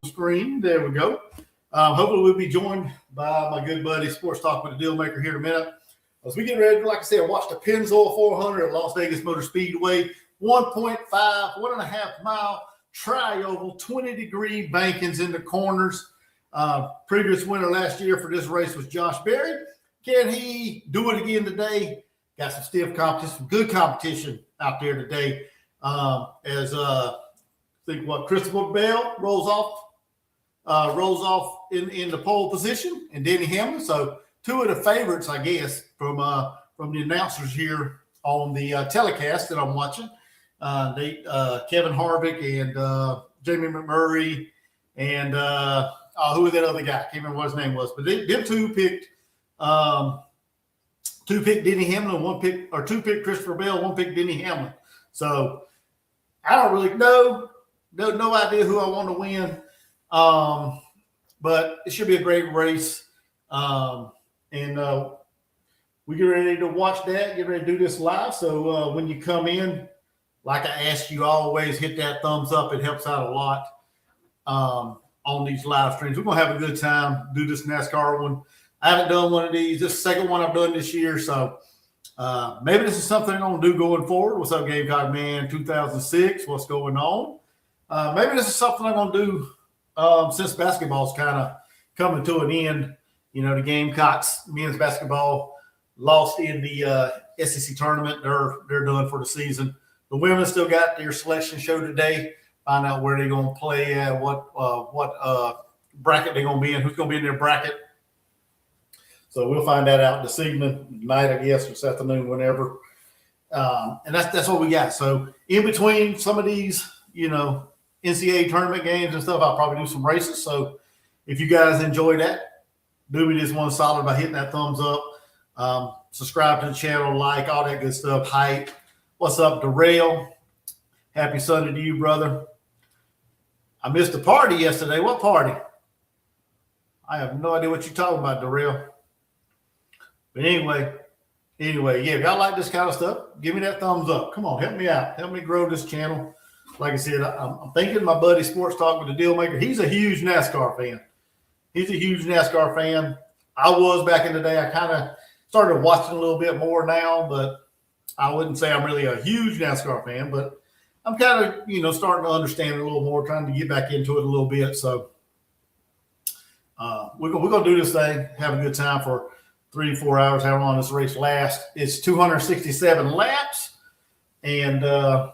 screen. There we go. Hopefully we'll be joined by my good buddy, Sports Talk with the Dealmaker here in a minute. As we get ready, like I said, watch the Pennzoil 400 at Las Vegas Motor Speedway. 1.5 mile tri-oval, 20-degree bankings in the corners. Previous winner last year for this race was Josh Berry. Can he do it again today? Got some stiff competition, some good competition out there today. Christopher Bell rolls off in the pole position, and Denny Hamlin. So two of the favorites, I guess, from the announcers here on the telecast that I'm watching. Kevin Harvick and Jamie McMurray and who was that other guy? I can't remember what his name was, but them two picked Denny Hamlin, two picked Christopher Bell, one picked Denny Hamlin. So I don't really know. No idea who I want to win. But it should be a great race. We get ready to watch that, get ready to do this live. So when you come in, like I ask you always, hit that thumbs up. It helps out a lot on these live streams. We're going to have a good time, do this NASCAR one. I haven't done one of these. This is the second one I've done this year. So maybe this is something I'm going to do going forward. What's up, Gamecock Man 2006? What's going on? Maybe this is something I'm going to do since basketball's kind of coming to an end. You know, the Gamecocks men's basketball lost in the SEC tournament. They're done for the season. The women still got their selection show today. Find out where they're going to play at, what bracket they're going to be in, who's going to be in their bracket. So we'll find that out this evening, night, I guess, or this afternoon, whenever. And that's what we got. So in between some of these, NCAA tournament games and stuff, I'll probably do some races. So if you guys enjoy that, do me this one solid by hitting that thumbs up. Subscribe to the channel, like, all that good stuff. Hype. What's up, Darrell? Happy Sunday to you, brother. I missed a party yesterday. What party? I have no idea what you're talking about, Darrell. But anyway, yeah, if y'all like this kind of stuff, give me that thumbs up. Come on, help me out. Help me grow this channel. Like I said, I'm thinking my buddy Sports Talk with the Dealmaker. He's a huge NASCAR fan. I was back in the day. I kind of started watching a little bit more now, but I wouldn't say I'm really a huge NASCAR fan, but I'm kind of, starting to understand it a little more, trying to get back into it a little bit. So we're going to do this thing, have a good time for 3-4 hours, however long this race lasts. It's 267 laps. And, we're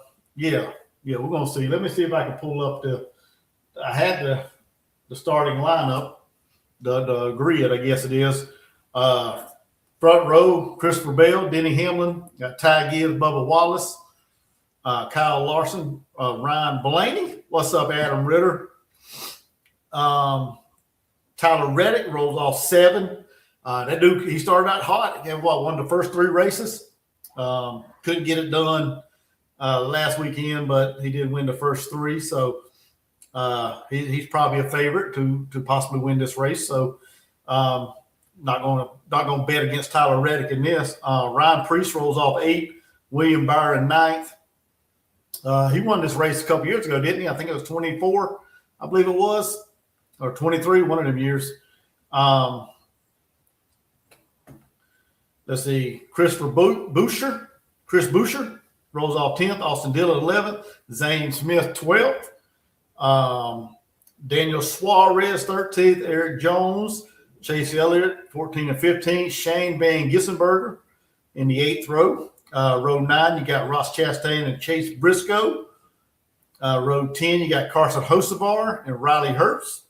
going to see. Let me see if I can pull up I had the starting lineup, the grid, I guess it is. Front row, Christopher Bell, Denny Hamlin, got Ty Gibbs, Bubba Wallace, Kyle Larson, Ryan Blaney. What's up, Adam Ritter? Tyler Reddick rolls off 7. That dude, he started out hot. He had won the first 3 races. Couldn't get it done last weekend, but he did win the first 3. So he's probably a favorite to possibly win this race. So not going to bet against Tyler Reddick in this. Ryan Preece rolls off 8. William Byron 9th. He won this race a couple years ago, didn't he? I think it was 24, I believe it was, or 23, one of them years. Let's see. Chris Buescher rolls off 10th. Austin Dillon 11th. Zane Smith 12th. Daniel Suarez 13th. Eric Jones. Chase Elliott 14 and 15. Shane Van Gissenberger in the 8th row. Row 9, you got Ross Chastain and Chase Briscoe. Row 10, you got Carson Hocevar and Riley Herbst.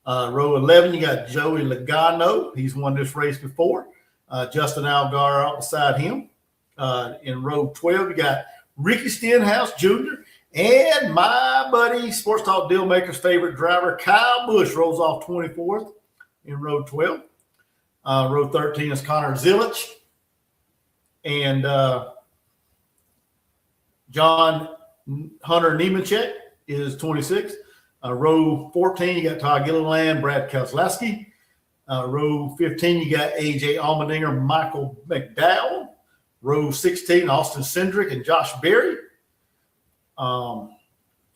Row 11, you got Joey Logano. He's won this race before. Justin Allgaier out beside him. In row 12, you got Ricky Stenhouse Jr. and my buddy, Sports Talk Dealmaker's favorite driver, Kyle Busch, rolls off 24th in row 12. Row 13 is Connor Zilich. And John Hunter Nemechek is 26th. Row 14, you got Todd Gilliland, Brad Keselowski. Row 15, you got A.J. Allmendinger, Michael McDowell. Row 16, Austin Cindric and Josh Berry,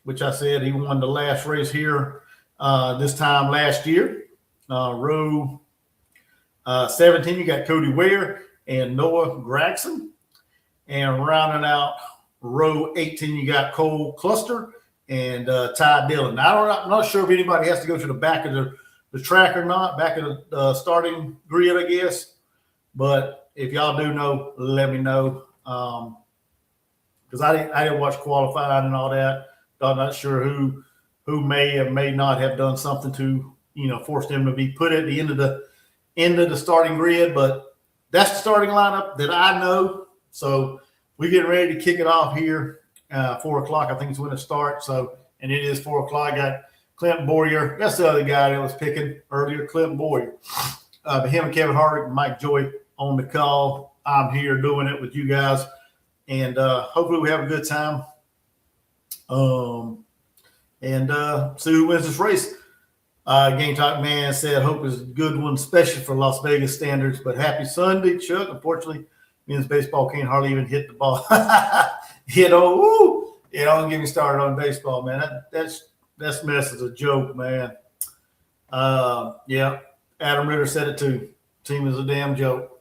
which I said he won the last race here this time last year. Row 17, you got Cody Ware and Noah Gregson. And rounding out row 18, you got Cole Cluster and Ty Dillon. Now, I'm not sure if anybody has to go to the back of the track or not, back of the starting grid, I guess. But if y'all do know, let me know. Because I didn't watch qualifying and all that. I'm not sure who may or may not have done something to, force them to be put at the end of the starting grid. But that's the starting lineup that I know. So we're getting ready to kick it off here. 4 o'clock, I think is when it starts. So, and it is 4 o'clock. I got Clint Boyer. That's the other guy that was picking earlier, Clint Boyer. But him and Kevin Harvick and Mike Joy on the call. I'm here doing it with you guys. And hopefully we have a good time. And see who wins this race. Game Talk Man said, hope is a good one, especially for Las Vegas standards. But happy Sunday, Chuck. Unfortunately, men's baseball can't hardly even hit the ball. Don't get me started on baseball, man. That's mess is a joke, man. Yeah, Adam Ritter said it too. Team is a damn joke.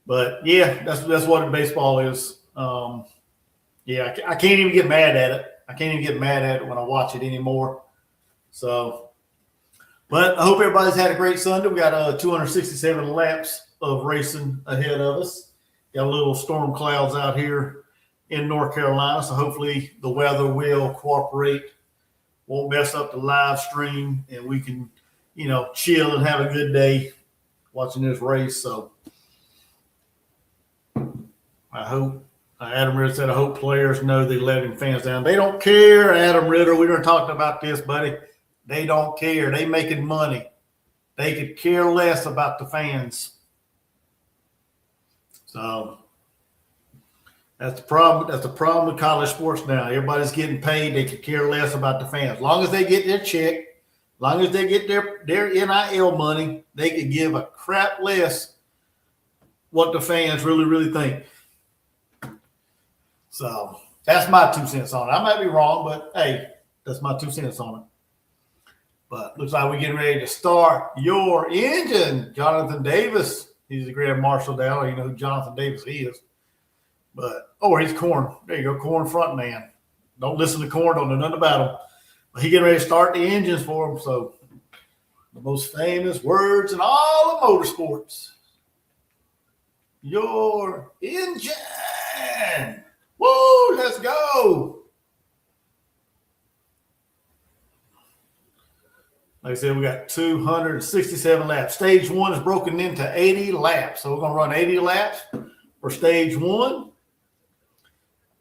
But yeah, that's what baseball is. Yeah, I can't even get mad at it. I can't even get mad at it when I watch it anymore. So, but I hope everybody's had a great Sunday. We got 267 laps of racing ahead of us. Got a little storm clouds out here in North Carolina, so hopefully the weather will cooperate, won't mess up the live stream, and we can, chill and have a good day watching this race. So I hope, Adam Ritter said, I hope players know they letting fans down. They don't care, Adam Ritter. We were talking about this, buddy. They don't care. They making money. They could care less about the fans. So that's the problem. That's the problem with college sports now. Everybody's getting paid. They could care less about the fans. As long as they get their check, as long as they get their NIL money, they could give a crap less what the fans really, really think. So that's my 2 cents on it. I might be wrong, but hey, that's my 2 cents on it. But looks like we're getting ready to start your engine. Jonathan Davis. He's the Grand Marshal down. You know who Jonathan Davis is. But, he's Corn. There you go, Corn front man. Don't listen to Corn. Don't know nothing about him. But he getting ready to start the engines for him. So the most famous words in all of motorsports. Your engine. Woo, let's go. Like I said, we got 267 laps. Stage 1 is broken into 80 laps. So we're going to run 80 laps for stage 1.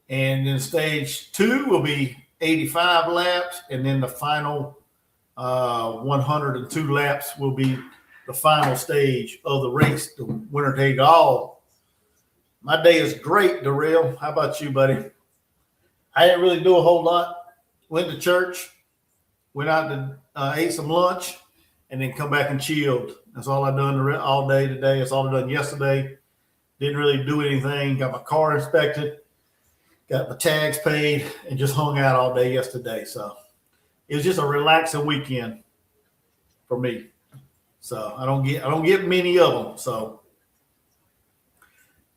And then stage 2 will be 85 laps. And then the final 102 laps will be the final stage of the race, the winner take all. My day is great, Darrell. How about you, buddy? I didn't really do a whole lot. Went to church, went out to ate some lunch, and then come back and chilled. That's all I've done all day today. That's all I've done yesterday. Didn't really do anything. Got my car inspected, got my tags paid, and just hung out all day yesterday. So it was just a relaxing weekend for me. So I don't get many of them. So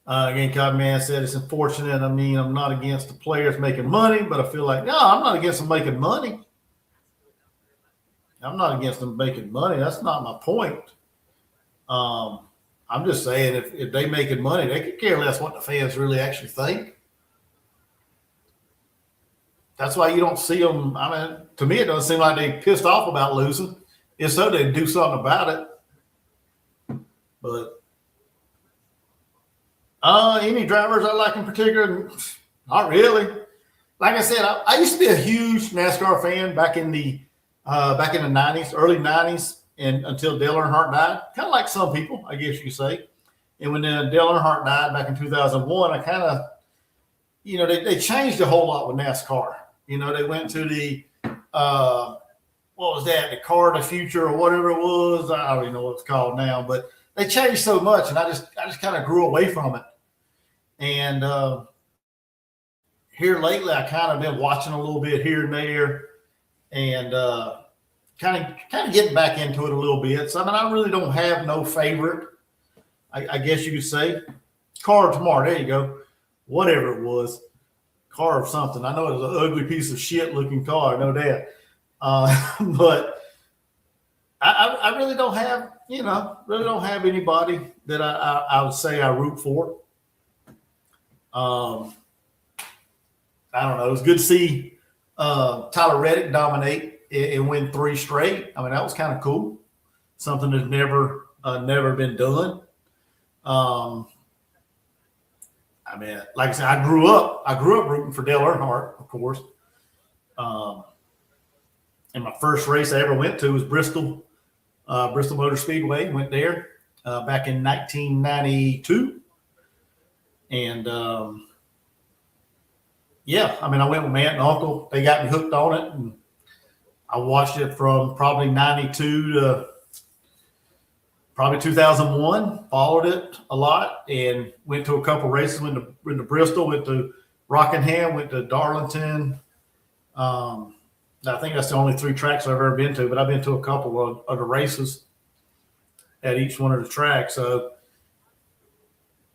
again, Cotton Man said it's unfortunate. I mean, I'm not against the players making money, but I feel like, no, I'm not against them making money. I'm not against them making money. That's not my point. I'm just saying if they making money, they could care less what the fans really actually think. That's why you don't see them. I mean, to me, it doesn't seem like they pissed off about losing. If so, they'd do something about it. But any drivers I like in particular? Not really. Like I said, I used to be a huge NASCAR fan back in the 90s, early 90s, and until Dale Earnhardt died. Kind of like some people, I guess you could say. And when Dale Earnhardt died back in 2001, I kind of, they changed a whole lot with NASCAR. They went to the, what was that? The car of the future or whatever it was. I don't even know what it's called now, but they changed so much, and I just kind of grew away from it. And here lately, I kind of been watching a little bit here and there. And kind of getting back into it a little bit. So I mean, I really don't have no favorite. I guess you could say car of tomorrow. There you go. Whatever it was, car of something. I know it was an ugly piece of shit looking car. I know that. But I really don't have, really don't have anybody that I would say I root for. I don't know. It was good to see Tyler Reddick dominate and win 3 straight. I mean, that was kind of cool. Something that's never been done. I mean, like I said, I grew up rooting for Dale Earnhardt, of course. And my first race I ever went to was Bristol Motor Speedway. Went there back in 1992. And yeah, I mean, I went with my aunt and uncle. They got me hooked on it, and I watched it from probably 92 to probably 2001. Followed it a lot and went to a couple races. Went to Bristol, went to Rockingham, went to Darlington. I think that's the only 3 tracks I've ever been to, but I've been to a couple of the races at each one of the tracks. So,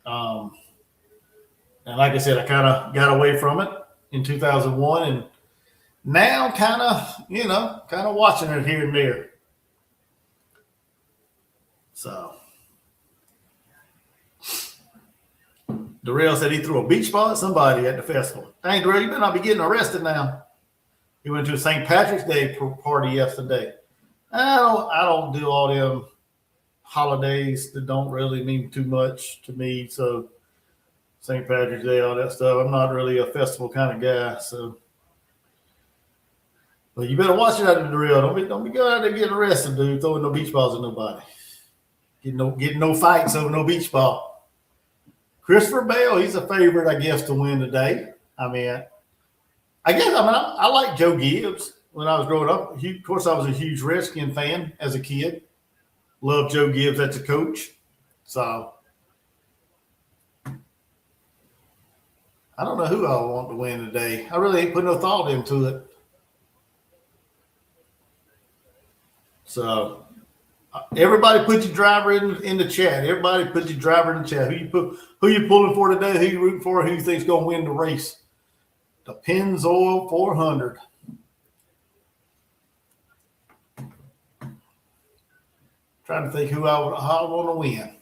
and like I said, I kind of got away from it in 2001, and now kind of watching it here and there. So, Darrell said he threw a beach ball at somebody at the festival. Dang, Darrell, you better not be getting arrested now. He went to a St. Patrick's Day party yesterday. I don't do all them holidays that don't really mean too much to me. So St. Patrick's Day, all that stuff. I'm not really a festival kind of guy. So, but you better watch it out of the drill. Don't be going out there getting arrested, dude. Throwing no beach balls at nobody. Getting no fights over no beach ball. Christopher Bell, he's a favorite, I guess, to win today. I like Joe Gibbs when I was growing up. Of course, I was a huge Redskin fan as a kid. Loved Joe Gibbs as a coach. So I don't know who I want to win today. I really ain't put no thought into it. So everybody put your driver in the chat. Everybody put your driver in the chat. Who you pulling for today? Who you rooting for? Who you think's going to win the race? The Pennzoil 400. Trying to think how I want to win.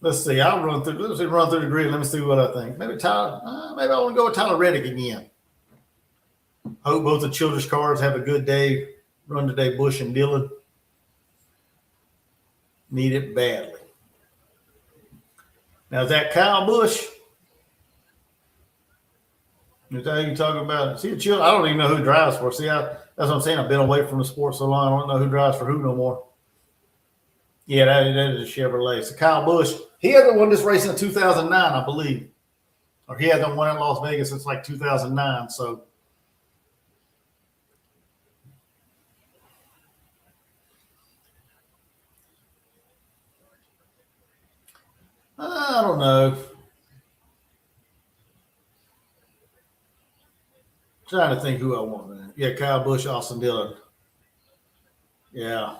Let's see. Let's run through the grid. Let me see what I think. Maybe I want to go with Tyler Reddick again. Hope both the Childress cars have a good day. Run today, Bush and Dillon. Need it badly. Now, is that Kyle Busch? Is that who you're talking about? See, I don't even know who drives for. That's what I'm saying. I've been away from the sport so long. I don't know who drives for who no more. Yeah, that is a Chevrolet. So Kyle Busch, he hasn't won this race in 2009, I believe. Or he hasn't won in Las Vegas since like 2009. So I don't know. Trying to think who I want, man. Yeah, Kyle Busch, Austin Dillon. Yeah.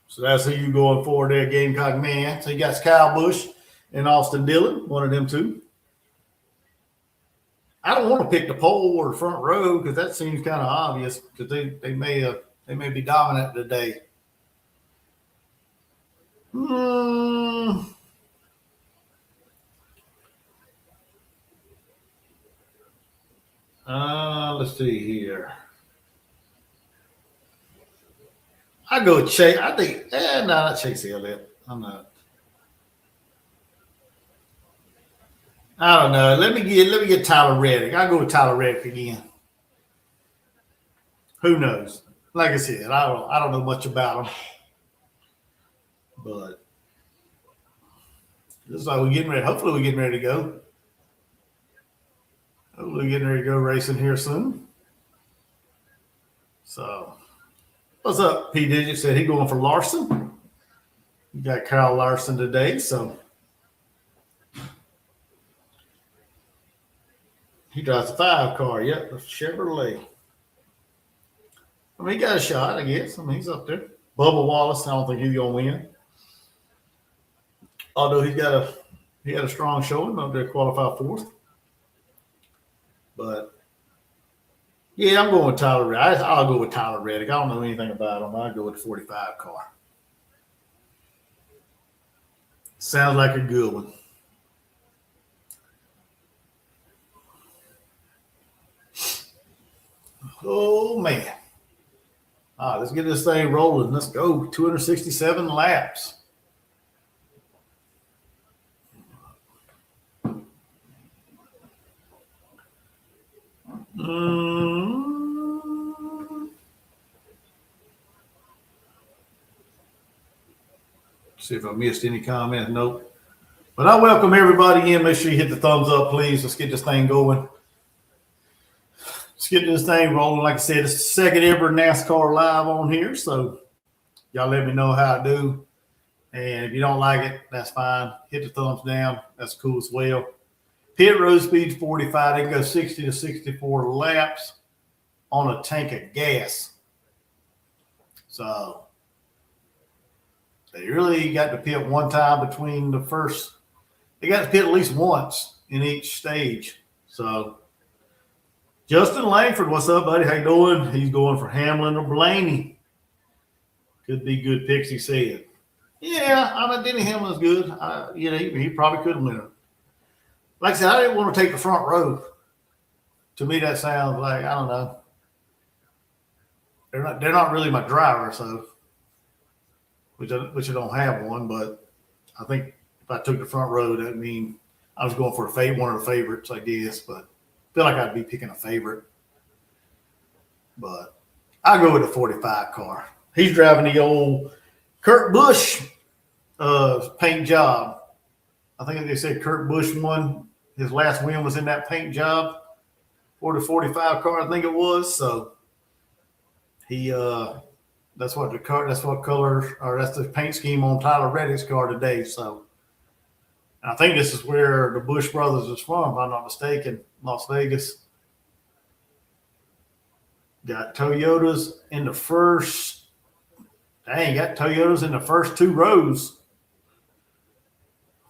So that's who you going for there, Gamecock man. So you got Kyle Busch and Austin Dillon, one of them two. I don't want to pick the pole or the front row because that seems kind of obvious because they may be dominant today. Let's see here. I go with Chase. I think, no, not Chase Elliott. I'm not. I don't know. Let me get Tyler Reddick. I'll go with Tyler Reddick again. Who knows? Like I said, I don't know much about him. But this is like we're getting ready. Hopefully we're getting ready to go. Hopefully we're getting ready to go racing here soon. So what's up? P Digit said he going for Larson. You got Kyle Larson today, so drives the 5 car. Yep, the Chevrolet. I mean, he got a shot, I guess. I mean, he's up there. Bubba Wallace, I don't think he's gonna win. Although he had a strong showing up there, qualified 4th. But yeah, I'm going with Tyler Reddick. I'll go with Tyler Reddick. I don't know anything about him. I'll go with the 45 car. Sounds like a good one. Oh man. All right, let's get this thing rolling. Let's go. 267 laps. See if I missed any comments. Nope. But I welcome everybody in. Make sure you hit the thumbs up, please. Let's get this thing going. Let's get this thing rolling. Like I said, it's the second ever NASCAR live on here. So y'all let me know how I do. And if you don't like it, that's fine. Hit the thumbs down. That's cool as well. Pit road speed's 45. They can go 60 to 64 laps on a tank of gas. So they really got to pit one time between the first. They got to pit at least once in each stage. So Justin Langford, what's up, buddy? How you doing? He's going for Hamlin or Blaney. Could be good picks, he said. Yeah, I mean, Denny Hamlin's good. He probably could win it. Like I said, I didn't want to take the front row. To me, that sounds like, I don't know. They're not really my driver, so which I don't have one, but I think if I took the front row, that would mean I was going for one of the favorites, I guess. But I feel like I'd be picking a favorite. But I'll go with the 45 car. He's driving the old Kurt Busch paint job. I think they said Kurt Busch won. His last win was in that paint job for the 45 car, I think it was. So he that's what color, or that's the paint scheme on Tyler Reddick's car today. So I think this is where the Busch brothers is from, if I'm not mistaken, Las Vegas. Got Toyotas in the first. Dang, got Toyotas in the first 2 rows.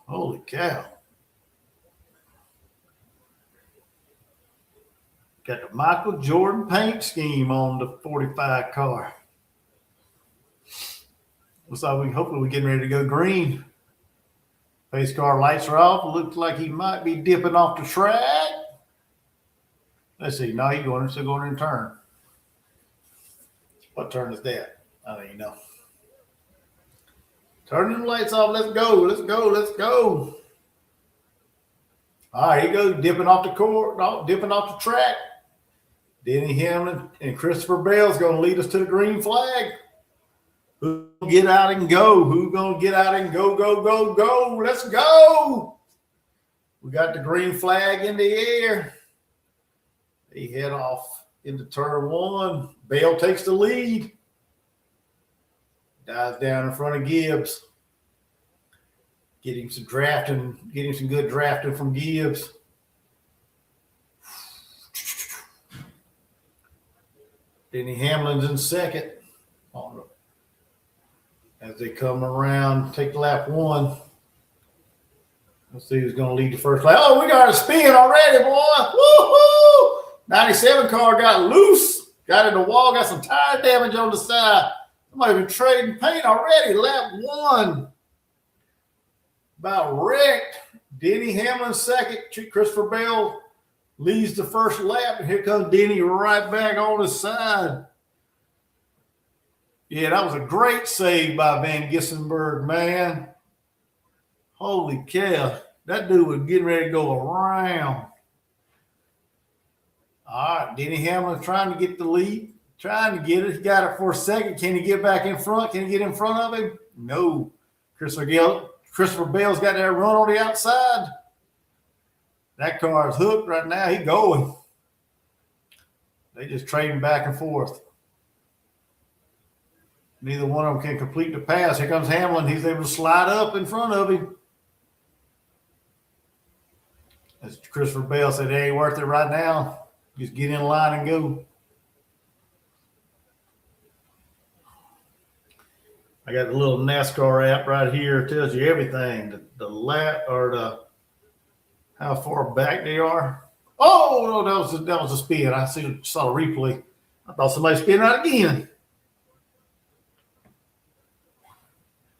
Holy cow. Got the Michael Jordan paint scheme on the 45 car. Looks like hopefully we're getting ready to go green. Pace car lights are off. Looks like he might be dipping off the track. Let's see. No, he's still going in turn. What turn is that? I don't even know. Turn them lights off. Let's go. Let's go. Let's go. All right, here he goes. Dipping off the track. Denny Hamlin and Christopher Bell's going to lead us to the green flag. Who's going to get out and go? Who's going to get out and go, go, go, go? Let's go. We got the green flag in the air. They head off into turn 1. Bell takes the lead. Dives down in front of Gibbs. Getting some good drafting from Gibbs. Denny Hamlin's in second. As they come around, take lap 1. Let's see who's going to lead the first lap. Oh, we got a spin already, boy. Woo-hoo! 97 car got loose. Got in the wall. Got some tire damage on the side. Somebody been trading paint already. Lap 1. About wrecked. Denny Hamlin second. Christopher Bell leads the first lap. And here comes Denny right back on his side. Yeah, that was a great save by Van Gissenberg, man. Holy cow. That dude was getting ready to go around. All right, Denny Hamlin trying to get the lead. Trying to get it. He got it for a second. Can he get back in front? Can he get in front of him? No. Christopher Bell's got that run on the outside. That car is hooked right now. He's going. They just trading back and forth. Neither one of them can complete the pass. Here comes Hamlin. He's able to slide up in front of him. As Christopher Bell said, it ain't worth it right now. Just get in line and go. I got the little NASCAR app right here. It tells you everything. The lap or the how far back they are. Oh no, that was a spin. I saw a replay. I thought somebody spin out again.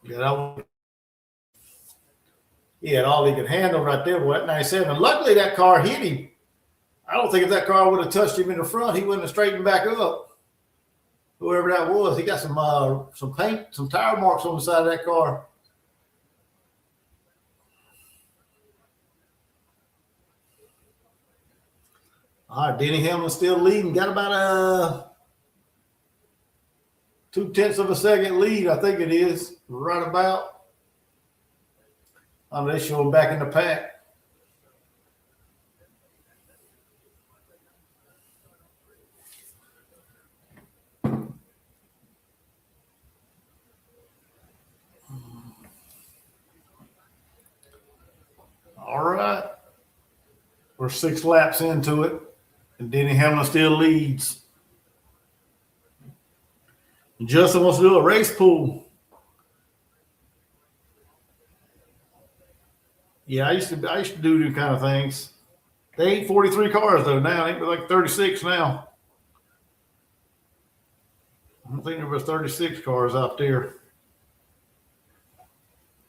Yeah, he had all he could handle right there with that 97. Luckily, that car hit him. I don't think if that car would have touched him in the front, he wouldn't have straightened back up. Whoever that was, he got some paint, some tire marks on the side of that car. All right, Denny Hamlin still leading. Got about a 0.2 of a second lead, I think it is, right about. They show him back in the pack. All right. We're 6 laps into it, and Denny Hamlin still leads. And Justin wants to do a race pool. Yeah, I used to do these kind of things. They ain't 43 cars though now. They like 36 now. I don't think there was 36 cars out there.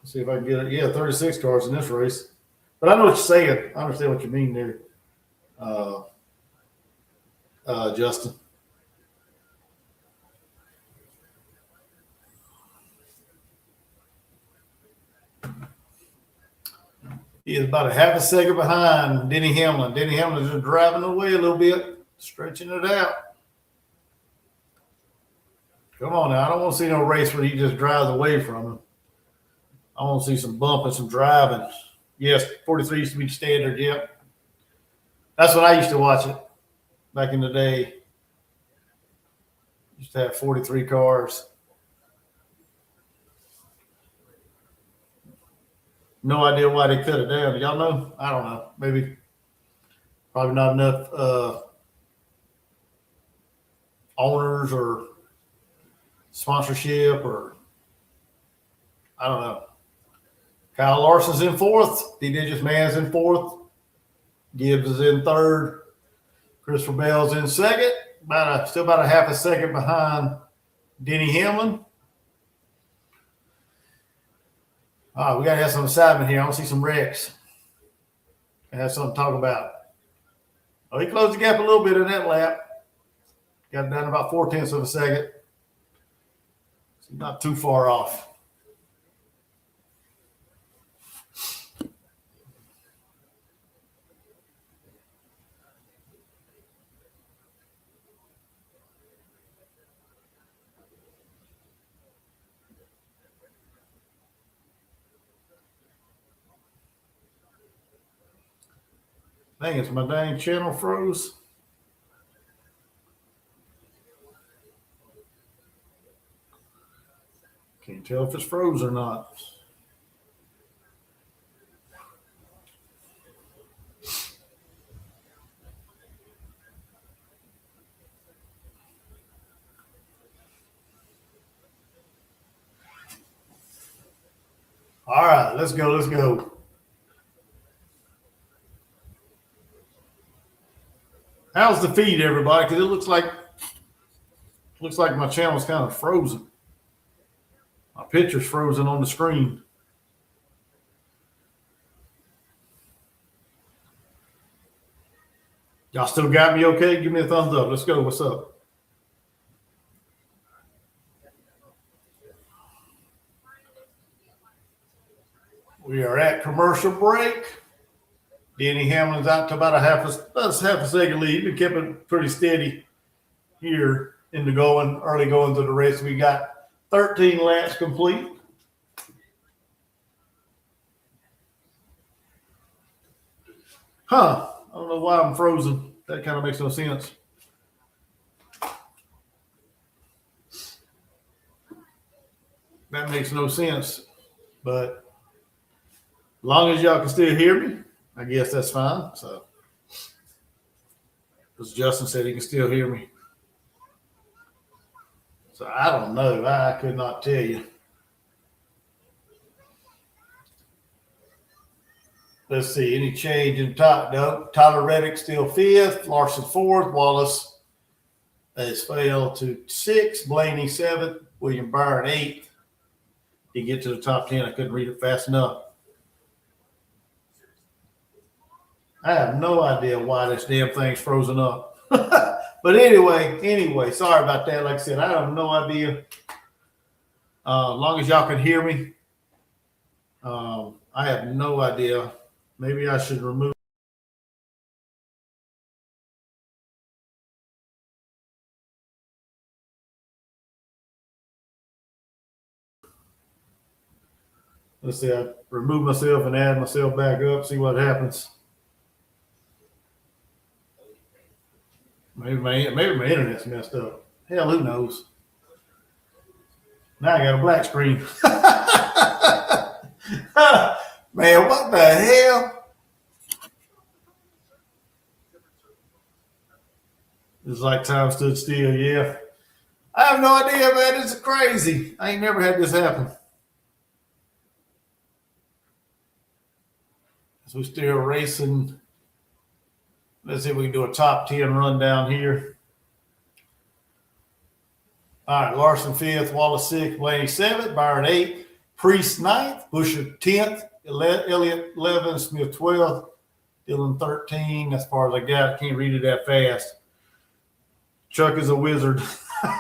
Let's see if I can get it. Yeah, 36 cars in this race. But I know what you're saying. I understand what you mean there, Justin. He is about a half a second behind Denny Hamlin. Denny Hamlin is just driving away a little bit, stretching it out. Come on now. I don't want to see no race where he just drives away from him. I want to see some bumping, some driving. Yes, 43 used to be the standard. Yep. That's when I used to watch it back in the day. Used to have 43 cars. No idea why they cut it down. Do y'all know? I don't know. Maybe probably not enough owners or sponsorship, or I don't know. Kyle Larson's in 4th. DJ Mann's in 4th. Gibbs is in 3rd. Christopher Bell's in 2nd. Still about a half a second behind Denny Hamlin. All right, we got to have some excitement here. I want to see some wrecks. I have something to talk about. Oh, he closed the gap a little bit in that lap. Got it down about 0.4 of a second. So not too far off. Dang, it's my dang channel froze. Can't tell if it's froze or not. All right, let's go. Let's go. How's the feed, everybody? Because it looks like my channel's kind of frozen. My picture's frozen on the screen. Y'all still got me okay? Give me a thumbs up. Let's go. What's up? We are at commercial break. Denny Hamlin's out to about a half a second lead. Been kept it pretty steady here in the early going to the race. We got 13 laps complete. I don't know why I'm frozen. That kind of makes no sense. That makes no sense. But as long as y'all can still hear me, I guess that's fine. So, because Justin said he can still hear me. So I don't know. I could not tell you. Let's see. Any change in top? No. Tyler Reddick still fifth. Larson fourth. Wallace has failed to sixth. Blaney seventh. William Byron eighth. He get to the top 10. I couldn't read it fast enough. I have no idea why this damn thing's frozen up. But anyway, sorry about that. Like I said, I have no idea. As long as y'all can hear me, I have no idea. Maybe I should remove. Let's see. I remove myself and add myself back up. See what happens. Maybe my internet's messed up. Hell, who knows? Now I got a black screen. Man, what the hell? It's like time stood still, yeah. I have no idea, man. This is crazy. I ain't never had this happen. So we're still racing. Let's see if we can do a top 10 run down here. All right, Larson 5th, Wallace 6th, Blaney 7th, Byron 8th, Priest 9th, Busher 10th, Elliott 11th, Smith 12th, Dylan 13. As far as I got, I can't read it that fast. Chuck is a wizard. All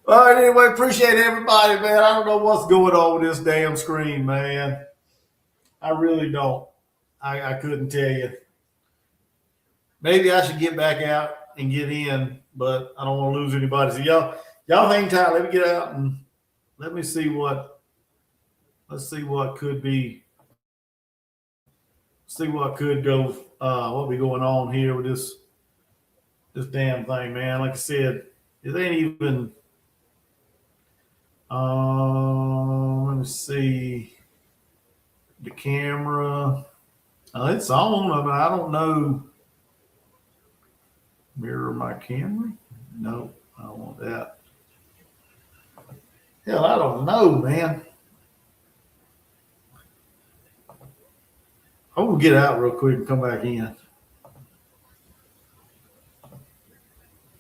right, anyway, appreciate everybody, man. I don't know what's going on with this damn screen, man. I really don't. I couldn't tell you. Maybe I should get back out and get in, but I don't want to lose anybody. So y'all hang tight. Let me get out and let me see what. Let's see what could be. See what could go. What be going on here with this damn thing, man? Like I said, it ain't even. Let me see the camera. It's on. I don't know. Mirror my camera? No, I don't want that. Hell, I don't know, man. I'm gonna get out real quick and come back in.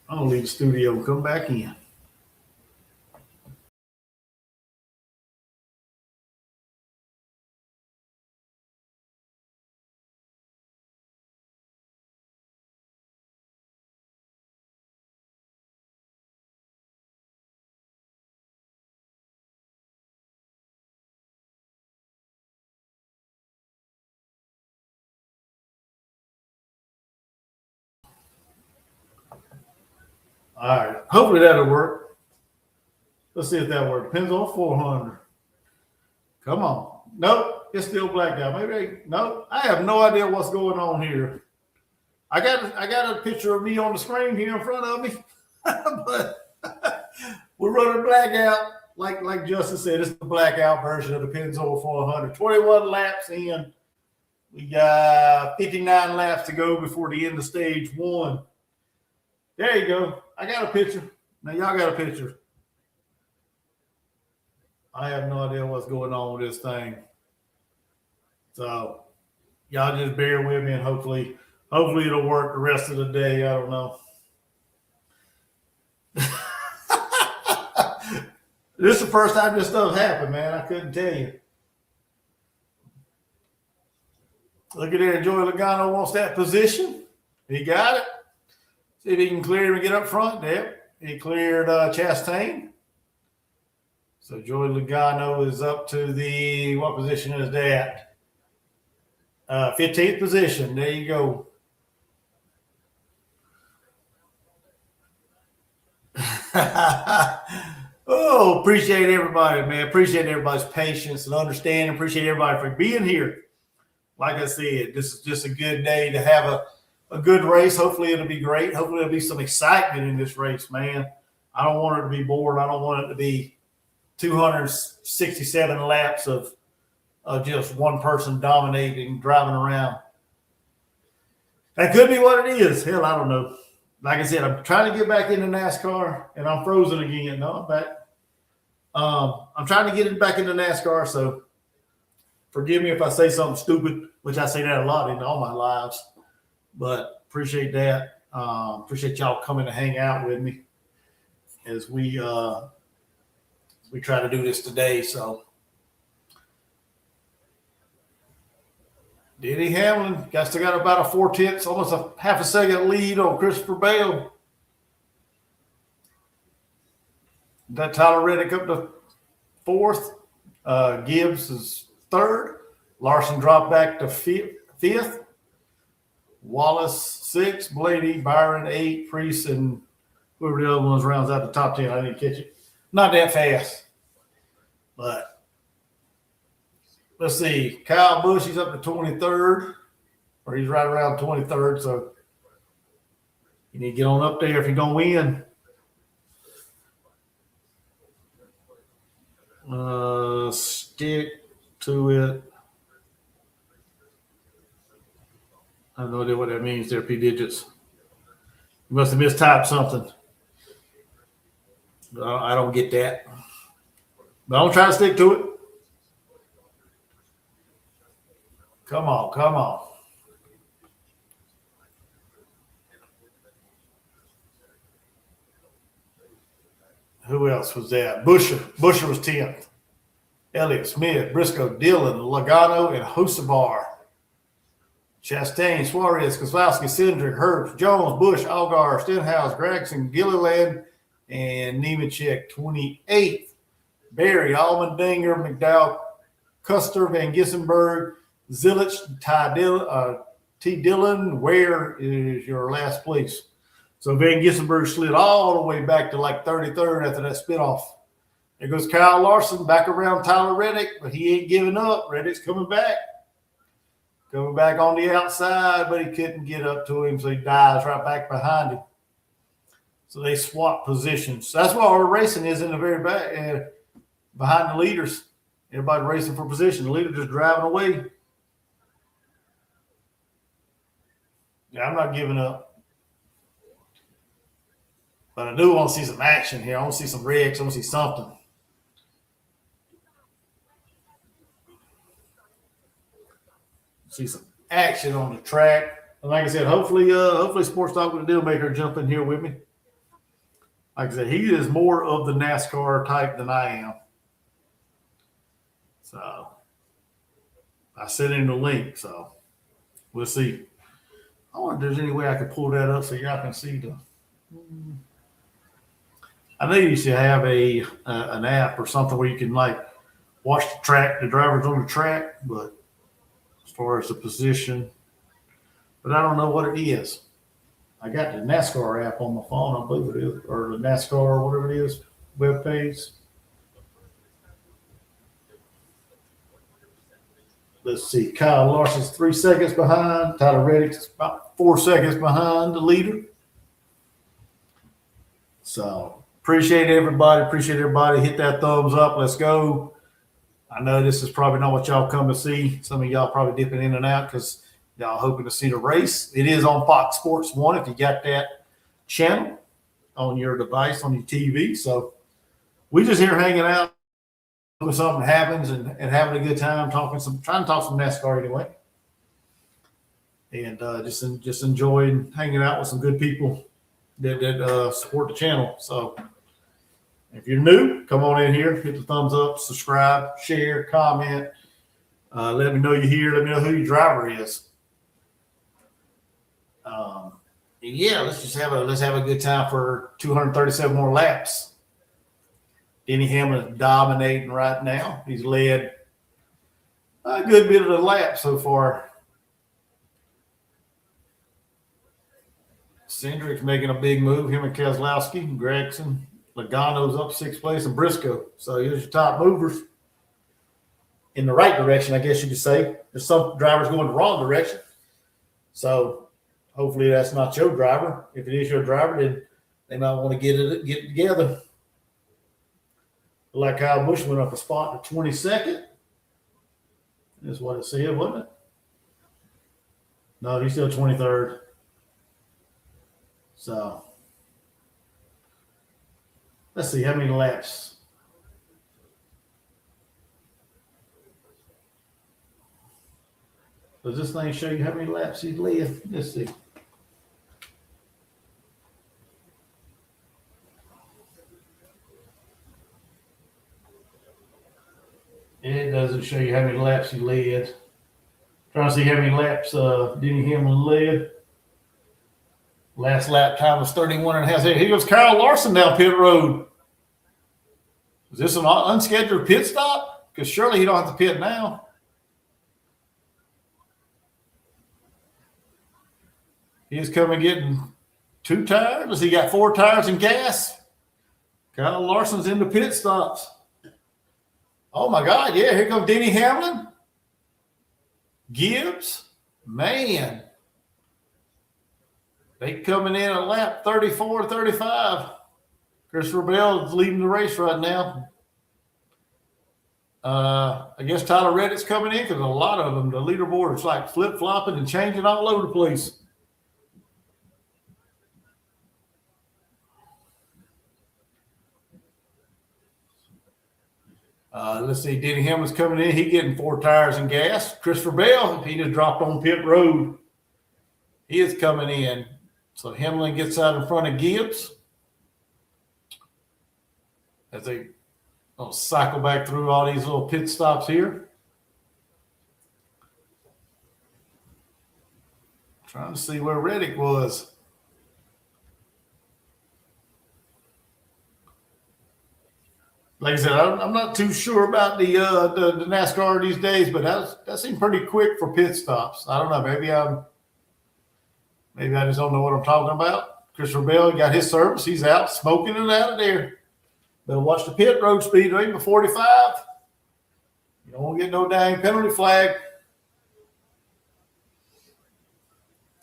I'm gonna leave the studio and come back in. All right. Hopefully that'll work. Let's see if that works. Pennzoil 400. Come on. Nope. It's still blacked out. Nope. I have no idea what's going on here. I got a picture of me on the screen here in front of me. But we're running blackout. Like Justin said, it's the blackout version of the Pennzoil 400. 21 laps in. We got 59 laps to go before the end of stage 1. There you go. I got a picture. Now y'all got a picture. I have no idea what's going on with this thing. So y'all just bear with me and hopefully it'll work the rest of the day. I don't know. This is the first time this stuff happened, man. I couldn't tell you. Look at there. Joey Logano wants that position. He got it. See if he can clear him and get up front. Yep. He cleared Chastain. So Joey Logano is up to the, what position is that? 15th position. There you go. Oh, appreciate everybody, man. Appreciate everybody's patience and understanding. Appreciate everybody for being here. Like I said, this is just a good day to have a good race. Hopefully it'll be great. Hopefully there'll be some excitement in this race, man. I don't want it to be boring. I don't want it to be 267 laps of of just one person dominating, driving around. That could be what it is. Hell, I don't know. Like I said, I'm trying to get back into NASCAR, and I'm frozen again. No, I'm back. I'm trying to get it back into NASCAR, so forgive me if I say something stupid, which I say that a lot in all my lives. But appreciate that. Appreciate y'all coming to hang out with me as we try to do this today. So, Denny Hamlin still got about a 4/10, almost a half a second lead on Christopher Bale. Got Tyler Reddick up to fourth. Gibbs is third. Larson dropped back to fifth. Wallace sixth. Blaney, Byron eight. Priest and whoever the other ones rounds out the top 10. I didn't catch it. Not that fast. But let's see. Kyle Busch, he's up to 23rd. Or he's right around 23rd. So you need to get on up there if you're going to win. Stick to it. I have no idea what that means there, P digits. You must have mistyped something. I don't get that. But I'm trying to stick to it. Come on, come on. Who else was that? Busher was 10th. Elliott, Smith, Briscoe, Dillon, Logano, and Hosevar. Chastain, Suarez, Kozlowski, Cindric, Herbst, Jones, Busch, Allgaier, Stenhouse, Gregson, Gilliland, and Nemechek, 28th. Berry, Allmendinger, McDowell, Custer, Van Gissenberg, Zilich, T. Dillon. Where is your last place? So Van Gissenberg slid all the way back to like 33rd after that spit off. There goes Kyle Larson back around Tyler Reddick, but he ain't giving up. Reddick's coming back. Coming back on the outside, but he couldn't get up to him, so he dives right back behind him. So they swap positions. That's why all the racing is in the very back, behind the leaders. Everybody racing for position. The leader just driving away. Yeah, I'm not giving up. But I do want to see some action here. I want to see some wrecks. I want to see something. See some action on the track. And like I said, hopefully Sports Talk with the Dealmaker jump in here with me. Like I said, he is more of the NASCAR type than I am. So I sent him the link. So we'll see. I wonder if there's any way I could pull that up so y'all can see the. I know you should have an app or something where you can like watch the track, the drivers on the track, but as far as the position, but I don't know what it is. I got the NASCAR app on my phone, I believe it is, or the NASCAR or whatever it is, web page. Let's see. Kyle Larson's 3 seconds behind. Tyler Reddick's about 4 seconds behind the leader. So appreciate everybody. Hit that thumbs up. Let's go. I know this is probably not what y'all come to see. Some of y'all probably dipping in and out because y'all hoping to see the race. It is on Fox Sports 1 if you got that channel on your device, on your TV. So we just here hanging out when something happens and having a good time, trying to talk some NASCAR anyway. And just enjoying hanging out with some good people that support the channel. So if you're new, come on in here, hit the thumbs up, subscribe, share, comment. Let me know you're here. Let me know who your driver is. Yeah, let's have a good time for 237 more laps. Denny Hamlin is dominating right now. He's led a good bit of the lap so far. Cindric's making a big move. Him and Keselowski, Gregson, Logano's up 6th place, and Briscoe. So here's your top movers in the right direction, I guess you could say. There's some drivers going the wrong direction. So hopefully that's not your driver. If it is your driver, then they might want to get it together. Like Kyle Busch went up a spot to 22nd. That's what it said, wasn't it? No, he's still 23rd. So let's see how many laps. Does this thing show you how many laps he's led? Let's see. It doesn't show you how many laps he led. Trying to see how many laps Denny Hamlin led. Last lap time was 31 and a half. Here goes Kyle Larson down pit road. Is this an unscheduled pit stop? Because surely he don't have to pit now. He's coming getting 2 tires. Has he got 4 tires and gas? Kyle Larson's into pit stops. Oh my God, yeah, here comes Denny Hamlin. Gibbs, man. They coming in at lap 34, 35. Christopher Bell is leading the race right now. I guess Tyler Reddick's coming in because a lot of them, the leaderboard is like flip-flopping and changing all over the place. Let's see, Denny Hamlin's coming in. He getting 4 tires and gas. Christopher Bell, he just dropped on pit road. He is coming in. So Hamlin gets out in front of Gibbs as they cycle back through all these little pit stops here. Trying to see where Reddick was. Like I said, I'm not too sure about the NASCAR these days, but that seemed pretty quick for pit stops. I don't know. Maybe I just don't know what I'm talking about. Christopher Bell got his service. He's out smoking it out of there. Better watch the pit road speed limit 45. You don't want to get no dang penalty flag.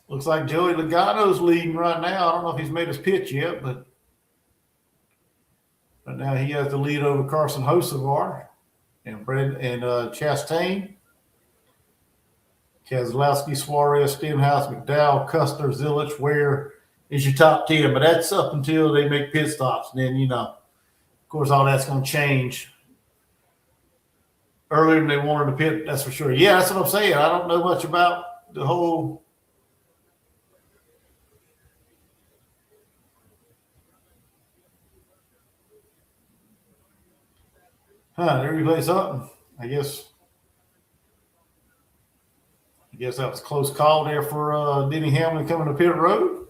Looks like Joey Logano's leading right now. I don't know if he's made his pitch yet, but now he has the lead over Carson Hocevar and Chastain. Keselowski, Suarez, Stenhouse, McDowell, Custer, Zilich. Where is your top 10? But that's up until they make pit stops. And then, of course, all that's going to change. Earlier than they wanted to pit, that's for sure. Yeah, that's what I'm saying. I don't know much about the whole – there you play something. I guess that was a close call there for Denny Hamlin coming to pit road.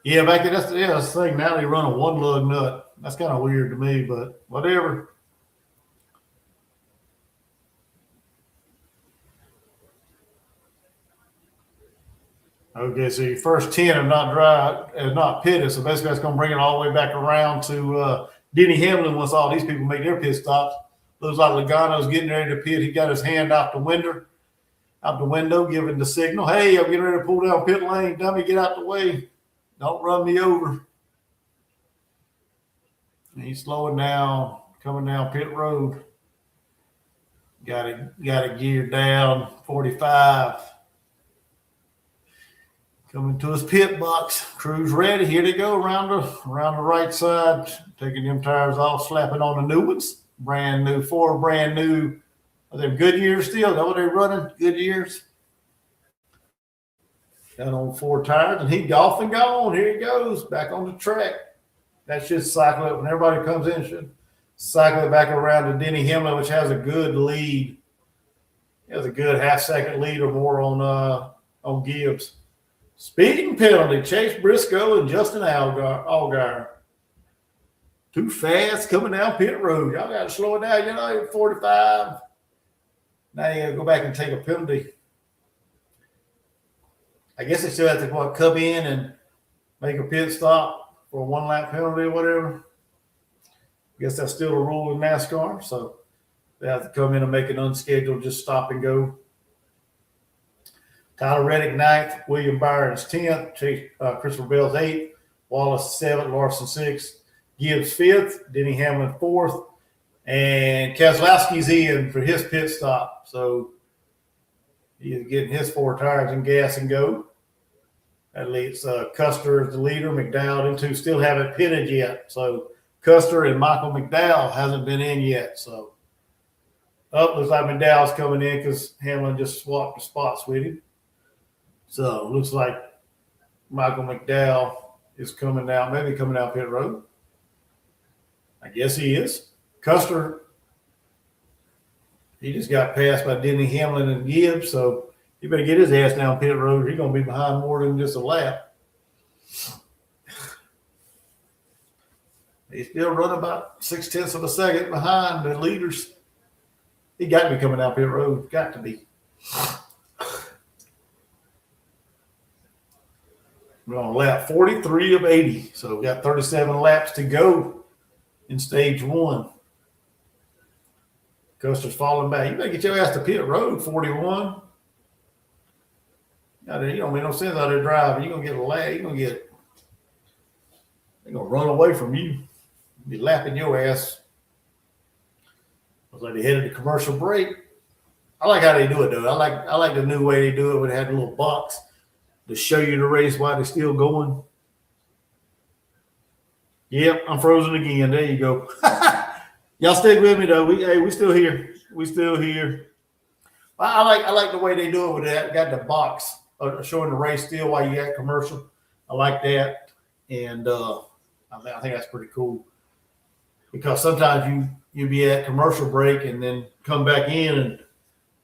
Yeah, back then that's the thing. Now they run a 1 lug nut. That's kind of weird to me, but whatever. Okay, so your first 10 have not pitted, so basically that's going to bring it all the way back around to Denny Hamlin once all these people make their pit stops. Looks like Logano's getting ready to pit. He got his hand out the window, giving the signal. Hey, I'm getting ready to pull down pit lane. Dummy, get out the way. Don't run me over. And he's slowing down, coming down pit road. Got it geared down, 45. Coming to his pit box. Crew's ready. Here they go around the right side. Taking them tires off, slapping on the new ones. Brand new, 4 brand new. Are they Goodyears still? Is that what they're running? Goodyears? Got on 4 tires, and he off and gone. Here he goes, back on the track. That should cycle it when everybody comes in. Should cycle it back around to Denny Hamlin, which has a good lead. He has a good half-second lead or more on Gibbs. Speeding penalty, Chase Briscoe and Justin Allgaier. Too fast coming down pit road. Y'all got to slow it down, 45. Now you got to go back and take a penalty. I guess they still have to come in and make a pit stop for a 1-lap penalty or whatever. I guess that's still a rule in NASCAR. So they have to come in and make an unscheduled, just stop and go. Tyler Reddick 9th, William Byron's 10th, Christopher Bell's 8th, Wallace 7th, Larson 6th, Gibbs 5th, Denny Hamlin 4th, and Keselowski's in for his pit stop. So he is getting his 4 tires and gas and go. That leads Custer as the leader, McDowell in 2, still haven't pitted yet. So Custer and Michael McDowell hasn't been in yet. So looks like McDowell's coming in because Hamlin just swapped the spots with him. So looks like Michael McDowell is coming out, maybe coming out pit road. I guess he is. Custer, he just got passed by Denny Hamlin and Gibbs, so he better get his ass down pit road. He's going to be behind more than just a lap. He's still running about 0.6 of a second behind the leaders. He got to be coming out pit road. Got to be. We're on lap 43 of 80, so we've got 37 laps to go in stage 1. Custer's falling back. You better get your ass to pit road, 41. You don't make no sense out there driving. You're going to get a lag. They're going to run away from you. Be lapping your ass. Looks like they headed to commercial break. I like how they do it, though. I like the new way they do it, where they had a little box to show you the race while they're still going. Yep, I'm frozen again. There you go. Y'all stick with me though. We still here. We still here. I like the way they do it with that. Got the box showing the race still while you got commercial. I like that, and I think that's pretty cool because sometimes you be at commercial break and then come back in and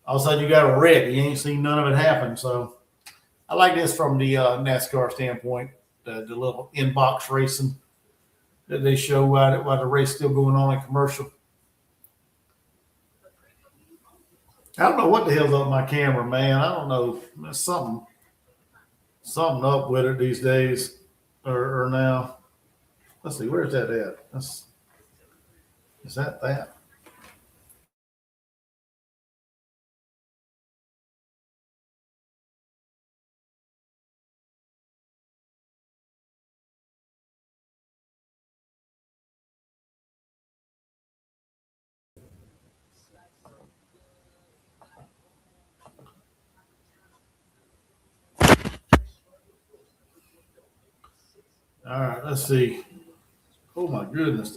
all of a sudden you got a wreck. You ain't seen none of it happen. So I like this from the NASCAR standpoint. The little in-box racing that they show while the race is still going on in commercial. I don't know what the hell's up with my camera, man. I don't know. There's something up with it these days or now. Let's see, where's that at? Is that? All right, let's see. Oh my goodness,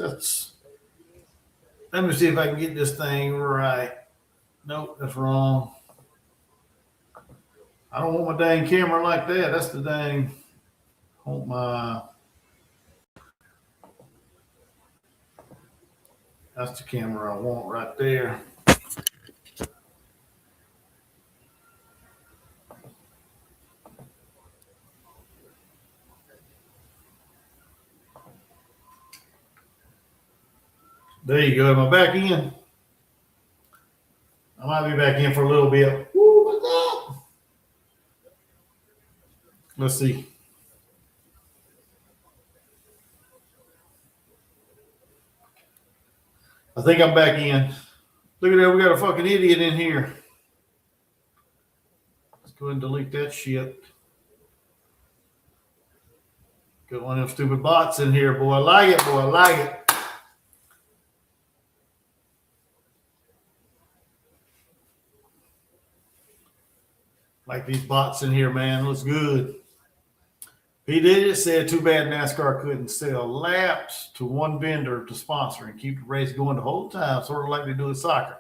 let me see if I can get this thing right. Nope, that's wrong. I don't want my dang camera like that. That's the dang. That's the camera I want right there. There you go. Am I back in? I might be back in for a little bit. Woo, what's up? Let's see. I think I'm back in. Look at that. We got a fucking idiot in here. Let's go ahead and delete that shit. Got one of them stupid bots in here, boy. I like it, boy. I like it. Like these bots in here, man. Looks good. He did it. Said, too bad NASCAR couldn't sell laps to one vendor to sponsor and keep the race going the whole time, sort of like they do with soccer.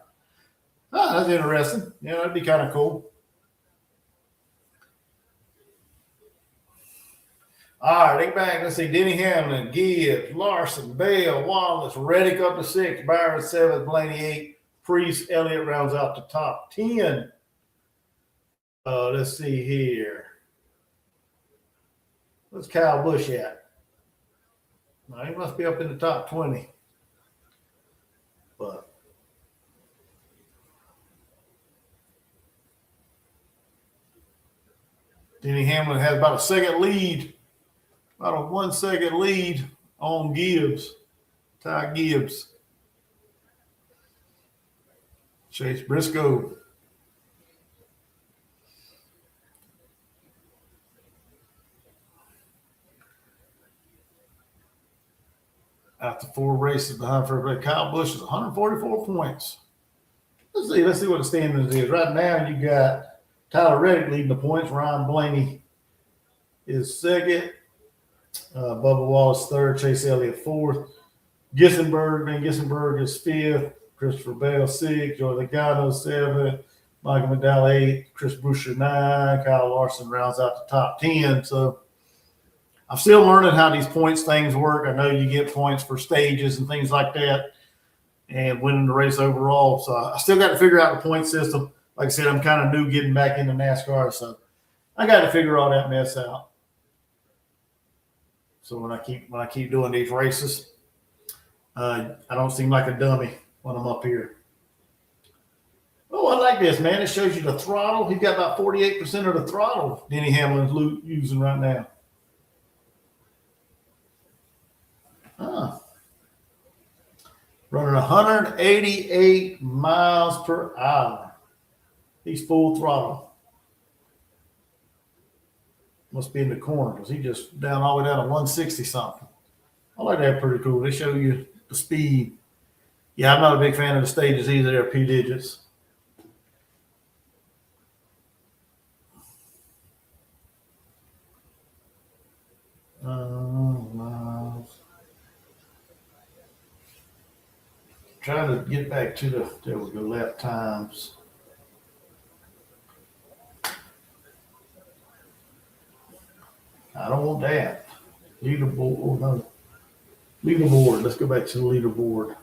Oh, that's interesting. Yeah, that'd be kind of cool. All right, back. Let's see. Denny Hamlin, Gibbs, Larson, Bale, Wallace, Reddick up to 6, Byron 7, Blaney 8, Priest, Elliott rounds out the top 10. Let's see here. What's Kyle Busch at? No, he must be up in the top 20. But Denny Hamlin has about a second lead, about a 1 second lead on Gibbs, Ty Gibbs. Chase Briscoe. After 4 races behind first place, Kyle Busch is 144 points. Let's see what the standings is. Right now, you got Tyler Reddick leading the points. Ryan Blaney is second. Bubba Wallace third. Chase Elliott fourth. Ben Gissenberg is fifth. Christopher Bell sixth. Joey Logano seventh. Michael McDowell eighth. Chris Buescher nine. Kyle Larson rounds out the top 10. So I'm still learning how these points things work. I know you get points for stages and things like that and winning the race overall. So I still got to figure out the point system. Like I said, I'm kind of new getting back into NASCAR. So I got to figure all that mess out. So when I keep doing these races, I don't seem like a dummy when I'm up here. Oh, I like this, man. It shows you the throttle. He's got about 48% of the throttle Denny Hamlin's using right now. Running 188 miles per hour. He's full throttle. Must be in the corner because he just down all the way down to 160 something. I like that. Pretty cool. They show you the speed. Yeah, I'm not a big fan of the stages either. They're P digits. Trying to get back to there we go, lap times. I don't want that. Leaderboard. Oh, no. Leaderboard. Let's go back to the leaderboard.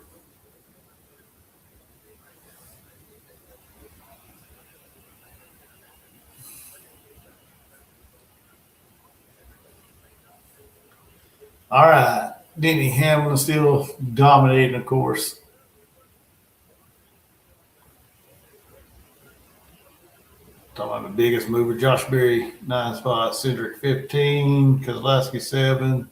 All right. Denny Hamlin still dominating, of course. Talking about the biggest mover. Josh Berry, 9 spots. Cedric, 15. Keselowski, 7.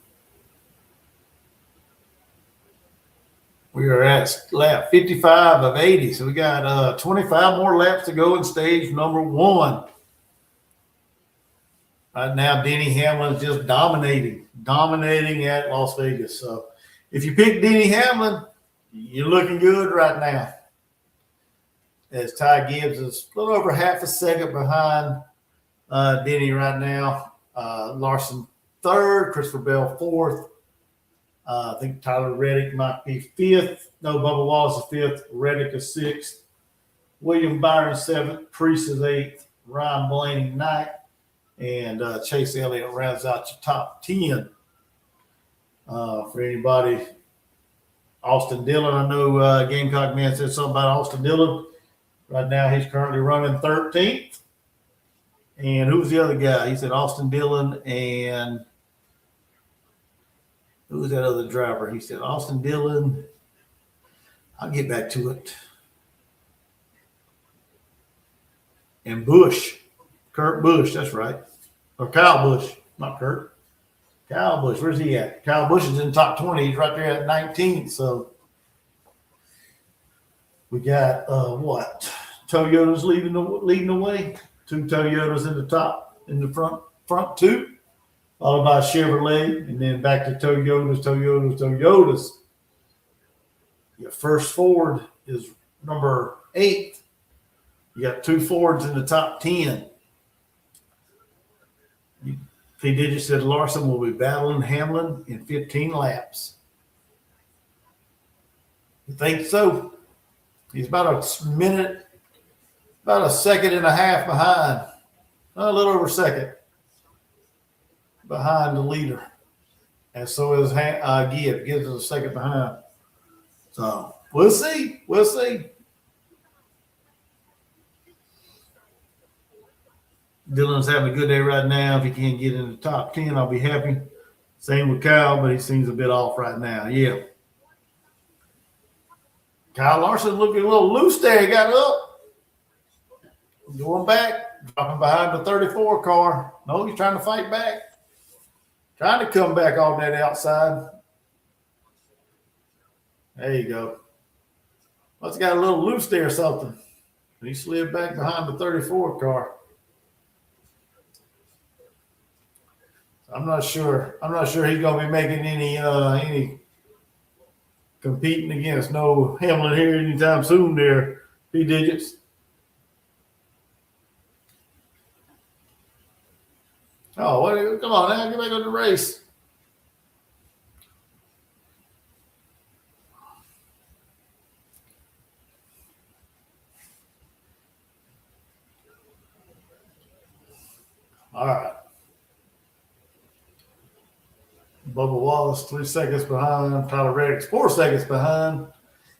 We are at lap 55 of 80. So we got 25 more laps to go in stage number 1. Right now, Denny Hamlin is just dominating at Las Vegas. So if you pick Denny Hamlin, you're looking good right now. As Ty Gibbs is a little over half a second behind Denny right now. Larson third, Christopher Bell fourth. I think Tyler Reddick might be fifth. No, Bubba Wallace is fifth. Reddick is sixth. William Byron seventh. Priest is eighth. Ryan Blaney ninth. And Chase Elliott rounds out your top 10. For anybody, Austin Dillon, I know Gamecock Man said something about Austin Dillon. Right now, he's currently running 13th. And who's the other guy? He said Austin Dillon and who was that other driver? He said Austin Dillon. I'll get back to it. And Busch. Kurt Busch, that's right. Or Kyle Busch, not Kurt. Kyle Busch, where's he at? Kyle Busch is in the top 20. He's right there at 19. So we got what? Toyota's leading the way. 2 Toyotas in the front 2, followed by Chevrolet, and then back to Toyotas. Your first Ford is number 8. You got 2 Fords in the top 10. P. Digit said Larson will be battling Hamlin in 15 laps. You think so? He's about a second and a half behind. A little over a second behind the leader. And so is Gibbs. Gibbs is a second behind. So we'll see. Dylan's having a good day right now. If he can't get in the top 10, I'll be happy. Same with Kyle, but he seems a bit off right now. Yeah. Kyle Larson looking a little loose there. He got up. Going back. Dropping behind the 34 car. No, he's trying to fight back. Trying to come back on that outside. There you go. Must have got a little loose there or something. He slid back behind the 34 car. I'm not sure he's going to be making any competing against no Hamlin here anytime soon there, P digits. Oh, come on now, get back on the race. All right. Bubba Wallace, 3 seconds behind. Tyler Reddick's 4 seconds behind.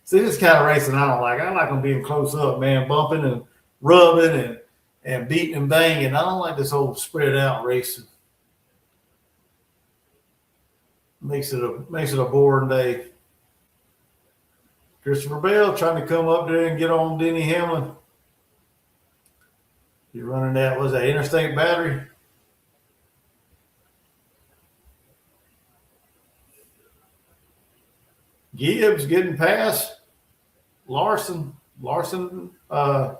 See, this kind of racing I don't like. I like them being close up, man, bumping and rubbing and beating and banging. I don't like this whole spread out racing. Makes it a boring day. Christopher Bell trying to come up there and get on Denny Hamlin. You're running that, was that Interstate Battery? Gibbs getting past Larson. Larson to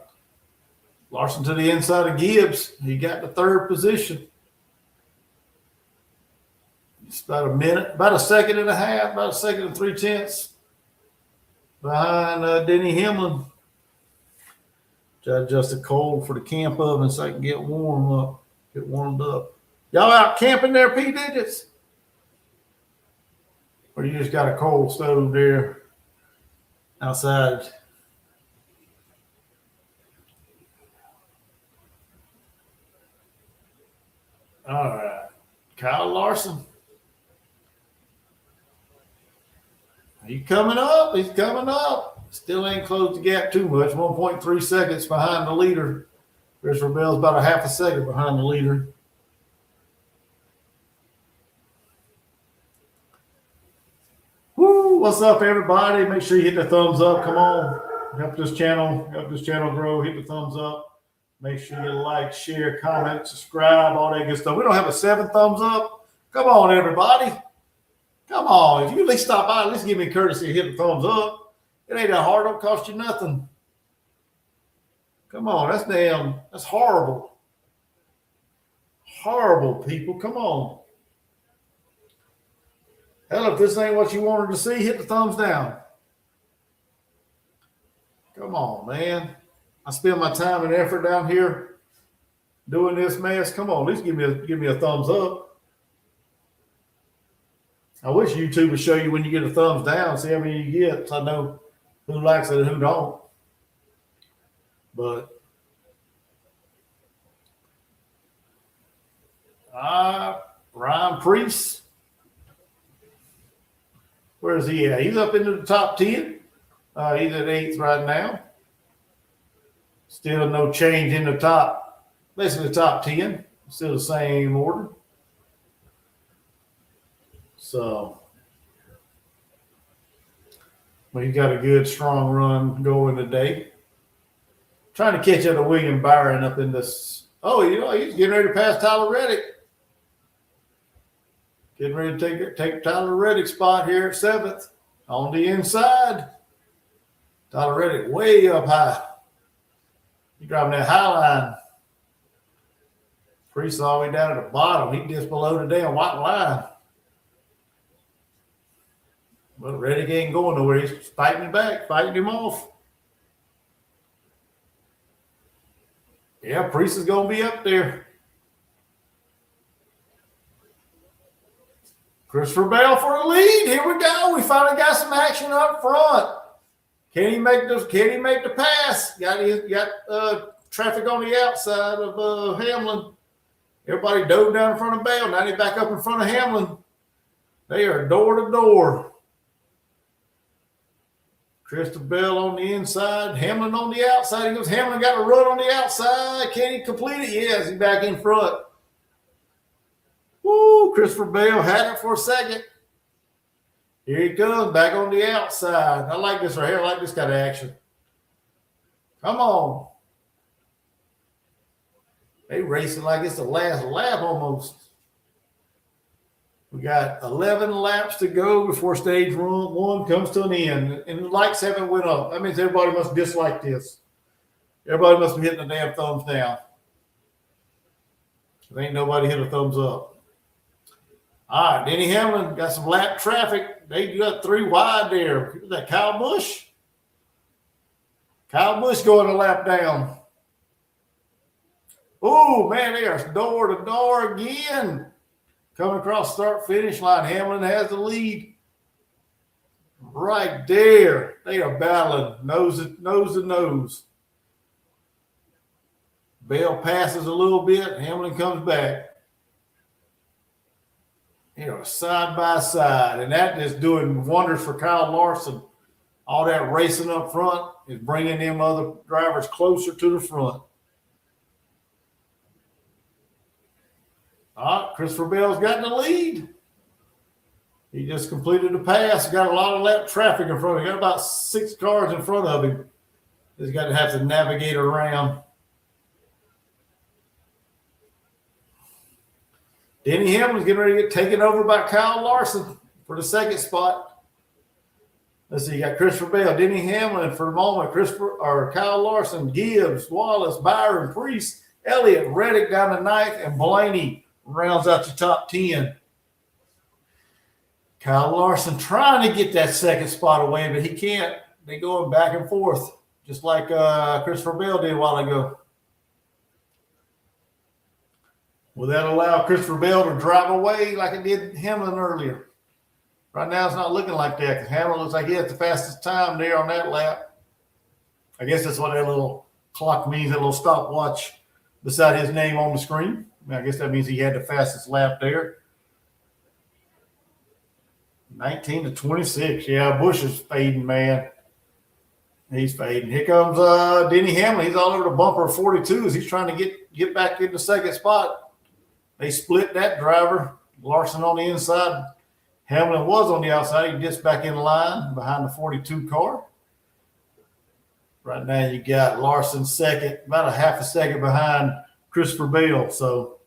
the inside of Gibbs. He got the 3rd position. It's about a minute, about a second and a half, about a second and 3/10 behind Denny Hamlin. Try to adjust the cold for the camp oven so I can get warmed up. Y'all out camping there, P digits? Or you just got a cold stove there outside? All right. Kyle Larson. He's coming up. He's coming up. Still ain't closed the gap too much. 1.3 seconds behind the leader. Christopher Bell's about a half a second behind the leader. Woo! What's up, everybody? Make sure you hit the thumbs up. Come on. Help this channel grow. Hit the thumbs up. Make sure you like, share, comment, subscribe, all that good stuff. We don't have a 7 thumbs up. Come on, everybody. Come on. If you at least stop by, at least give me a courtesy to hit the thumbs up. It ain't that hard. Don't cost you nothing. Come on. That's horrible. Horrible, people. Come on. Hell, if this ain't what you wanted to see, hit the thumbs down. Come on, man. I spend my time and effort down here doing this mess. Come on, at least give me a thumbs up. I wish YouTube would show you when you get a thumbs down, see how many you get, so I know who likes it and who don't. But Ryan Priest, where is he at? He's up into the top 10. He's at 8th right now. Still no change in the top, basically the top 10. Still the same order. So, well, he got a good, strong run going today. Trying to catch up to William Byron up in this. Oh, he's getting ready to pass Tyler Reddick. Getting ready to take Tyler Reddick's spot here at 7th. On the inside. Tyler Reddick way up high. He's driving that high line. Priest all the way down at the bottom. He just below the damn white line. But Reddick ain't going nowhere. He's fighting him back, fighting him off. Yeah, Priest is going to be up there. Christopher Bell for the lead. Here we go. We finally got some action up front. Can he make the pass? Got traffic on the outside of Hamlin. Everybody dove down in front of Bell. Now he's back up in front of Hamlin. They are door to door. Christopher Bell on the inside, Hamlin on the outside. He goes, Hamlin got to run on the outside. Can he complete it? Yes, he's back in front. Woo, Christopher Bell had it for a second. Here he comes, back on the outside. I like this right here. I like this kind of action. Come on. They racing like it's the last lap almost. We got 11 laps to go before stage 1 comes to an end. And the lights haven't went up. That means everybody must dislike this. Everybody must be hitting the damn thumbs down. There ain't nobody hit a thumbs up. All right, Denny Hamlin got some lap traffic. They got 3 wide there. Who's that, Kyle Busch? Kyle Busch going a lap down. Oh, man, they are door to door again. Coming across start finish line. Hamlin has the lead. Right there. They are battling nose to nose. Bell passes a little bit. Hamlin comes back. Side by side. And that is doing wonders for Kyle Larson. All that racing up front is bringing them other drivers closer to the front. All right, Christopher Bell's got in the lead. He just completed the pass. Got a lot of lap traffic in front of him. Got about 6 cars in front of him. He's got to have to navigate around. Denny Hamlin's getting ready to get taken over by Kyle Larson for the second spot. Let's see, you got Christopher Bell, Denny Hamlin for the moment, Kyle Larson, Gibbs, Wallace, Byron, Priest, Elliott, Reddick down the 9th, and Blaney rounds out the top 10. Kyle Larson trying to get that second spot away, but he can't. They're going back and forth, just like Christopher Bell did a while ago. Will that allow Christopher Bell to drive away like it did Hamlin earlier? Right now, it's not looking like that because Hamlin looks like he has the fastest time there on that lap. I guess that's what that little clock means, that little stopwatch beside his name on the screen. I guess that means he had the fastest lap there. 19 to 26. Yeah, Busch is fading, man. He's fading. Here comes Denny Hamlin. He's all over the bumper of 42 as he's trying to get back in the second spot. They split that driver. Larson on the inside. Hamlin was on the outside. He gets back in line behind the 42 car. Right now you got Larson second, about a half a second behind Christopher Bell. So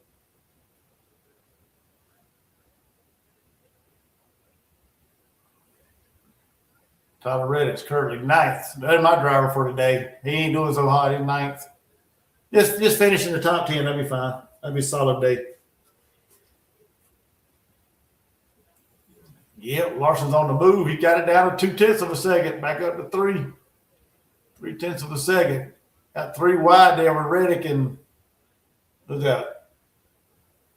Tyler Reddick's currently 9th. That's my driver for today. He ain't doing so hot. He's 9th. Just finishing the top 10. That'd be fine. That'd be a solid day. Yep, Larson's on the move. He got it down to 0.2 of a second, back up to 3. 0.3 of a second. Got 3 wide there with Reddick and who's that?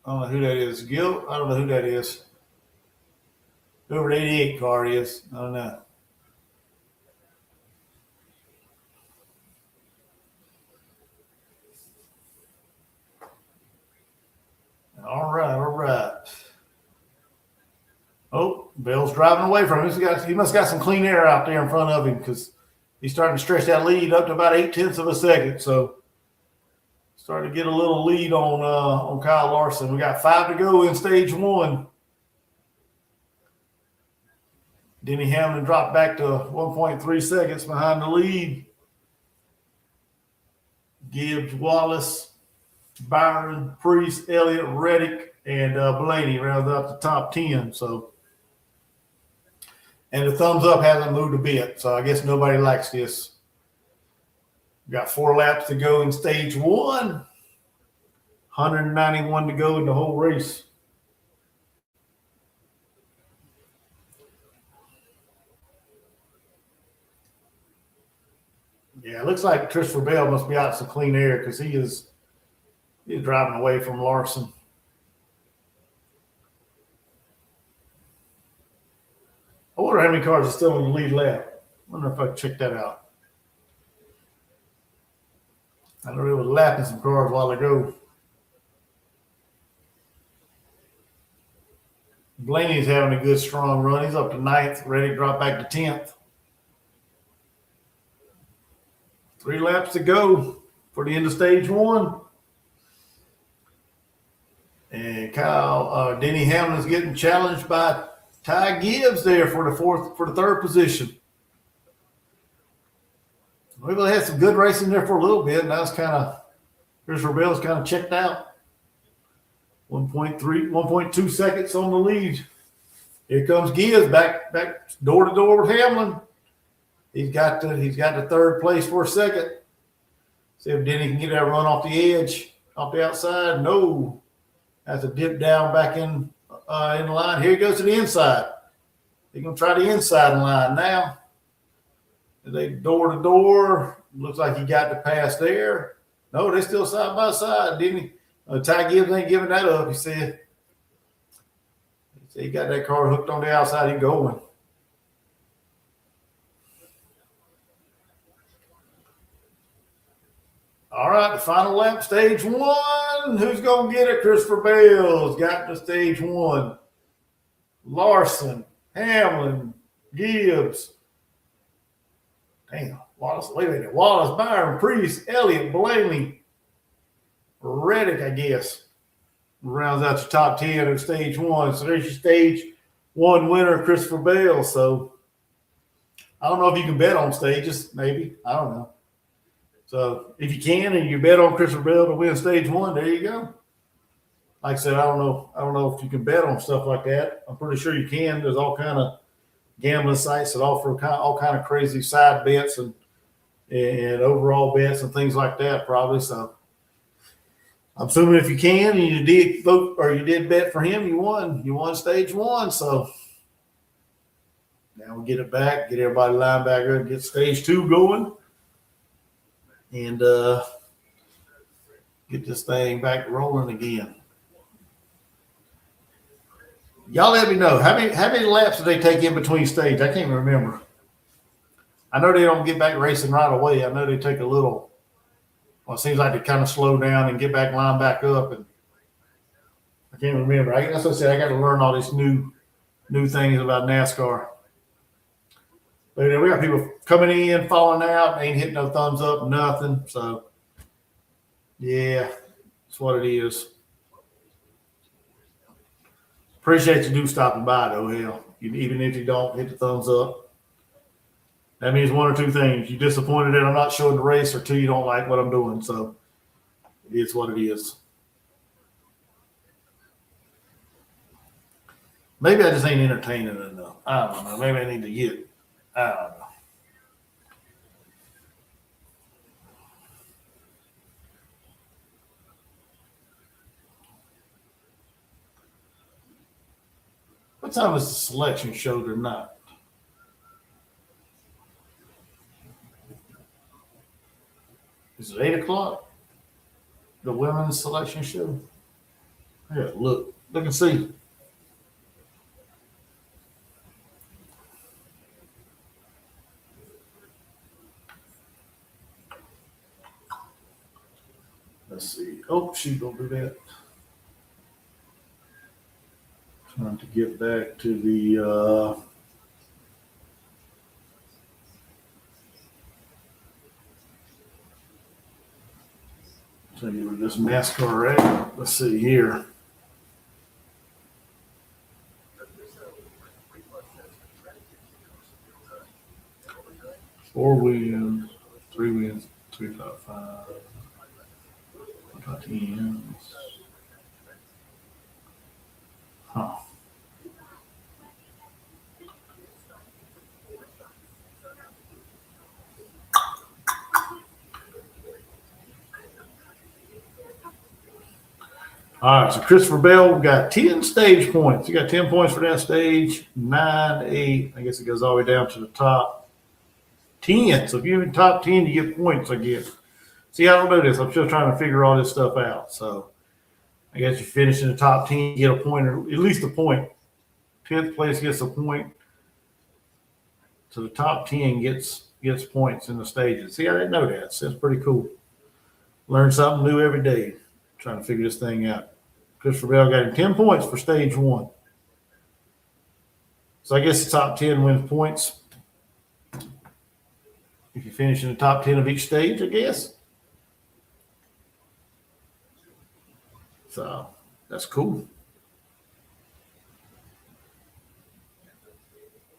I don't know who that is. Gil? I don't know who that is. Whoever the 88 car is. I don't know. All right. Oh, Bell's driving away from him. He must got some clean air out there in front of him because he's starting to stretch that lead up to about 0.8 of a second. So starting to get a little lead on Kyle Larson. We got 5 to go in stage 1. Denny Hamlin dropped back to 1.3 seconds behind the lead. Gibbs, Wallace, Byron, Priest, Elliott, Reddick, and Blaney rounds up the top 10. So, and the thumbs up hasn't moved a bit. So I guess nobody likes this. We got 4 laps to go in stage 1. 191 to go in the whole race. Yeah, it looks like Christopher Bell must be out some clean air because he's driving away from Larson. I wonder how many cars are still in the lead lap. I wonder if I can check that out. I know they were lapping some cars a while ago. Blaney's having a good, strong run. He's up to 9th, ready to drop back to 10th. 3 laps to go for the end of stage 1. And Denny Hamlin's getting challenged by Ty Gibbs there for the 3rd position. We've had some good racing there for a little bit. Now it's Christopher Bell's kind of checked out. 1.2 seconds on the lead. Here comes Gibbs back door to door with Hamlin. He's got the 3rd place for a second. See if Denny can get that run off the edge, off the outside. No. Has to dip down back in in the line. Here he goes to the inside. He's going to try the inside line now. They door to door. Looks like he got the pass there. No, they're still side by side, didn't he? Ty Gibbs ain't giving that up, he said. He got that car hooked on the outside. He's going. All right, the final lap, stage one. Who's going to get it? Christopher Bell's got the stage one. Larson, Hamlin, Gibbs. Damn, Wallace, wait a minute. Wallace, Byron, Priest, Elliott, Blaney, Reddick, I guess. Rounds out the top 10 of stage one. So there's your stage one winner, Christopher Bell. So I don't know if you can bet on stages, maybe. I don't know. So if you can and you bet on Christopher Bell to win stage one, there you go. Like I said, I don't know if you can bet on stuff like that. I'm pretty sure you can. There's all kind of gambling sites that offer all kind of crazy side bets and overall bets and things like that, probably. So I'm assuming if you can and you did vote or you did bet for him, you won. You won stage one. So now we'll get it back, get everybody lined back up, and get stage two going, and get this thing back rolling again. Y'all let me know how many laps do they take in between stage? I can't remember. I know they don't get back racing right away. I know they take a little. Well, it seems like they kind of slow down and get back line back up, and I can't remember. That's what I said. I got to learn all these new things about NASCAR. But we got people coming in, falling out, ain't hitting no thumbs up, nothing. So yeah, that's what it is. Appreciate you stopping by, though. Hell, even if you don't hit the thumbs up, that means one or two things: you're disappointed that I'm not showing the race, or two, you don't like what I'm doing. So it is what it is. Maybe I just ain't entertaining enough. I don't know. Maybe I need to get. I don't know. What time is the selection show tonight? Is it 8 o'clock? The women's selection show? Yeah, look and see. Let's see. Oh, she's gonna do that. Trying to get back to the tell you where this NASCAR at. Let's see here. 4 wins, 3 wins, 3 top 5, 10s. Huh. All right, so Christopher Bell got 10 stage points. He got 10 points for that stage, 9, 8. I guess it goes all the way down to the top 10. So if you're in top 10, you get points, I guess. See, I don't know this. I'm still trying to figure all this stuff out. So I guess you finish in the top 10, you get a point, or at least a point. 10th place gets a point. So the top 10 gets points in the stages. See, I didn't know that. So that's pretty cool. Learn something new every day. Trying to figure this thing out. Christopher Bell got him 10 points for stage one. So I guess the top 10 wins points. If you finish in the top 10 of each stage, I guess. So that's cool.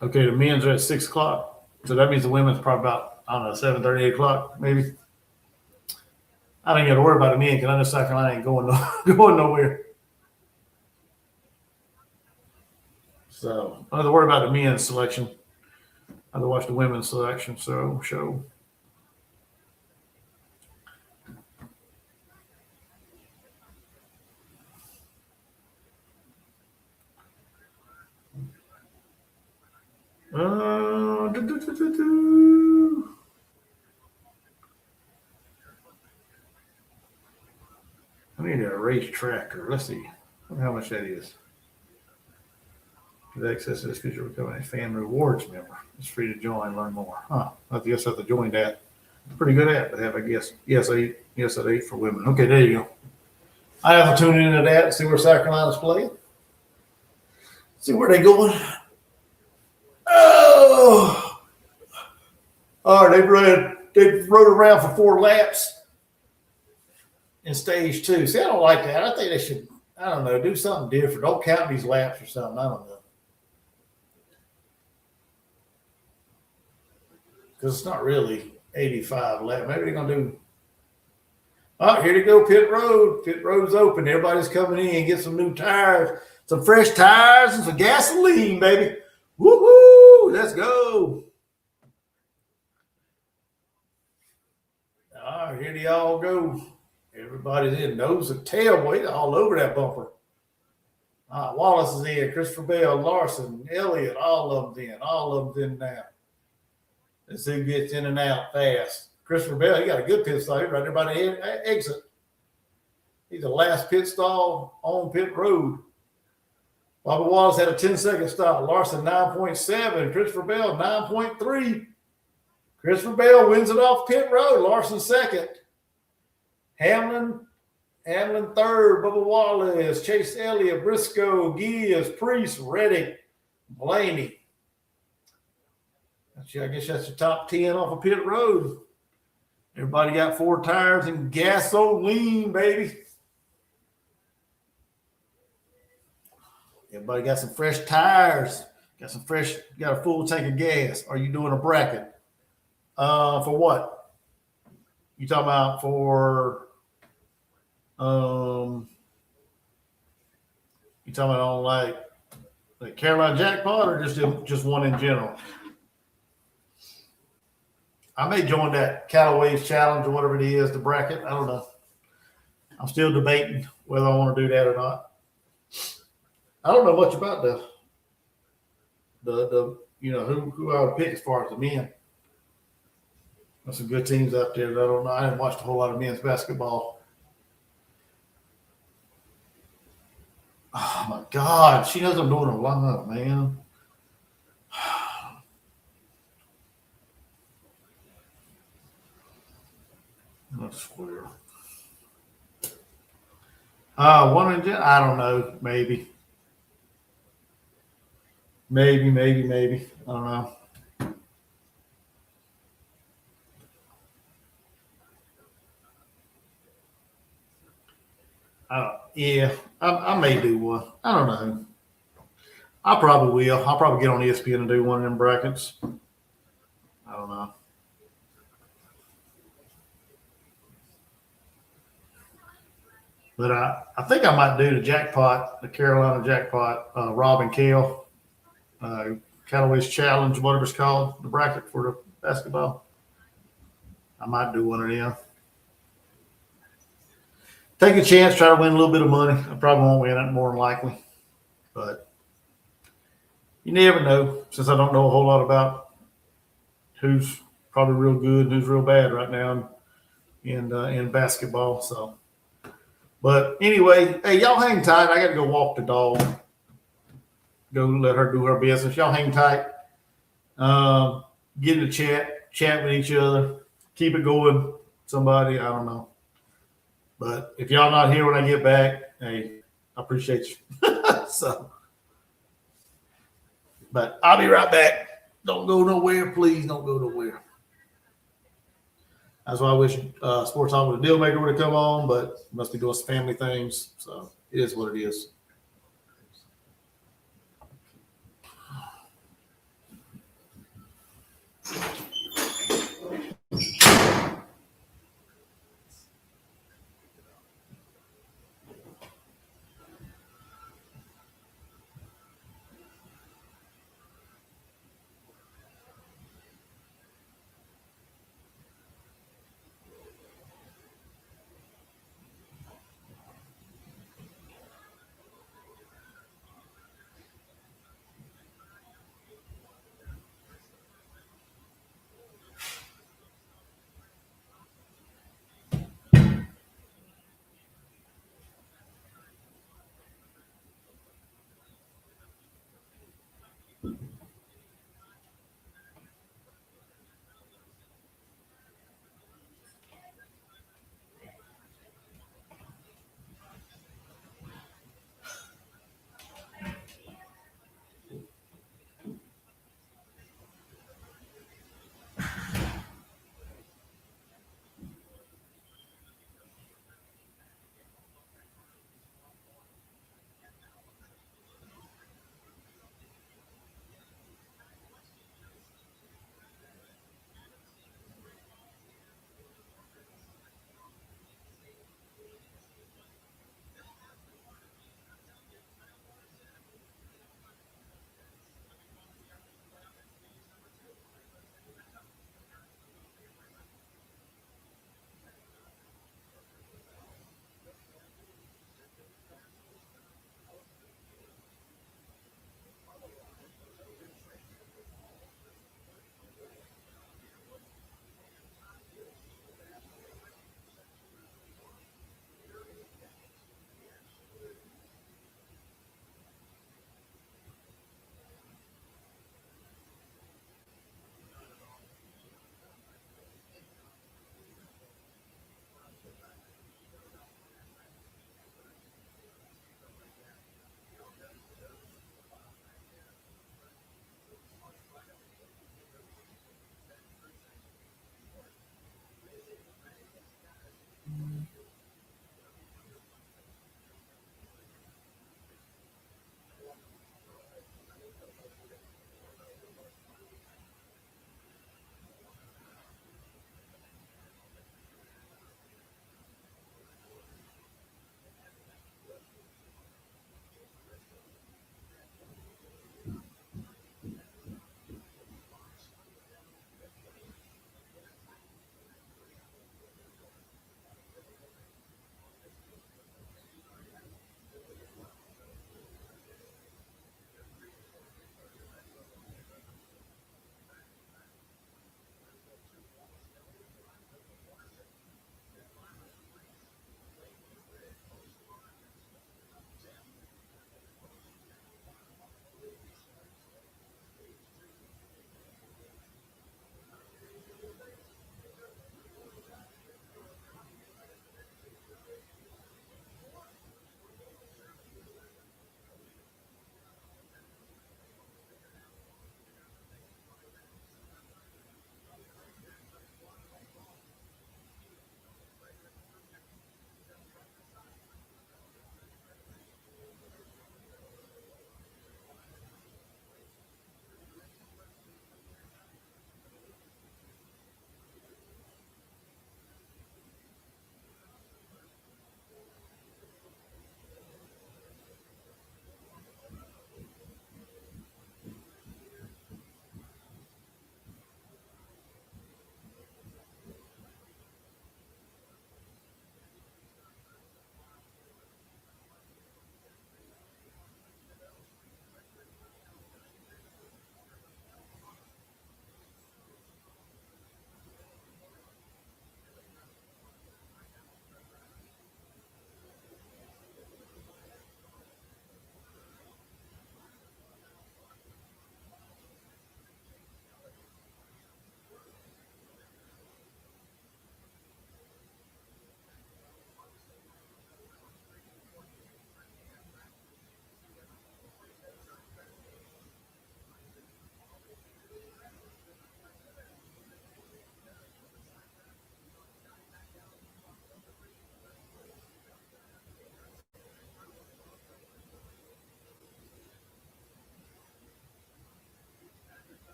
Okay, the men's are at 6 o'clock. So that means the women's probably about, I don't know, 7:30, 8 o'clock, maybe. I don't got to worry about the men because I know South Carolina ain't going nowhere. So I don't have to worry about the men's selection. I have to watch the women's selection show. Do, do, do, do, do. I need a race tracker. Let's see. I wonder how much that is. With access to this feature, become a fan rewards member. It's free to join. Learn more. Huh. I guess I have to join that. Pretty good app to have, I guess. Yes, at 8 for women. Okay, there you go. I have to tune into that and see where South Carolina's playing. See where they going. Oh, all right. They rode around for 4 laps in stage 2. See, I don't like that. I think they should, I don't know, do something different. Don't count these laps or something. I don't know. Because it's not really 85 laps. Maybe they're going to do. Oh, here they go, pit road. Pit road's open. Everybody's coming in. Get some new tires, some fresh tires, and some gasoline, baby. Woo-hoo! Let's go. All right, here they all go. Everybody's in. Nose and tail, boy, all over that bumper. Wallace is in. Christopher Bell, Larson, Elliott, all of them in. All of them in now. Let's see who gets in and out fast. Christopher Bell, he got a good pit stall. He's right there by the exit. He's the last pit stall on pit road. Bobby Wallace had a 10-second stop. Larson, 9.7. Christopher Bell, 9.3. Christopher Bell wins it off pit road. Larson second. Hamlin third. Bubba Wallace, Chase Elliott, Briscoe, Gibbs, Priest, Reddick, Blaney. I guess that's the top 10 off of pit road. Everybody got 4 tires and gasoline, baby. Everybody got some fresh tires. Got a full tank of gas. Are you doing a bracket? For what? You talking about for you talking about on like Carolina jackpot or just one in general? I may join that Callaway's challenge or whatever it is, the bracket. I don't know. I'm still debating whether I want to do that or not. I don't know much about the who I would pick as far as the men. There's some good teams out there that I don't know. I didn't watch a whole lot of men's basketball. Oh my God, she knows I'm doing a lineup, man. Let's square. One in I don't know. Maybe. I don't know. I may do one. I don't know. I probably will. I'll probably get on ESPN and do one of them brackets. I don't know. But I think I might do the jackpot, the Carolina jackpot, Rob and Kale, Callaway's challenge, whatever it's called, the bracket for the basketball. I might do one of them. Take a chance, try to win a little bit of money. I probably won't win it, more than likely. But you never know, since I don't know a whole lot about who's probably real good and who's real bad right now in basketball. So, but anyway, hey, y'all hang tight. I got to go walk the dog. Go let her do her business. Y'all hang tight. Get in the chat with each other. Keep it going. Somebody, I don't know. But if y'all not here when I get back, hey, I appreciate you. So, but I'll be right back. Don't go nowhere. Please don't go nowhere. That's why I wish Sports Talk with a Deal Maker would have come on, but must be doing some family things. So it is what it is.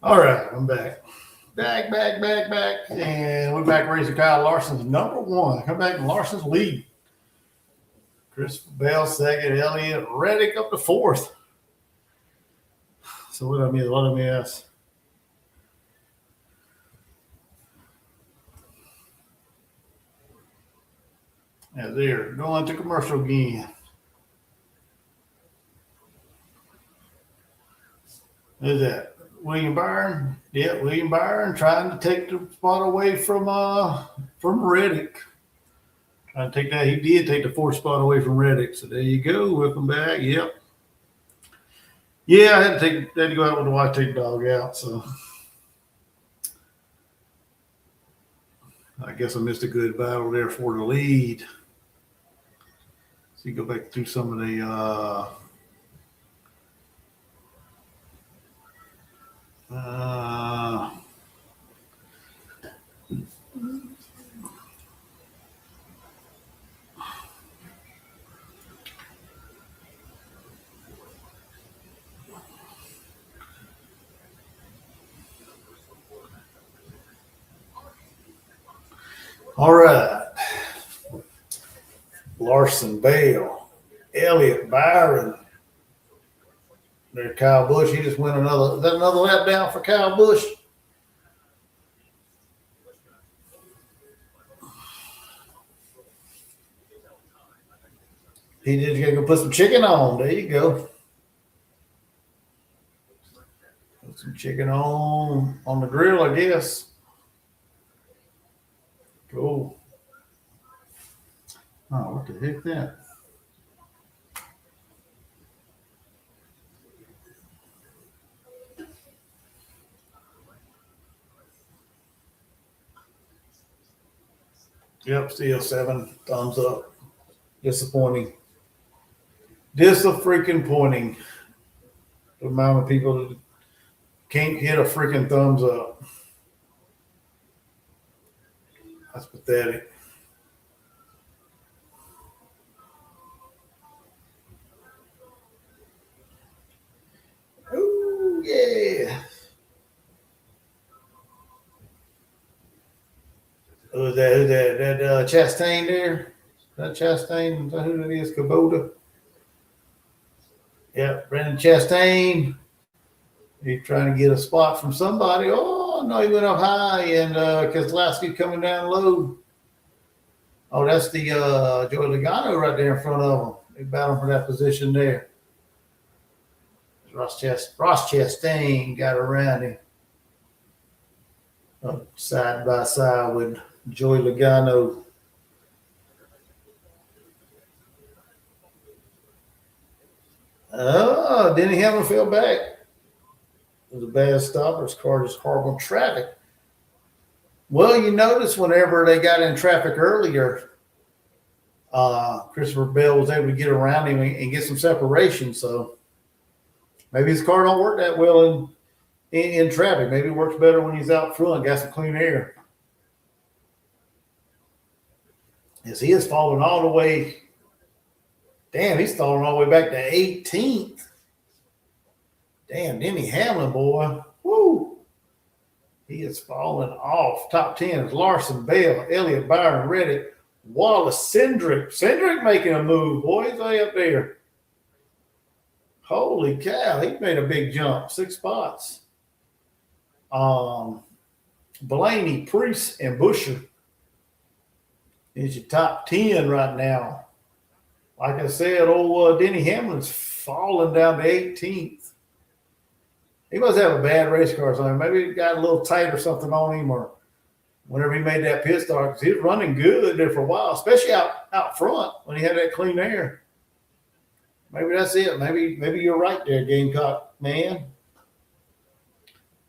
All right, I'm back. Back. And we're back racing Kyle Larson's #1. Come back in Larson's lead. Christopher Bell second, Elliott Reddick up to 4th. So what do I mean? Let me ask. Yeah, there. Going to commercial again. Who's that? William Byron? Yeah, William Byron trying to take the spot away from Reddick. Trying to take that. He did take the 4th spot away from Reddick. So there you go. Whip him back. Yep. Yeah, I had to go out with the wife, take the dog out. So I guess I missed a good battle there for the lead. So you go back through some of the all right. Larson, Bale, Elliott, Byron. There's Kyle Busch. He just went another. Is that another lap down for Kyle Busch? He just gonna put some chicken on. There you go. Put some chicken on the grill, I guess. Cool. Oh, what the heck that? Yep, still 7 thumbs up. Disappointing. Dis-a-freaking-pointing. The amount of people that can't hit a freaking thumbs up. That's pathetic. Ooh, yeah. Who's that? That Chastain there? That Chastain? Is that who that is? Kubota? Yeah, Brandon Chastain. He's trying to get a spot from somebody. Oh, no, he went up high, and Keselowski coming down low. Oh, that's the Joey Logano right there in front of him. They battling for that position there. Ross Chastain got around him. Side by side with Joey Logano. Oh, Denny Hamlin fell back. It was a bad stop. His car just horrible traffic. Well, you notice whenever they got in traffic earlier, Christopher Bell was able to get around him and get some separation. So maybe his car don't work that well in traffic. Maybe it works better when he's out front, got some clean air. Yes, he is falling all the way. Damn, he's falling all the way back to 18th. Damn, Denny Hamlin, boy. Woo. He is falling off. Top 10 is Larson, Bell, Elliott, Byron, Reddick, Wallace, Cindric. Cindric making a move, boy. He's way up there. Holy cow. He made a big jump. 6 spots. Blaney, Priest, and Buescher is your top 10 right now. Like I said, old Denny Hamlin's falling down to 18th. He must have a bad race car or something. Maybe he got a little tight or something on him, or whenever he made that pit start, because he was running good there for a while, especially out front when he had that clean air. Maybe that's it. Maybe you're right there, Gamecock man.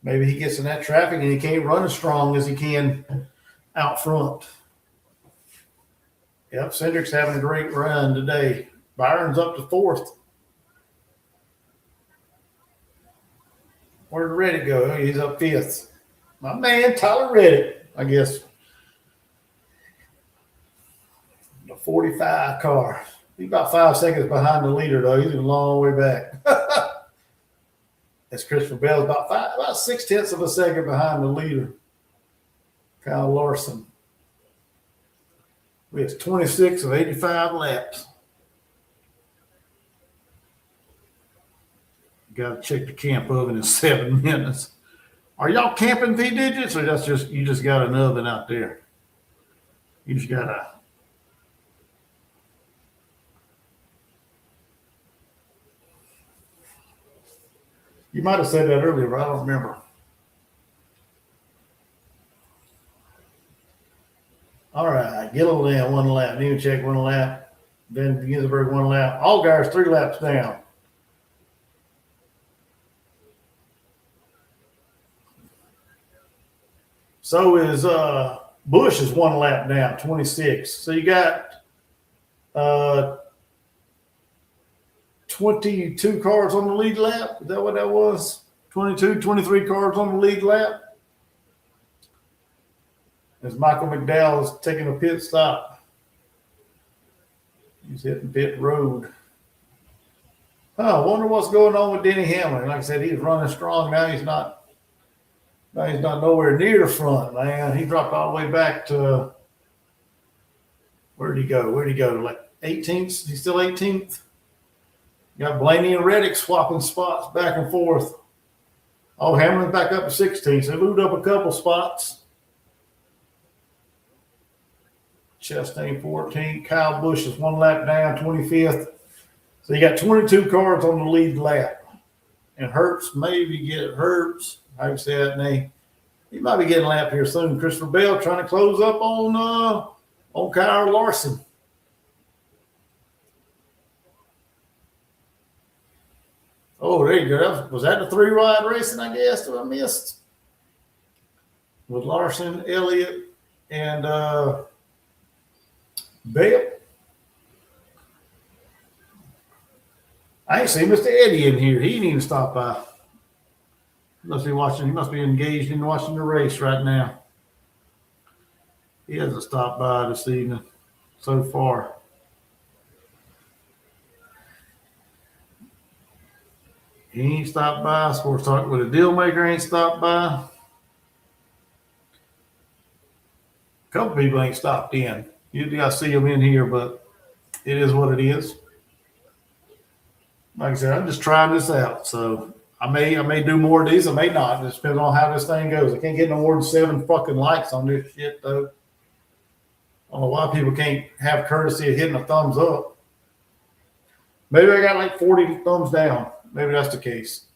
Maybe he gets in that traffic and he can't run as strong as he can out front. Yep, Cindric's having a great run today. Byron's up to 4th. Where did Reddick go? Oh, he's up 5th. My man, Tyler Reddick, I guess. The 45 car. He's about 5 seconds behind the leader, though. He's a long way back. That's Christopher Bell, about 0.6 of a second behind the leader, Kyle Larson. We have 26 of 85 laps. Got to check the camp oven in 7 minutes. Are y'all camping V digits, or that's just you just got an oven out there? You just got a. You might have said that earlier, but I don't remember. All right, Gilliland in 1 lap. Nemechek 1 lap. Then Ginsburg 1 lap. Allgaier's 3 laps down. So is Busch is 1 lap down, 26. So you got 22 cars on the lead lap. Is that what that was? 22, 23 cars on the lead lap. As Michael McDowell is taking a pit stop. He's hitting pit road. I wonder what's going on with Denny Hamlin. Like I said, he's running strong. Now he's not nowhere near the front, man. He dropped all the way back to, where'd he go? Like 18th? He's still 18th? Got Blaney and Reddick swapping spots back and forth. Oh, Hamlin's back up to 16th. So they moved up a couple spots. Chastain 14th. Kyle Busch is 1 lap down, 25th. So you got 22 cars on the lead lap. And Hertz, how you say that name? He might be getting lapped here soon. Christopher Bell trying to close up on Kyle Larson. Oh, there you go. Was that the 3-wide racing, I guess, that I missed? With Larson, Elliott, and Bell. I ain't seen Mr. Eddie in here. He didn't even stop by. He must be engaged in watching the race right now. He hasn't stopped by this evening so far. He ain't stopped by. Sports Talk with a Deal Maker ain't stopped by. A couple people ain't stopped in. Usually I see them in here, but it is what it is. Like I said, I'm just trying this out. So I may do more of these. I may not. It just depends on how this thing goes. I can't get no more than 7 fucking likes on this shit, though. I don't know why people can't have courtesy of hitting a thumbs up. Maybe I got like 40 thumbs down. Maybe that's the case.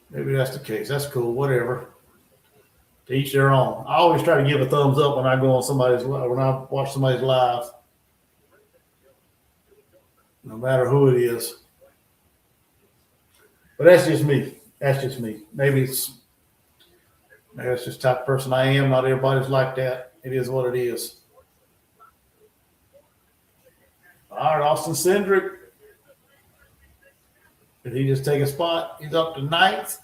That's cool. Whatever. To each their own. I always try to give a thumbs up when I go on when I watch somebody's live. No matter who it is. But that's just me. Maybe that's just the type of person I am. Not everybody's like that. It is what it is. All right, Austin Cindric. Did he just take a spot? He's up to 9th.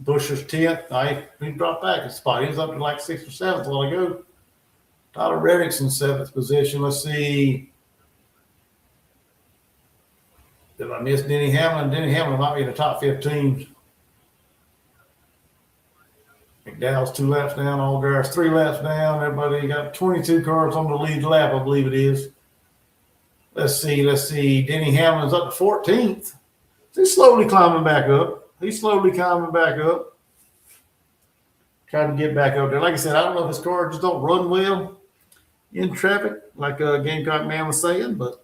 Buescher's 10th. He dropped back a spot. He was up to like 6th or 7th a while ago. Tyler Reddick's in 7th position. Let's see. Did I miss Denny Hamlin? Denny Hamlin might be in the top 15. McDowell's 2 laps down. Allgaier's 3 laps down. Everybody got 22 cars on the lead lap, I believe it is. Let's see. Denny Hamlin's up to 14th. He's slowly climbing back up. Trying to get back up there. Like I said, I don't know if his car just don't run well in traffic, like Gamecock Man was saying, but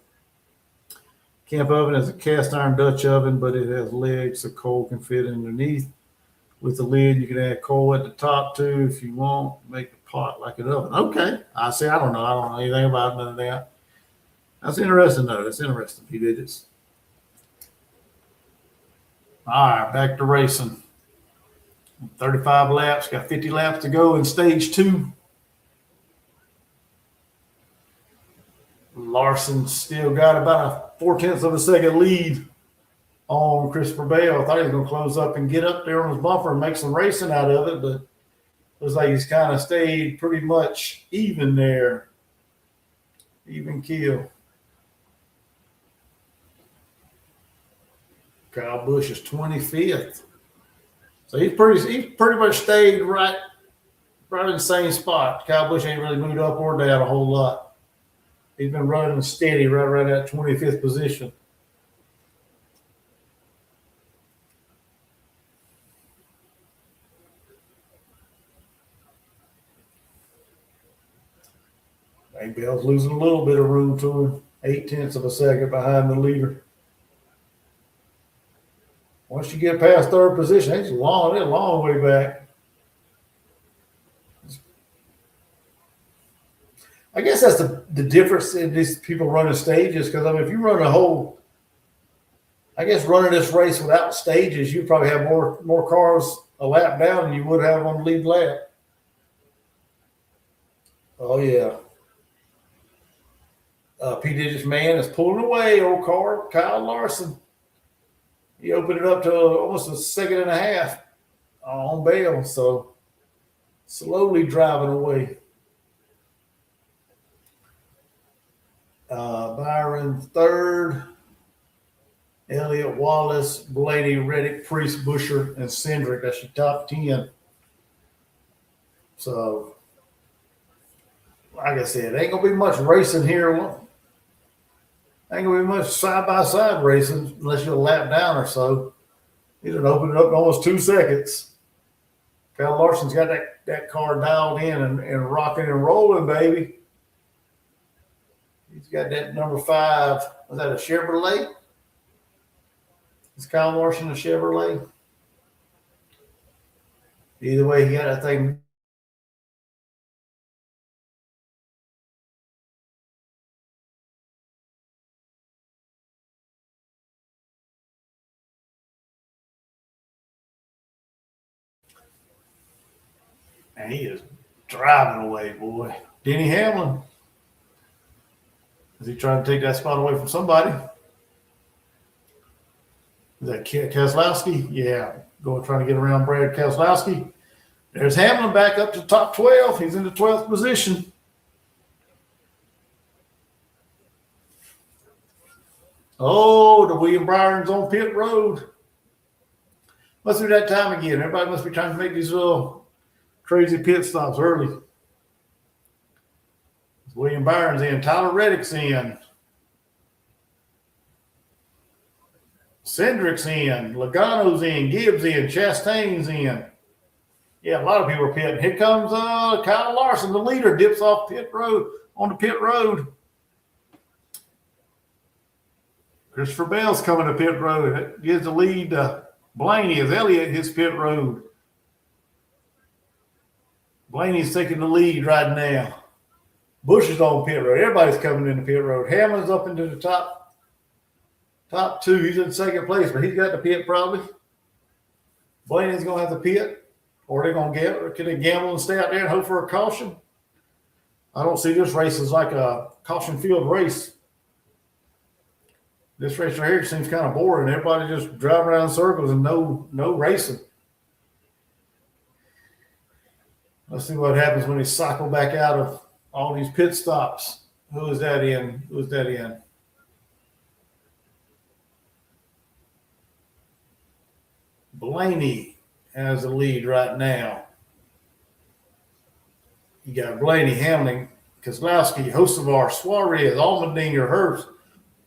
camp oven is a cast iron Dutch oven, but it has legs so coal can fit underneath. With the lid, you can add coal at the top too if you want. Make the pot like an oven. Okay. I don't know anything about none of that. That's interesting though. That's interesting. He did this. All right, back to racing. 35 laps. Got 50 laps to go in stage 2. Larson still got about a 0.4 of a second lead on Christopher Bell. I thought he was going to close up and get up there on his bumper and make some racing out of it, but looks like he's kind of stayed pretty much even there. Even kill. Kyle Busch is 25th. So he's pretty much stayed right in the same spot. Kyle Busch ain't really moved up or down a whole lot. He's been running steady right at 25th position. Maybe Bell's losing a little bit of room to him. 0.8 of a second behind the leader. Once you get past third position, it's a long way back. I guess that's the difference in these people running stages. Because I mean, if you run running this race without stages, you probably have more cars a lap down than you would have on the lead lap. Oh yeah. P. Digits man is pulling away. Old car, Kyle Larson. He opened it up to almost a second and a half on Bell, so slowly driving away. Byron third, Elliott, Wallace, Blaney, Reddick, Priest, Busher, and Cindric. That's your top 10. So, like I said, ain't gonna be much racing here. Ain't gonna be much side-by-side racing unless you're a lap down or so. He done opened it up in almost 2 seconds. Kyle Larson's got that car dialed in and rocking and rolling, baby. He's got that number 5. Was that a Chevrolet? Is Kyle Larson a Chevrolet? Either way, he got that thing. And he is driving away, boy. Denny Hamlin. Is he trying to take that spot away from somebody? Is that Keselowski? Yeah, trying to get around Brad Keselowski. There's Hamlin back up to top 12. He's in the 12th position. Oh, the William Byron's on pit road. Must be that time again. Everybody must be trying to make these little crazy pit stops early. William Byron's in. Tyler Reddick's in. Cindric's in. Logano's in. Gibbs in. Chastain's in. Yeah, a lot of people are pitting. Here comes Kyle Larson, the leader, dips off pit road on the pit road. Christopher Bell's coming to pit road. It gives the lead to Blaney as Elliott hits pit road. Blaney's taking the lead right now. Bush is on pit road. Everybody's coming into pit road. Hamlin's up into the top 2. He's in second place, but he's got the pit probably. Blaney's going to have the pit. Or they're going to can they gamble and stay out there and hope for a caution? I don't see this race as like a caution field race. This race right here seems kind of boring. Everybody just driving around in circles and no racing. Let's see what happens when they cycle back out of all these pit stops. Who is that in? Blaney has the lead right now. You got Blaney, Hamlin, Keselowski, Hocevar, Suarez, Allmendinger, Hurst,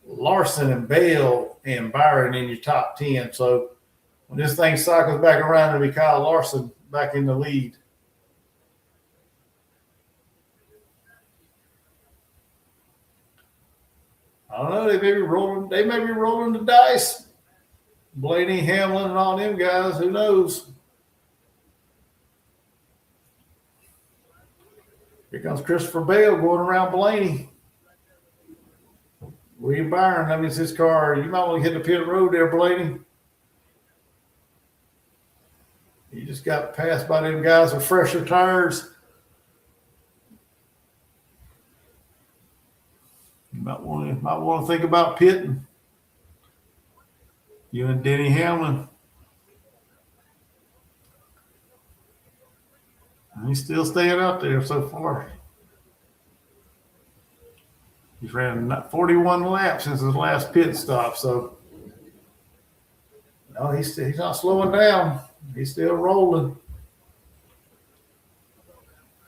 Larson, and Bell, and Byron in your top 10. So when this thing cycles back around, it'll be Kyle Larson back in the lead. I don't know. They may be rolling the dice. Blaney, Hamlin, and all them guys. Who knows? Here comes Christopher Bell going around Blaney. William Byron, that means his car. You might want to hit the pit road there, Blaney. You just got passed by them guys with fresher tires. You might want to think about pitting. You and Denny Hamlin. And he's still staying out there so far. He's ran 41 laps since his last pit stop. So, no, he's not slowing down. He's still rolling.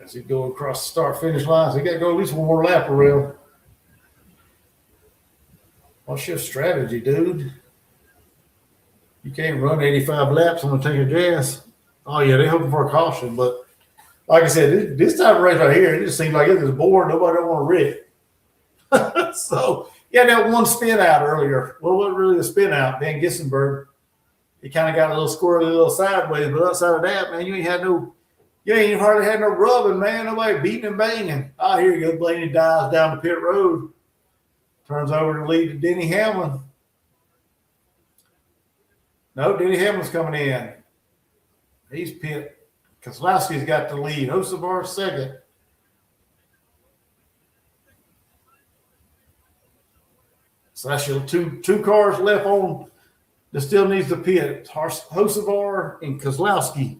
As he go across the start-finish lines, he got to go at least one more lap around. What's your strategy, dude? You can't run 85 laps on a tank of gas. Oh, yeah, they're hoping for a caution. But like I said, this type of race right here, it just seems like it's boring. Nobody don't want to wreck. So, yeah, that one spin out earlier. Well, it wasn't really a spin out. Van Gissenberg, he kind of got a little squirrely, a little sideways. But outside of that, man, you ain't hardly had no rubbing, man. Nobody beating and banging. Oh, here you go. Blaney dives down the pit road. Turns over to lead to Denny Hamlin. No, Denny Hamlin's coming in. He's pit. Keselowski's got the lead. Hocevar second. So that's your two cars left on that still needs to pit. Hocevar and Keselowski.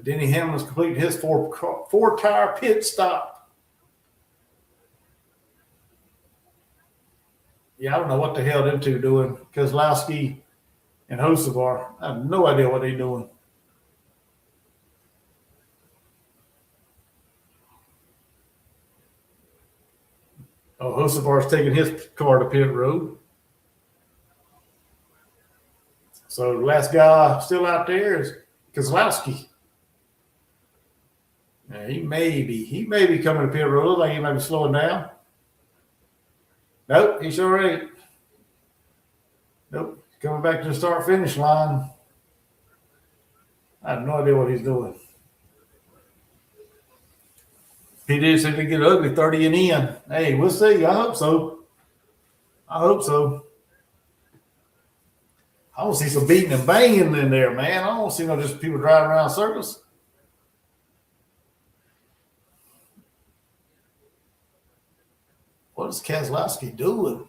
Denny Hamlin's completed his four-tire pit stop. Yeah, I don't know what the hell them two doing. Keselowski and Hocevar. I have no idea what they're doing. Oh, Hocevar's taking his car to pit road. So the last guy still out there is Keselowski. Yeah, he may be coming to pit road. Looks like he might be slowing down. Nope, he sure ain't. Nope, coming back to the start-finish line. I have no idea what he's doing. He did say to get ugly 30 and in. Hey, we'll see. I hope so. I want to see some beating and banging in there, man. I don't want to see no just people driving around circles. What is Keselowski doing?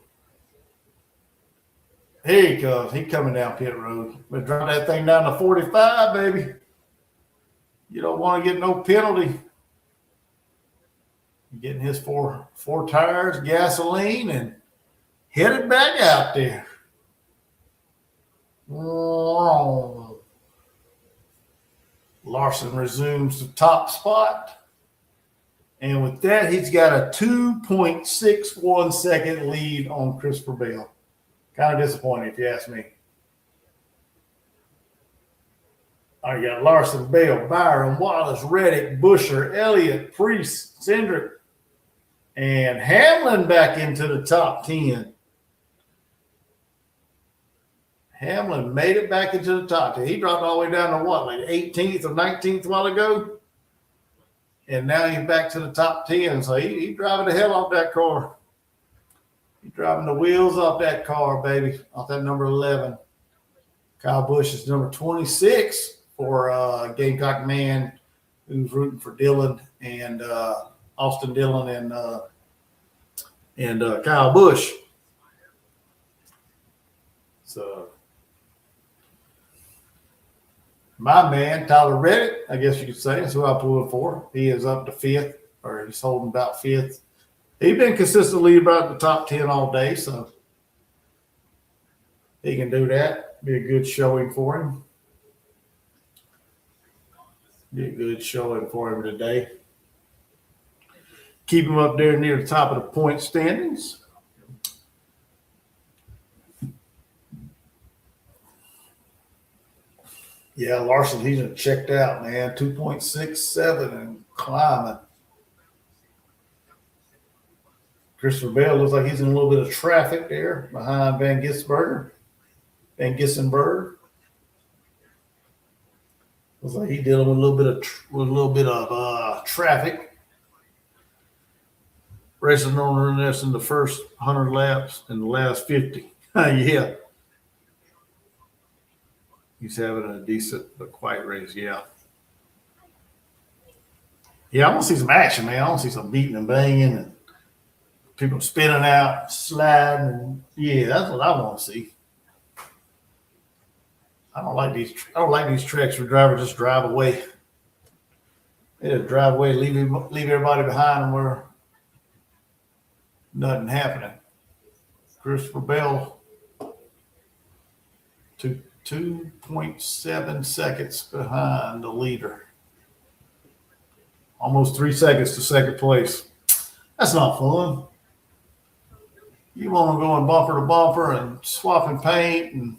Here he comes. He's coming down pit road. But drop that thing down to 45, baby. You don't want to get no penalty. Getting his four tires, gasoline, and headed back out there. Larson resumes the top spot. And with that, he's got a 2.61 second lead on Christopher Bell. Kind of disappointing, if you ask me. All right, you got Larson, Bell, Byron, Wallace, Reddick, Busher, Elliott, Priest, Cindric, and Hamlin back into the top 10. Hamlin made it back into the top 10. He dropped all the way down to what, like 18th or 19th a while ago? And now he's back to the top 10. So he's driving the hell off that car. He's driving the wheels off that car, baby, off that number 11. Kyle Busch is number 26 for Gamecock Man, who's rooting for Dillon and Austin Dillon and Kyle Busch. So my man, Tyler Reddick, I guess you could say, that's who I pulled for. He is up to fifth, or he's holding about fifth. He's been consistently about the top 10 all day, so he can do that. Be a good showing for him. Be a good showing for him today. Keep him up there near the top of the point standings. Yeah, Larson, he's checked out, man. 2.67 and climbing. Christopher Bell looks like he's in a little bit of traffic there behind Van Gissenberg. Looks like he's dealing with a little bit of traffic. Racing on this in the first 100 laps and the last 50. Yeah. He's having a decent but quiet race, yeah. Yeah, I want to see some action, man. I want to see some beating and banging and people spinning out, sliding, and yeah, that's what I want to see. I don't like these tracks where drivers just drive away. They just drive away, leave everybody behind them where nothing happening. Christopher Bell to 2.7 seconds behind the leader. Almost 3 seconds to second place. That's not fun. You want to go in bumper to bumper and swapping paint and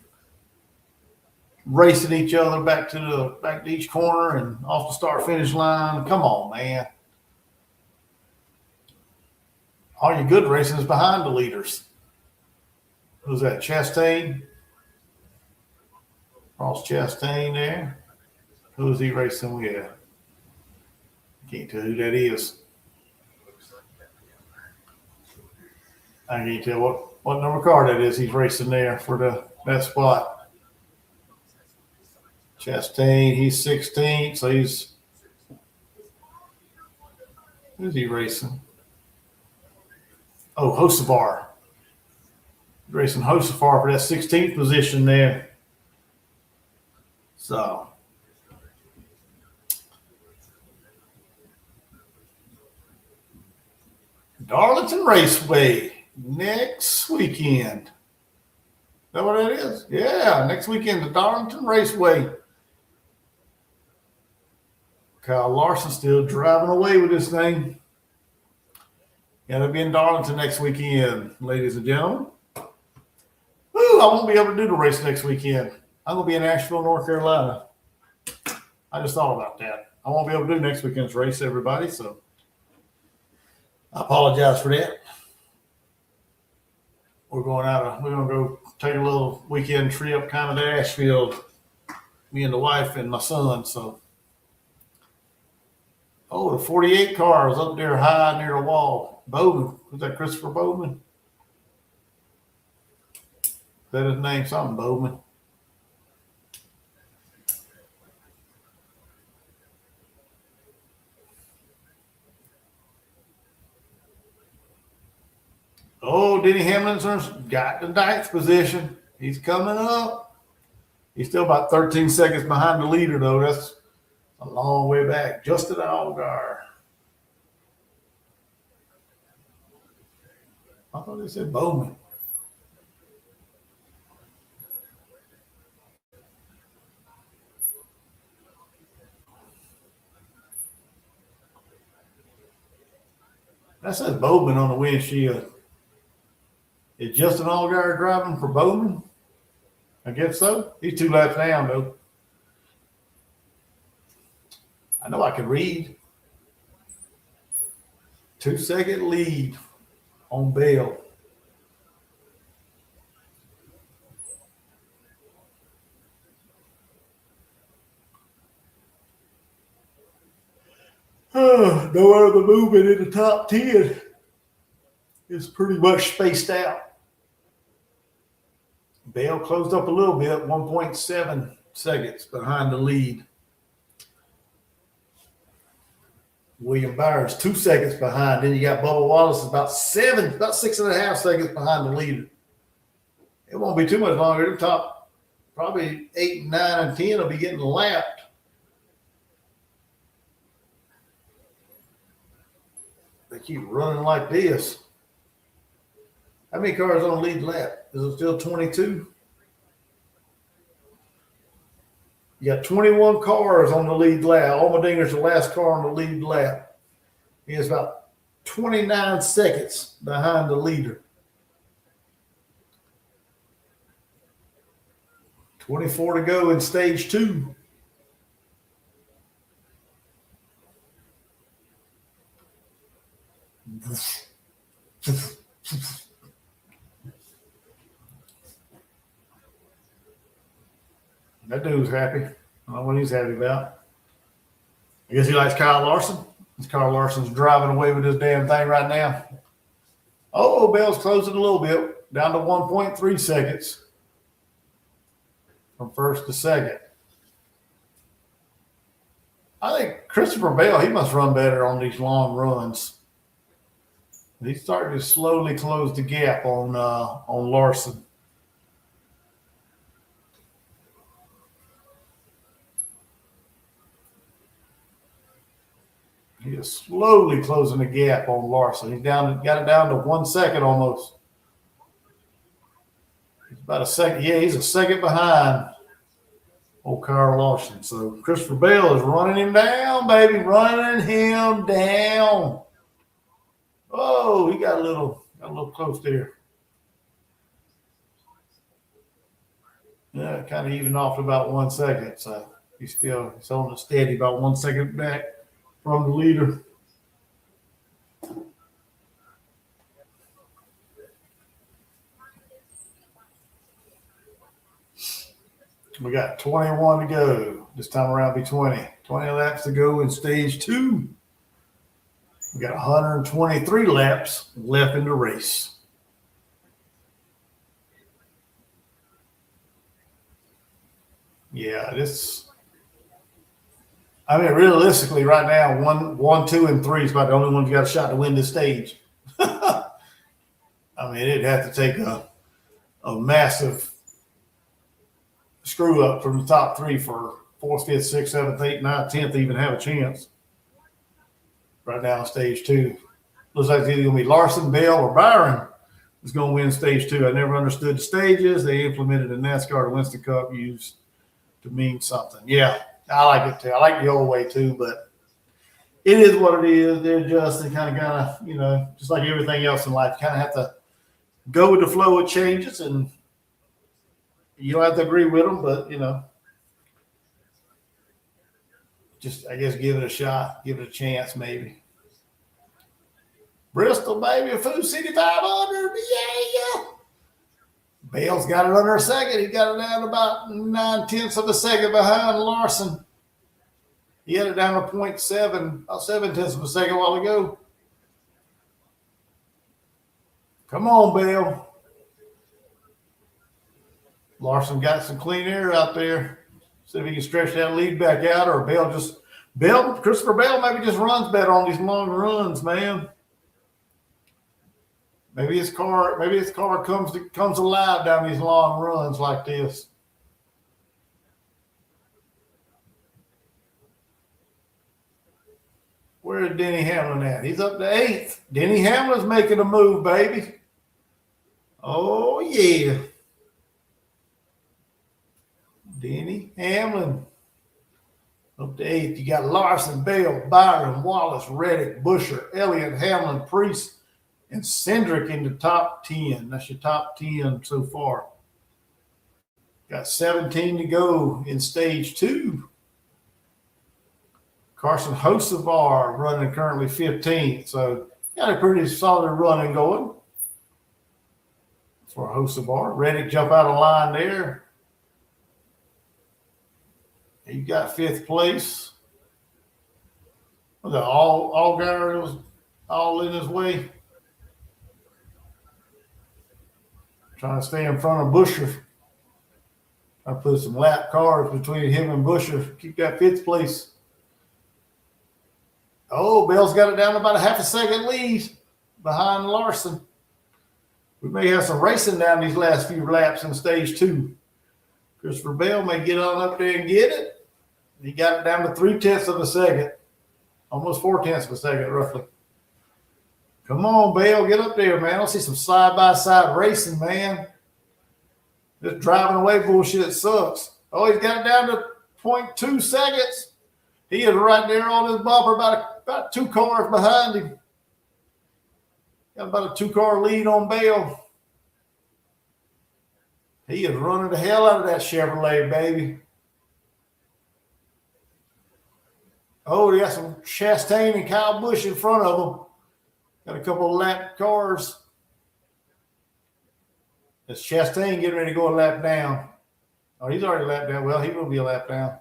racing each other back to each corner and off the start finish line. Come on, man. All your good racing is behind the leaders. Who's that? Chastain? Ross Chastain there. Who is he racing with? Can't tell who that is. I can't tell what number car that is he's racing there for that spot. Chastain, he's 16th, so who's he racing? Oh, Hocevar. Racing Hocevar for that 16th position there. So Darlington Raceway next weekend. Is that what it is? Yeah, next weekend, the Darlington Raceway. Kyle Larson still driving away with this thing. Gotta be in Darlington next weekend, ladies and gentlemen. Ooh, I won't be able to do the race next weekend. I'm gonna be in Asheville, North Carolina. I just thought about that. I won't be able to do next weekend's race, everybody, so I apologize for that. We're gonna go take a little weekend trip kind of to Asheville, me and the wife and my son. So, the 48 car is up there high near the wall. Bowman, was that Christopher Bowman? Is that his name? Something Bowman. Oh, Denny Hamlin's got the ninth position. He's coming up. He's still about 13 seconds behind the leader, though. That's a long way back. Justin Allgaier. I thought they said Bowman. That says Bowman on the windshield. Is Justin Allgaier driving for Bowman? I guess so. He's 2 laps down, though. I know I can read. 2-second lead on Bell. No other movement in the top 10. It's pretty much spaced out. Bell closed up a little bit, 1.7 seconds behind the lead. William Byers 2 seconds behind. Then you got Bubba Wallace about 6.5 seconds behind the leader. It won't be too much longer. The top probably 8, 9, and 10 will be getting lapped. They keep running like this. How many cars on the lead lap? Is it still 22? You got 21 cars on the lead lap. Allmendinger's the last car on the lead lap. He is about 29 seconds behind the leader. 24 to go in stage 2. That dude's happy. I don't know what he's happy about. I guess he likes Kyle Larson. Kyle Larson's driving away with this damn thing right now. Oh, Bell's closing a little bit, down to 1.3 seconds from first to second. I think Christopher Bell, he must run better on these long runs. He's starting to slowly close the gap on Larson. He is slowly closing the gap on Larson. He's got it down to 1 second almost. He's about a second. Yeah, he's a second behind old Kyle Larson. So Christopher Bell is running him down, baby, running him down. Oh, he got a little close there. Yeah, kind of even off to about 1 second. So he's holding it steady, about 1 second back from the leader. We got 21 to go. This time around, be 20. 20 laps to go in stage 2. We got 123 laps left in the race. Yeah, realistically, right now, one, 2, and 3 is about the only ones who got a shot to win this stage. It'd have to take a massive screw up from the top 3 for 4th, 5th, 6th, 7th, 8th, 9th, 10th to even have a chance. Right now in stage 2. Looks like it's either going to be Larson, Bell, or Byron is going to win stage 2. I never understood the stages. They implemented the Nascar to Winston Cup used to mean something. Yeah, I like it too. I like the old way too, but it is what it is. They're just kind of, just like everything else in life, you kind of have to go with the flow of changes, and you don't have to agree with them, but, just, I guess, give it a shot, give it a chance, maybe. Bristol, baby, Food City 500, yeah. Bale's got it under a second. He got it down about 9/10 of a second behind Larson. He had it down to 0.7, about 7/10 of a second a while ago. Come on, Bale. Larson got some clean air out there. See if he can stretch that lead back out, or Christopher Bell maybe just runs better on these long runs, man. Maybe his car comes alive down these long runs like this. Where is Denny Hamlin at? He's up to 8th. Denny Hamlin's making a move, baby. Oh, yeah. Denny Hamlin. Up to 8th. You got Larson, Bale, Byron, Wallace, Reddick, Busher, Elliott, Hamlin, Priest, and Cindric in the top 10. That's your top 10 so far. Got 17 to go in stage 2. Carson Hocevar running currently 15th. So got a pretty solid running going for Hocevar. Reddick jump out of line there. You got 5th place. The Allgaier was all in his way. Trying to stay in front of Busher. I put some lap cars between him and Busher. Keep that 5th place. Oh, Bell's got it down to about a half a second lead behind Larson. We may have some racing down these last few laps in stage 2. Christopher Bell may get on up there and get it. He got it down to 3/10 of a second. Almost 4/10 of a second, roughly. Come on, Bell, get up there, man. I see some side-by-side racing, man. This driving away bullshit sucks. Oh, he's got it down to 0.2 seconds. He is right there on his bumper, about 2 cars behind him. Got about a 2-car lead on Bell. He is running the hell out of that Chevrolet, baby. Oh, they got some Chastain and Kyle Busch in front of them. Got a couple of lap cars. It's Chastain getting ready to go a lap down. Oh, he's already lapped down. Well, he will be a lap down.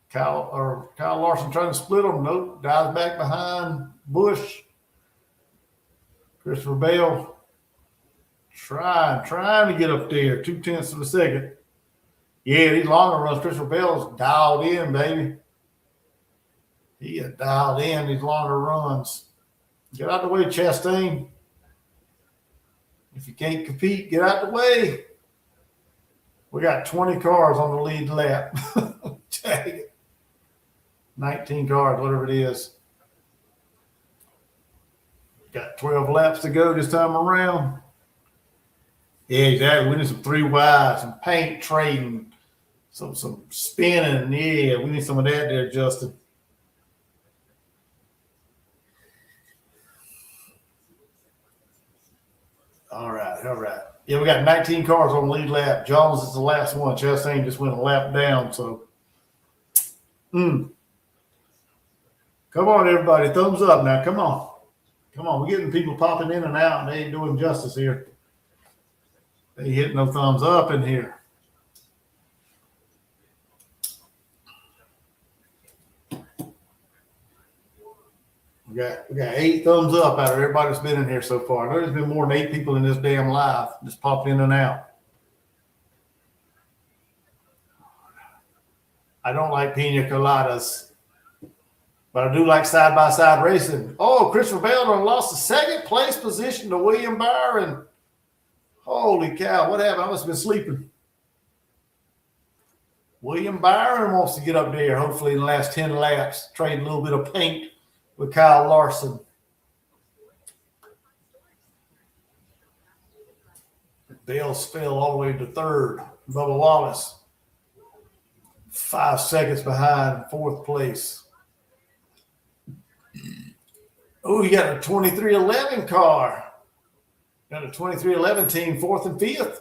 Kyle Larson trying to split them. Nope. Dives back behind Busch. Christopher Bell trying to get up there. 2/10 of a second. Yeah, these longer runs, Christopher Bell's dialed in, baby. He is dialed in these longer runs. Get out the way, Chastain. If you can't compete, get out the way. We got 20 cars on the lead lap. Dang it. 19 cars, whatever it is. Got 12 laps to go this time around. Yeah, exactly. We need some 3 wides, some paint trading, some spinning. Yeah, we need some of that there, Justin. All right. Yeah, we got 19 cars on the lead lap. Jones is the last one. Chastain just went a lap down. So, come on, everybody. Thumbs up now. Come on. We're getting people popping in and out, and they ain't doing justice here. They hitting no thumbs up in here. We got 8 thumbs up out of everybody that's been in here so far. There's been more than 8 people in this damn live just popping in and out. I don't like pina coladas, but I do like side-by-side racing. Oh, Christopher Bell lost the 2nd place position to William Byron. Holy cow, what happened? I must have been sleeping. William Byron wants to get up there, hopefully in the last 10 laps, trade a little bit of paint with Kyle Larson. Bales fell all the way to 3rd. Bubba Wallace, 5 seconds behind 4th place. Oh, you got a 2311 car. Got a 2311 team, 4th and 5th.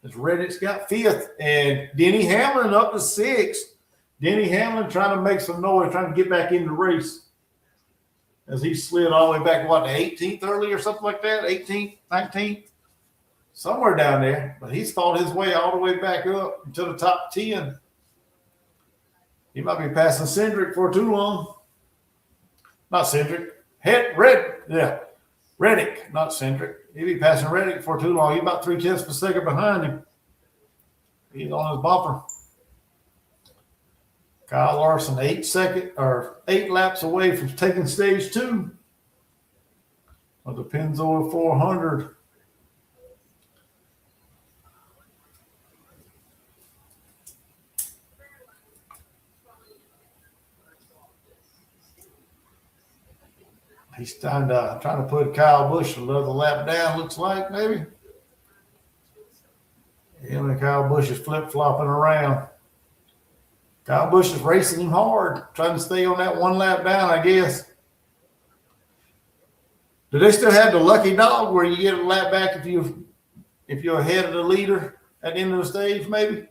As Reddit's got 5th. And Denny Hamlin up to 6th. Denny Hamlin trying to make some noise, trying to get back in the race. As he slid all the way back, what, the 18th early or something like that? 18th, 19th? Somewhere down there. But he's fought his way all the way back up to the top 10. He might be passing Cindric for too long. Not Cindric. Reddick, not Cindric. He'd be passing Reddick for too long. He's about 3/10 of a second behind him. He's on his bumper. Kyle Larson, 8 laps away from taking stage 2 of the Pennzoil 400. He's trying to put Kyle Busch another lap down, looks like, maybe. Him and Kyle Busch is flip-flopping around. Kyle Busch is racing him hard, trying to stay on that 1 lap down, I guess. Do they still have the lucky dog where you get a lap back if you're ahead of the leader at the end of the stage, maybe?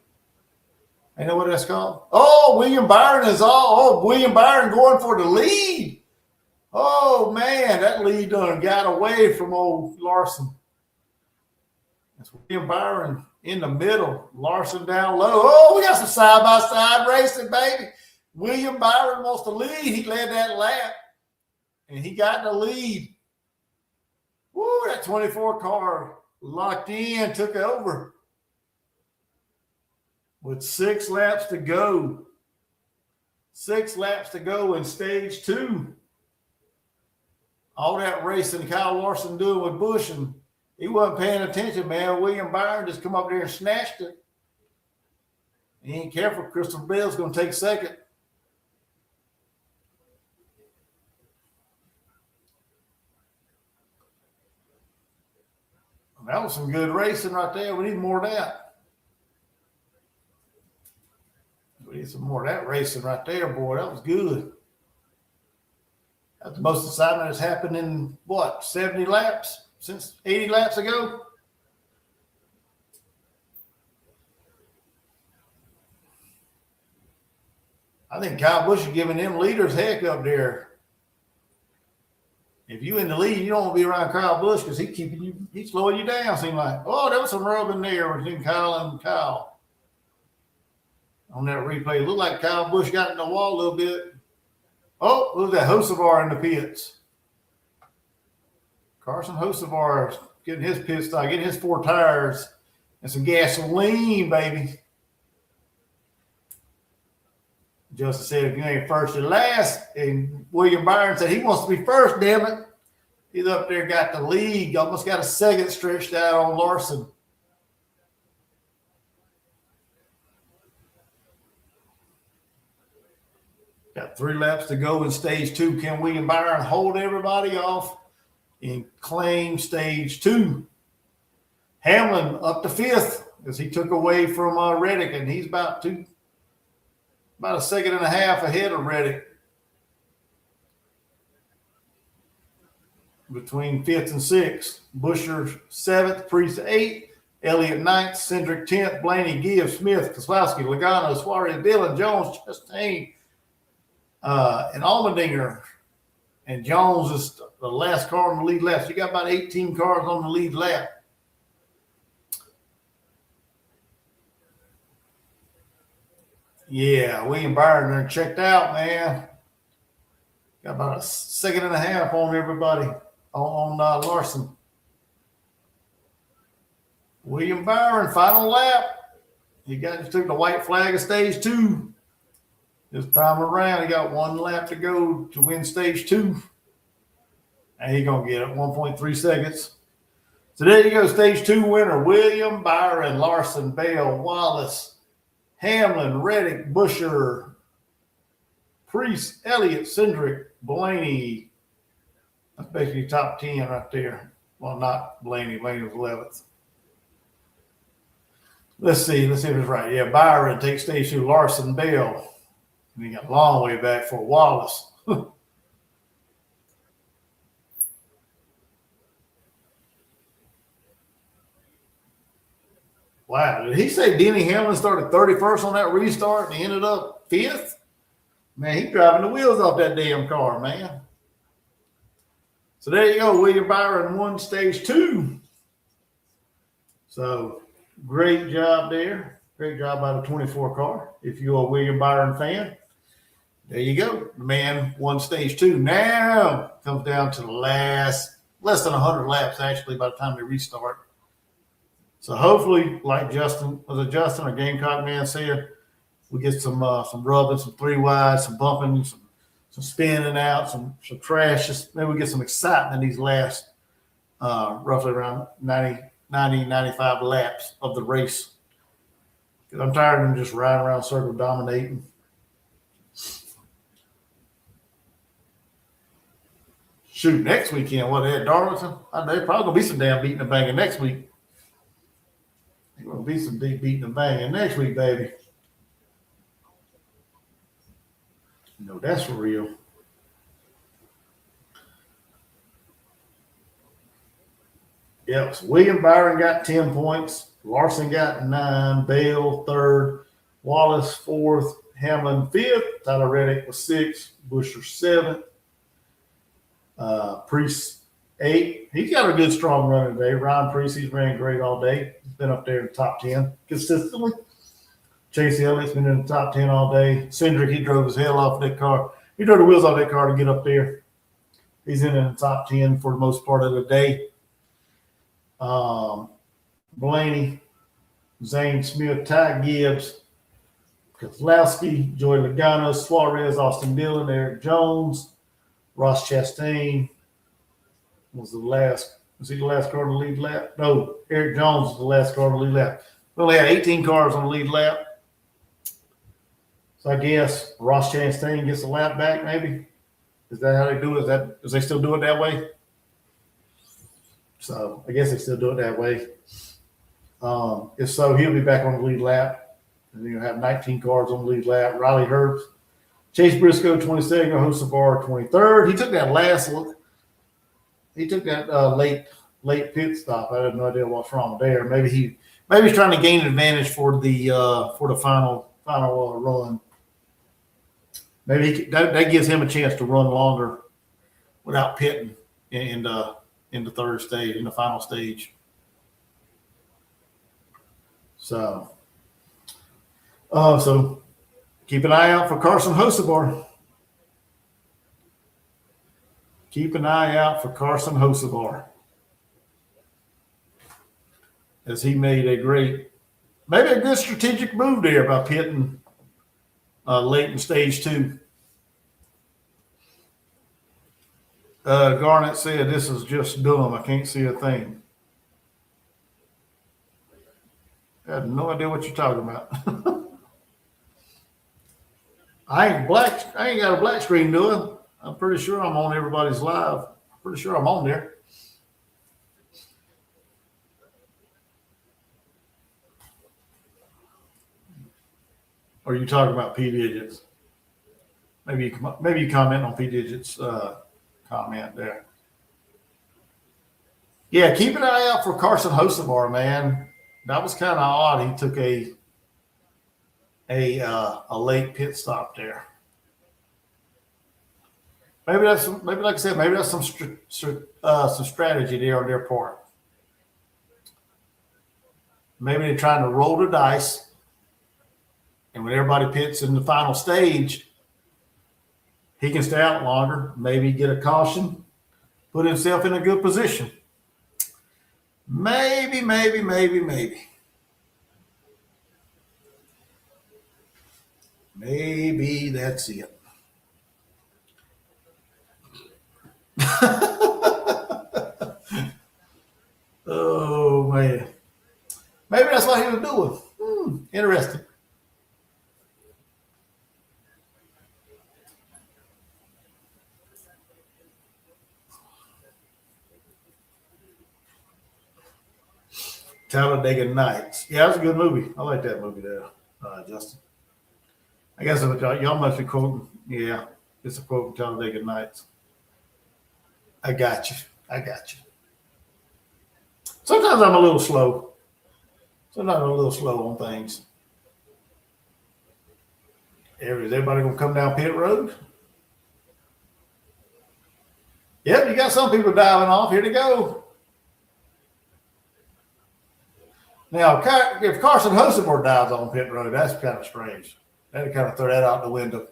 I know what that's called. Oh, William Byron going for the lead. Oh, man, that lead done got away from old Larson. That's William Byron in the middle, Larson down low. Oh, we got some side-by-side racing, baby. William Byron wants to lead. He led that lap, and he got the lead. Woo, that 24 car locked in, took over. With 6 laps to go. 6 laps to go in stage 2. All that racing Kyle Larson doing with Busch, and he wasn't paying attention, man. William Byron just come up there and snatched it. He ain't careful. Christopher Bell's going to take 2nd. That was some good racing right there. We need more of that. We need some more of that racing right there, boy. That was good. That's the most excitement that's happened in, 70 laps? Since 80 laps ago? I think Kyle Busch is giving them leaders heck up there. If you in the lead, you don't want to be around Kyle Busch because he's slowing you down, seems like. Oh, there was some rubbing there between Kyle and Kyle. On that replay. It looked like Kyle Busch got in the wall a little bit. Oh, who's that? Hocevar in the pits. Carson Hocevar getting his pit stop, getting his 4 tires and some gasoline, baby. Justin said, if you ain't first, you're last. And William Byron said he wants to be first, damn it. He's up there, got the lead, almost got a 2nd stretched out on Larson. Got 3 laps to go in stage 2. Can William Byron hold everybody off and claim stage 2? Hamlin up to 5th as he took away from Reddick, and he's about a second and a half ahead of Reddick. Between 5th and 6th, Busher 7th, Priest 8th, Elliott 9th, Cindric 10th, Blaney, Gibbs, Smith, Kozlowski, Logano, Suarez, Dillon, Jones, Chastain, and Allmendinger. And Jones is the last car on the lead lap. So you got about 18 cars on the lead lap. Yeah, William Byron there checked out, man. Got about a second and a half on everybody on Larson. William Byron, final lap. He took the white flag of stage 2. This time around, he got 1 lap to go to win stage 2. And he's going to get it 1.3 seconds. So there you go, stage 2 winner, William Byron, Larson, Bell, Wallace, Hamlin, Reddick, Busher, Priest, Elliott, Cindric, Blaney. That's basically top 10 right there. Well, not Blaney. Blaney was 11th. Let's see if it's right. Yeah, Byron takes stage 2, Larson, Bell. And he got a long way back for Wallace. Wow, did he say Denny Hamlin started 31st on that restart and he ended up 5th? Man, he's driving the wheels off that damn car, man. So there you go. William Byron won stage 2. So great job there. Great job by the 24 car. If you're a William Byron fan, there you go. The man won stage 2. Now comes down to the less than 100 laps, actually, by the time they restart. So hopefully, like Justin or Gamecock Man said, we get some rubbing, some 3 wides, some bumping, some spinning out, some crashes. Maybe we get some excitement in these last roughly around 95 laps of the race. Because I'm tired of them just riding around circle dominating. Shoot, next weekend, what, at Darlington? There's probably going to be some damn beating and banging next week. There's going to be some big beating and banging next week, baby. No, that's for real. Yep, so William Byron got 10 points. Larson got 9. Bale, 3rd. Wallace, 4th. Hamlin, 5th. Tyler Reddick was 6th. Busher, 7th. Priest, 8th. He's got a good, strong run today. Ryan Priest, he's ran great all day. He's been up there in the top 10 consistently. Chase Elliott's been in the top 10 all day. Cindric, he drove his hell off that car. He drove the wheels off that car to get up there. He's in the top 10 for the most part of the day. Blaney, Zane Smith, Ty Gibbs, Kozlowski, Joey Logano, Suarez, Austin Dillon, Eric Jones, Ross Chastain was the last. Was he the last car on the lead lap? No, Eric Jones was the last car on the lead lap. We only had 18 cars on the lead lap. So I guess Ross Chastain gets a lap back, maybe. Is that how they do it? Does they still do it that way? So I guess they still do it that way. If so, he'll be back on the lead lap. And you'll have 19 cars on the lead lap. Riley Herbst, Chase Briscoe, 22nd, Hocevar, 23rd. He took that last look. He took that late pit stop. I have no idea what's wrong there. Maybe he's trying to gain an advantage for the final run. Maybe that gives him a chance to run longer without pitting in the third stage, in the final stage. So keep an eye out for Carson Hocevar. Keep an eye out for Carson Hocevar, as he made maybe a good strategic move there by pitting late in stage 2. Garnett said, "This is just dumb. I can't see a thing." I have no idea what you're talking about. I ain't got a black screen, do I? I'm pretty sure I'm on everybody's live. Pretty sure I'm on there. Or are you talking about P Digits? Maybe you comment on P Digits comment there. Yeah, keep an eye out for Carson Hocevar, man. That was kind of odd. He took a late pit stop there. Maybe like I said, maybe that's some strategy there on their part. Maybe they're trying to roll the dice, and when everybody pits in the final stage, he can stay out longer, maybe get a caution, put himself in a good position. Maybe. Maybe that's it. Oh, man. Maybe that's what he was doing. Interesting. Talladega Nights. Yeah, that's a good movie. I like that movie there, Justin. I guess y'all must be quoting. Yeah, it's a quote from Talladega Nights. I got you. Sometimes I'm a little slow. Sometimes I'm a little slow on things. Is everybody going to come down pit road? Yep, you got some people diving off. Here to go. Now, if Carson Hocevar dives on pit road, that's kind of strange. That'd kind of throw that out the window.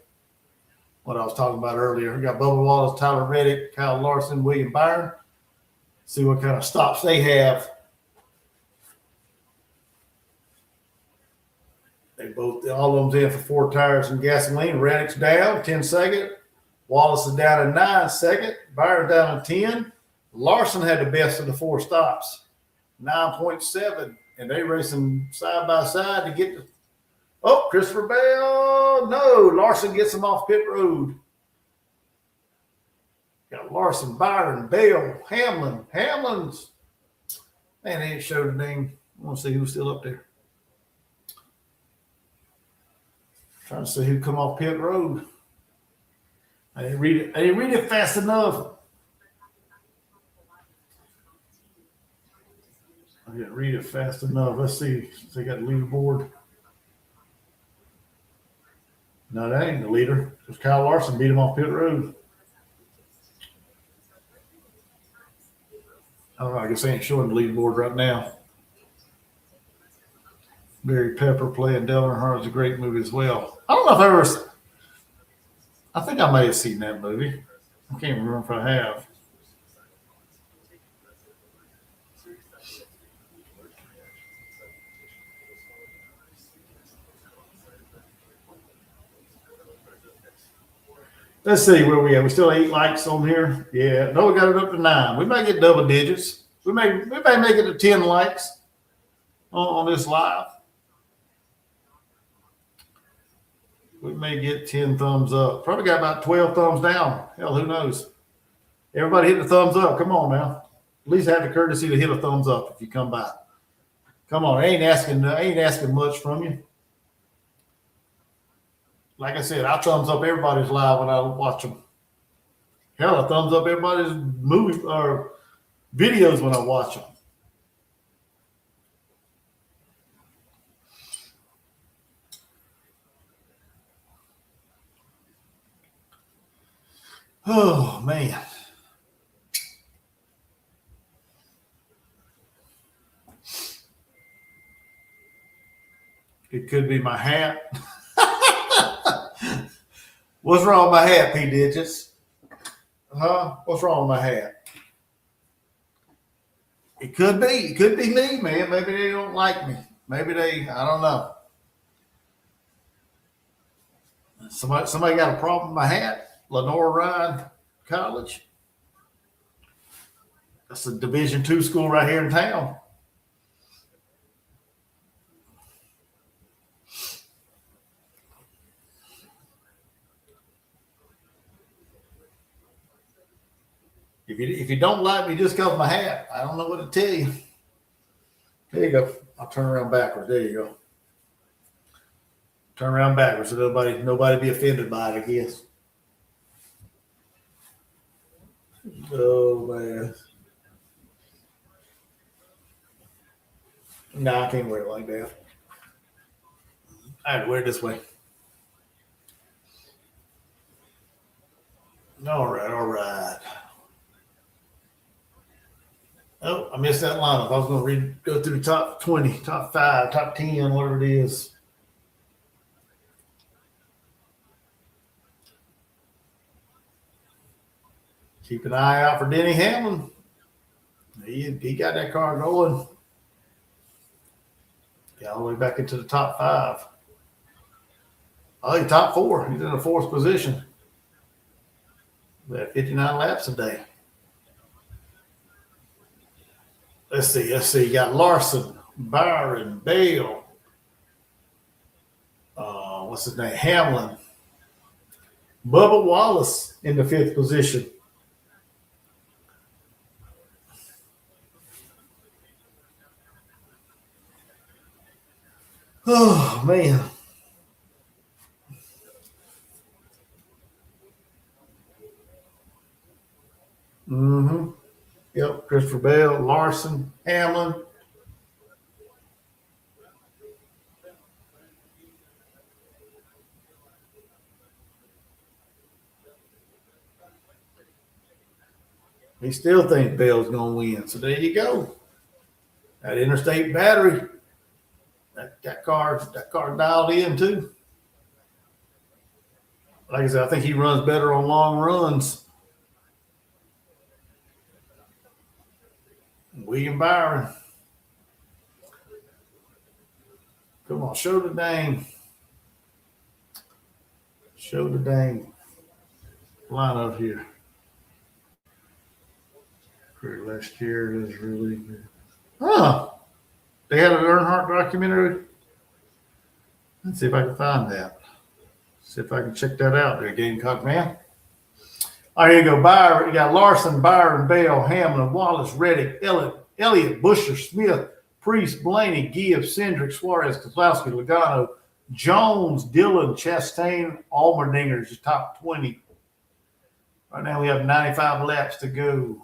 What I was talking about earlier. We got Bubba Wallace, Tyler Reddick, Kyle Larson, William Byron. See what kind of stops they have. All of them's in for 4 tires and gasoline. Reddick's down, 10 second. Wallace is down in 9 second. Byron down in 10. Larson had the best of the 4 stops, 9.7. And they racing side by side to get to. Oh, Christopher Bell. No, Larson gets him off pit road. Got Larson, Byron, Bell, Hamlin. Hamlin's. Man, they didn't show the name. I want to see who's still up there. Trying to see who come off pit road. I didn't read it fast enough. I didn't read it fast enough. Let's see if they got the leaderboard. No, that ain't the leader. Because Kyle Larson beat him off pit road. I don't know. I guess they ain't showing the leaderboard right now. Barry Pepper playing Dale Earnhardt is a great movie as well. I don't know if I think I may have seen that movie. I can't remember if I have. Let's see where we at. We still 8 likes on here. Yeah, no, we got it up to 9. We might get double digits. We may make it to 10 likes on this live. We may get 10 thumbs up. Probably got about 12 thumbs down. Hell, who knows? Everybody hit the thumbs up. Come on now. At least have the courtesy to hit a thumbs up if you come by. Come on, I ain't asking much from you. Like I said, I thumbs up everybody's live when I watch them. Hell, I thumbs up everybody's movie or videos when I watch them. Oh, man. It could be my hat. What's wrong with my hat, P. Digits? Huh? What's wrong with my hat? It could be. It could be me, man. Maybe they don't like me. Maybe I don't know. Somebody got a problem with my hat? Lenore Ryan College. That's a Division II school right here in town. If you don't like me, just because of my hat, I don't know what to tell you. There you go. I'll turn around backwards. There you go. Turn around backwards so nobody be offended by it, I guess. Oh man. No, I can't wear it like that. I had to wear it this way. All right, all right. Oh, I missed that lineup. I was going to go through the top 20, top 5, top 10, whatever it is. Keep an eye out for Denny Hamlin. He got that car going. Got all the way back into the top 5. Oh, he's top 4. He's in the 4th position. We have 59 laps a day. Let's see. You got Larson, Byron, Bale. What's his name? Hamlin. Bubba Wallace in the 5th position. Oh, man. Mm-hmm. Yep, Christopher Bale, Larson, Hamlin. He still thinks Bale's going to win. So there you go. That interstate battery. That car dialed in too. Like I said, I think he runs better on long runs. William Byron. Come on, show the dang. Show the dang lineup here. Last year is really good. Huh. They had an Earnhardt documentary. Let's see if I can find that. See if I can check that out there, Gamecock man. All right, here you go. Byron. You got Larson, Byron, Bale, Hamlin, Wallace, Reddick, Elliott, Busher, Smith, Priest, Blaney, Gibbs, Cindric, Suarez, Kozlowski, Logano, Jones, Dillon, Chastain, Allmerdinger's top 20. Right now we have 95 laps to go.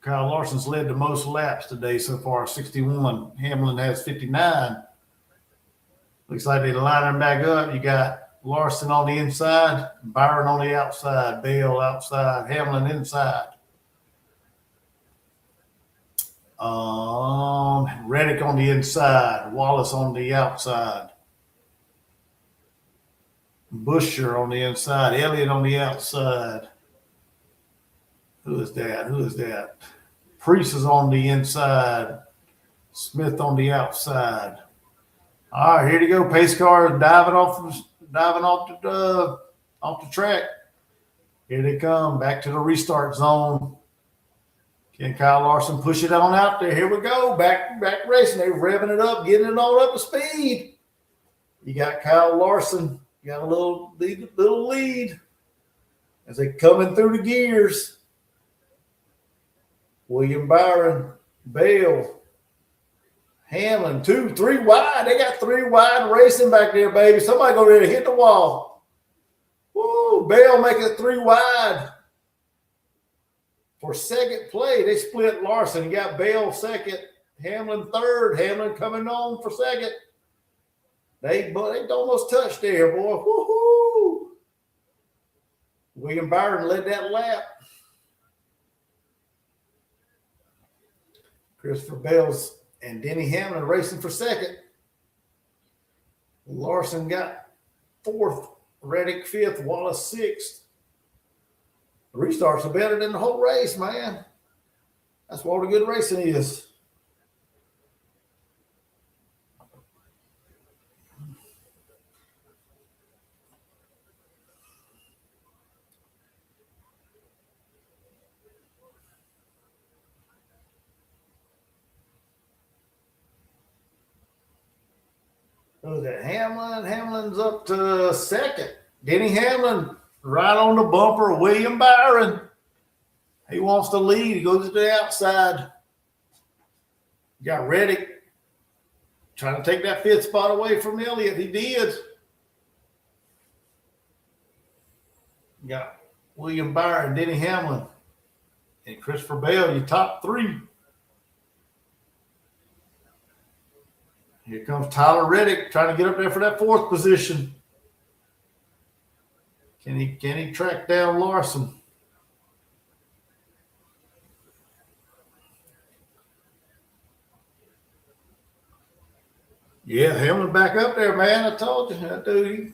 Kyle Larson's led the most laps today so far, 61. Hamlin has 59. Looks like they line them back up. You got Larson on the inside, Byron on the outside, Bale outside, Hamlin inside. Reddick on the inside, Wallace on the outside. Busher on the inside, Elliott on the outside. Who is that? Priest is on the inside. Smith on the outside. All right, here you go. Pace car diving off the track. Here they come back to the restart zone. Can Kyle Larson push it on out there? Here we go. Back racing. They're revving it up, getting it all up to speed. You got Kyle Larson. You got a little lead as they coming through the gears. William Byron, Bale, Hamlin, 2, 3 wide. They got 3 wide racing back there, baby. Somebody go there to hit the wall. Woo, Bale making it 3 wide. For second play, they split Larson. You got Bale second, Hamlin third. Hamlin coming on for second. They almost touched there, boy. Woohoo! William Byron led that lap. Christopher Bale's and Denny Hamlin racing for second. Larson got 4th, Reddick 5th, Wallace 6th. The restarts are better than the whole race, man. That's what all the good racing is. Who's that? Hamlin's up to second. Denny Hamlin right on the bumper. William Byron. He wants to lead. He goes to the outside. You got Reddick trying to take that fifth spot away from Elliott. He did. You got William Byron, Denny Hamlin, and Christopher Bell, your top three. Here comes Tyler Reddick trying to get up there for that fourth position. Can he track down Larson? Yeah, Hamlin back up there, man. I told you, that dude.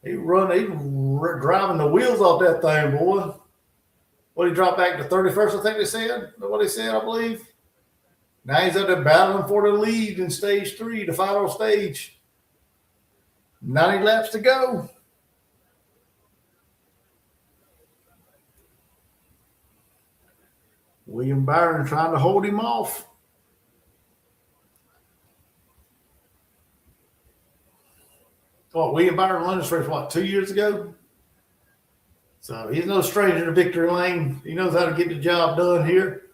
He driving the wheels off that thing, boy. What, he dropped back to 31st, I think they said. What they said, I believe. Now he's up there battling for the lead in stage 3, the final stage. 90 laps to go. William Byron trying to hold him off. William Byron won this race, 2 years ago? So he's no stranger to victory lane. He knows how to get the job done here.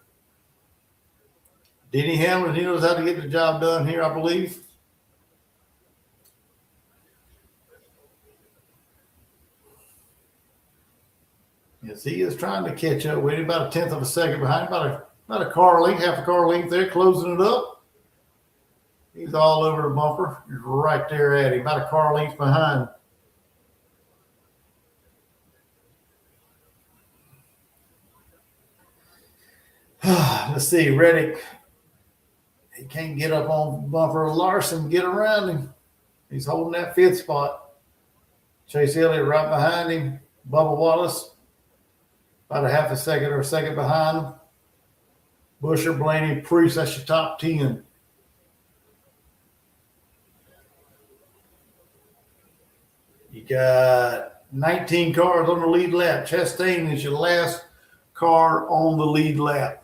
Denny Hamlin, he knows how to get the job done here, I believe. Yes, he is trying to catch up with him, about a tenth of a second behind, about a car length, half a car length there, closing it up. He's all over the bumper. He's right there at him, about a car length behind. Let's see, Reddick. He can't get up on bumper. Larson, get around him. He's holding that fifth spot. Chase Elliott right behind him. Bubba Wallace, about a half a second or a second behind him. Busher, Blaney, Priest, that's your top 10. You got 19 cars on the lead lap. Chastain is your last car on the lead lap.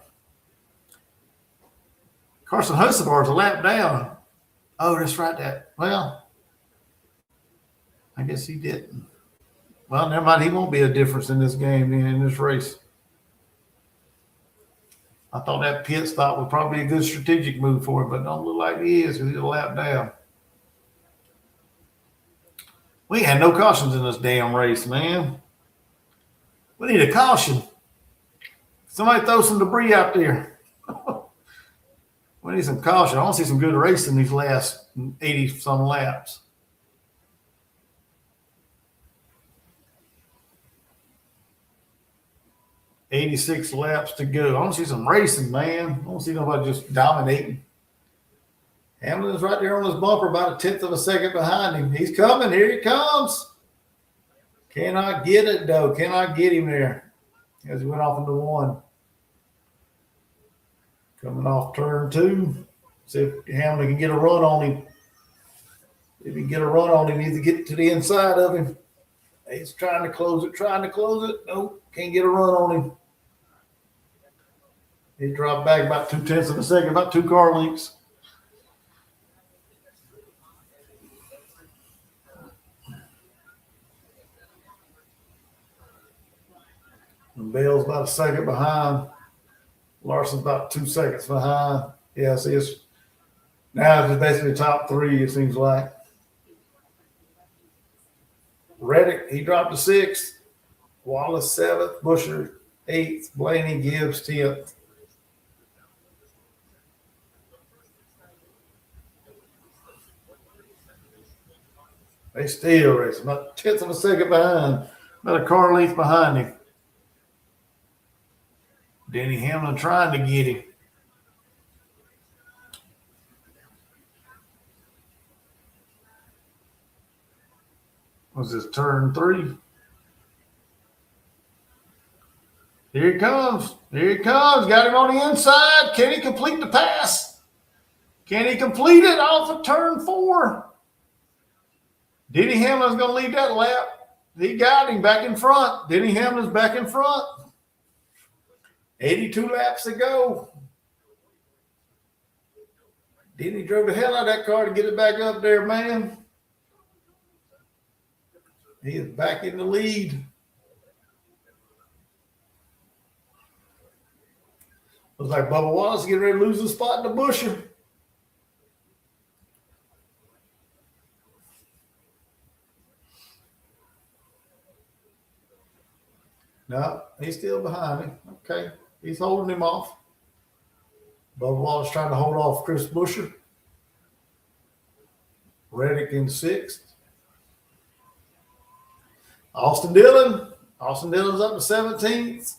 Carson Hocevar is a lap down. Oh, that's right. Well, I guess he didn't. Well, never mind. He won't be a difference in this game, in this race. I thought that pit stop would probably be a good strategic move for him, but don't look like he is because he's a lap down. We had no cautions in this damn race, man. We need a caution. Somebody throw some debris out there. We need some caution. I want to see some good racing these last 80-some laps. $86 laps to go. I want to see some racing, man. I want to see nobody just dominating. Hamlin's right there on his bumper, about a tenth of a second behind him. He's coming. Here he comes. Cannot get it, though. Cannot get him there as he went off into 1. Coming off turn 2. See if Hamlin can get a run on him. If he can get a run on him, he needs to get to the inside of him. He's trying to close it. Nope, can't get a run on him. He dropped back about 0.2 of a second, about 2 car lengths. And Bell's about a second behind. Larson's about 2 seconds behind. Yeah, see, it's basically top 3, it seems like. Reddick, he dropped to 6th. Wallace 7th. Busher 8th. Blaney, Gibbs 10th. They still racing, about a tenth of a second behind, about a car length behind him. Denny Hamlin trying to get him. Was this turn 3? Here he comes. Got him on the inside. Can he complete the pass? Can he complete it off of turn 4? Denny Hamlin's going to lead that lap. He got him back in front. Denny Hamlin's back in front. 82 laps to go. Denny drove the hell out of that car to get it back up there, man. He is back in the lead. Looks like Bubba Wallace getting ready to lose the spot in the busher. No, he's still behind him. Okay, he's holding him off. Bubba Wallace trying to hold off Chris Buescher. Reddick in sixth. Austin Dillon. Austin Dillon's up to 17th.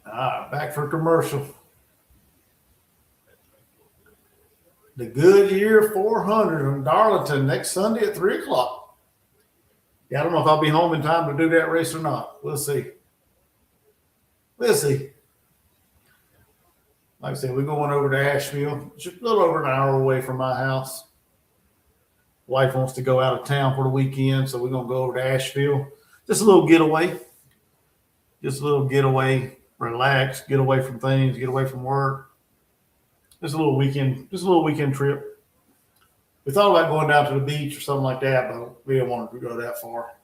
All right, back for commercial. The Goodyear 400 in Darlington next Sunday at 3 o'clock. Yeah, I don't know if I'll be home in time to do that race or not. We'll see. We'll see. Like I said, we're going over to Asheville. It's just a little over an hour away from my house. Wife wants to go out of town for the weekend, so we're going to go over to Asheville. Just a little getaway. Just a little getaway. Relax, get away from things, get away from work. Just a little weekend trip. We thought about going down to the beach or something like that, but we didn't want to go that far.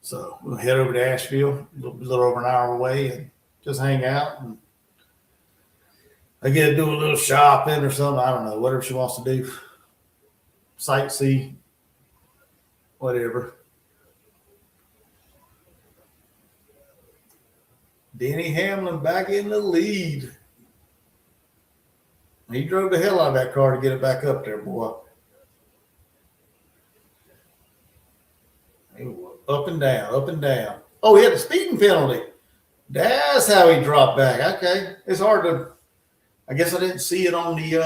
So we'll head over to Asheville, a little over an hour away, and just hang out. And I get to do a little shopping or something. I don't know, whatever she wants to do. Sightsee, whatever. Denny Hamlin back in the lead. He drove the hell out of that car to get it back up there, boy. Up and down, up and down. Oh, he had a speeding penalty. That's how he dropped back. Okay. It's hard to, I guess I didn't see it on the,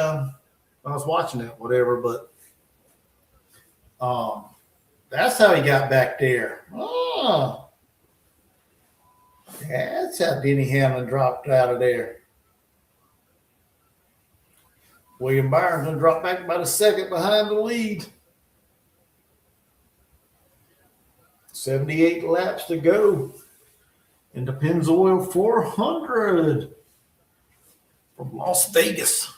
I was watching it, whatever, but that's how he got back there. Oh, that's how Denny Hamlin dropped out of there. William Byron's going to drop back about a second behind the lead. 78 laps to go in the Pennzoil 400 from Las Vegas.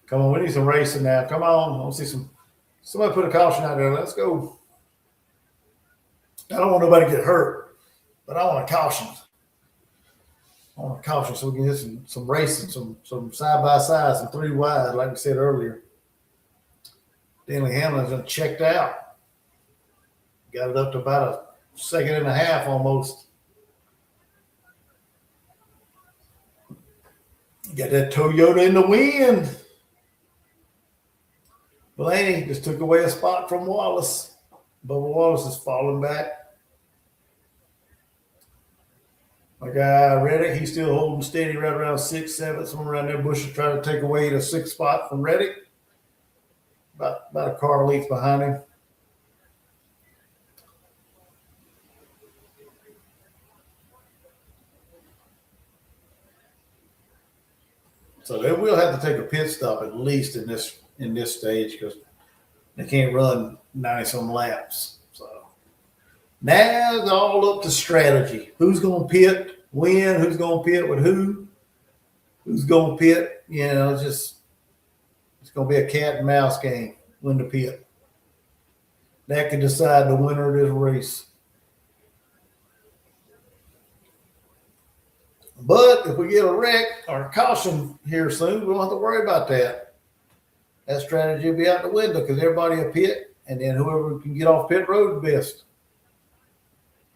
Come on, we need some racing now. Come on. I want to see somebody put a caution out there. Let's go. I don't want nobody to get hurt, but I want a caution. I want a caution so we can get some racing, some side-by-side, some 3 wide, like we said earlier. Denny Hamlin's checked out. Got it up to about a second and a half almost. Got that Toyota in the wind. Blaney just took away a spot from Wallace. Bubba Wallace is falling back. My guy Reddick, he's still holding steady right around 6th, 7th, somewhere around there. Bush is trying to take away the 6th spot from Reddick. About a car length behind him. So they will have to take a pit stop at least in this stage because they can't run 90-some laps. So now it's all up to strategy. Who's going to pit when? Who's going to pit with who? Who's going to pit? You know, it's going to be a cat and mouse game. When to pit. That can decide the winner of this race. But if we get a wreck or a caution here soon, we don't have to worry about that. That strategy will be out the window because everybody will pit, and then whoever can get off pit road is best.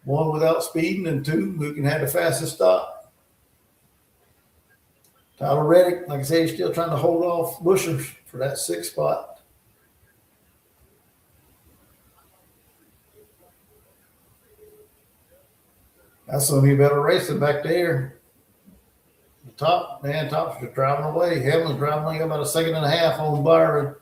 1, without speeding, and 2, who can have the fastest stop. Tyler Reddick, like I said, he's still trying to hold off Bushers for that 6th spot. That's some of you better racing back there. The Top's just driving away. Hamlin's driving away about a second and a half on Byron.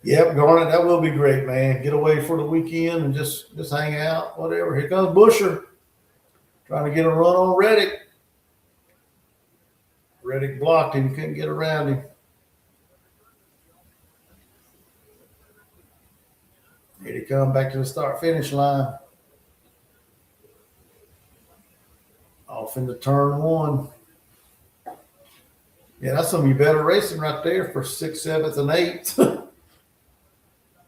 Yep, Garnet, that will be great, man. Get away for the weekend and just hang out, whatever. Here comes Buescher trying to get a run on Reddick. Reddick blocked him, couldn't get around him. Here he come back to the start-finish line. Off into turn one. Yeah, that's some of your better racing right there for 6th, 7th, and 8th.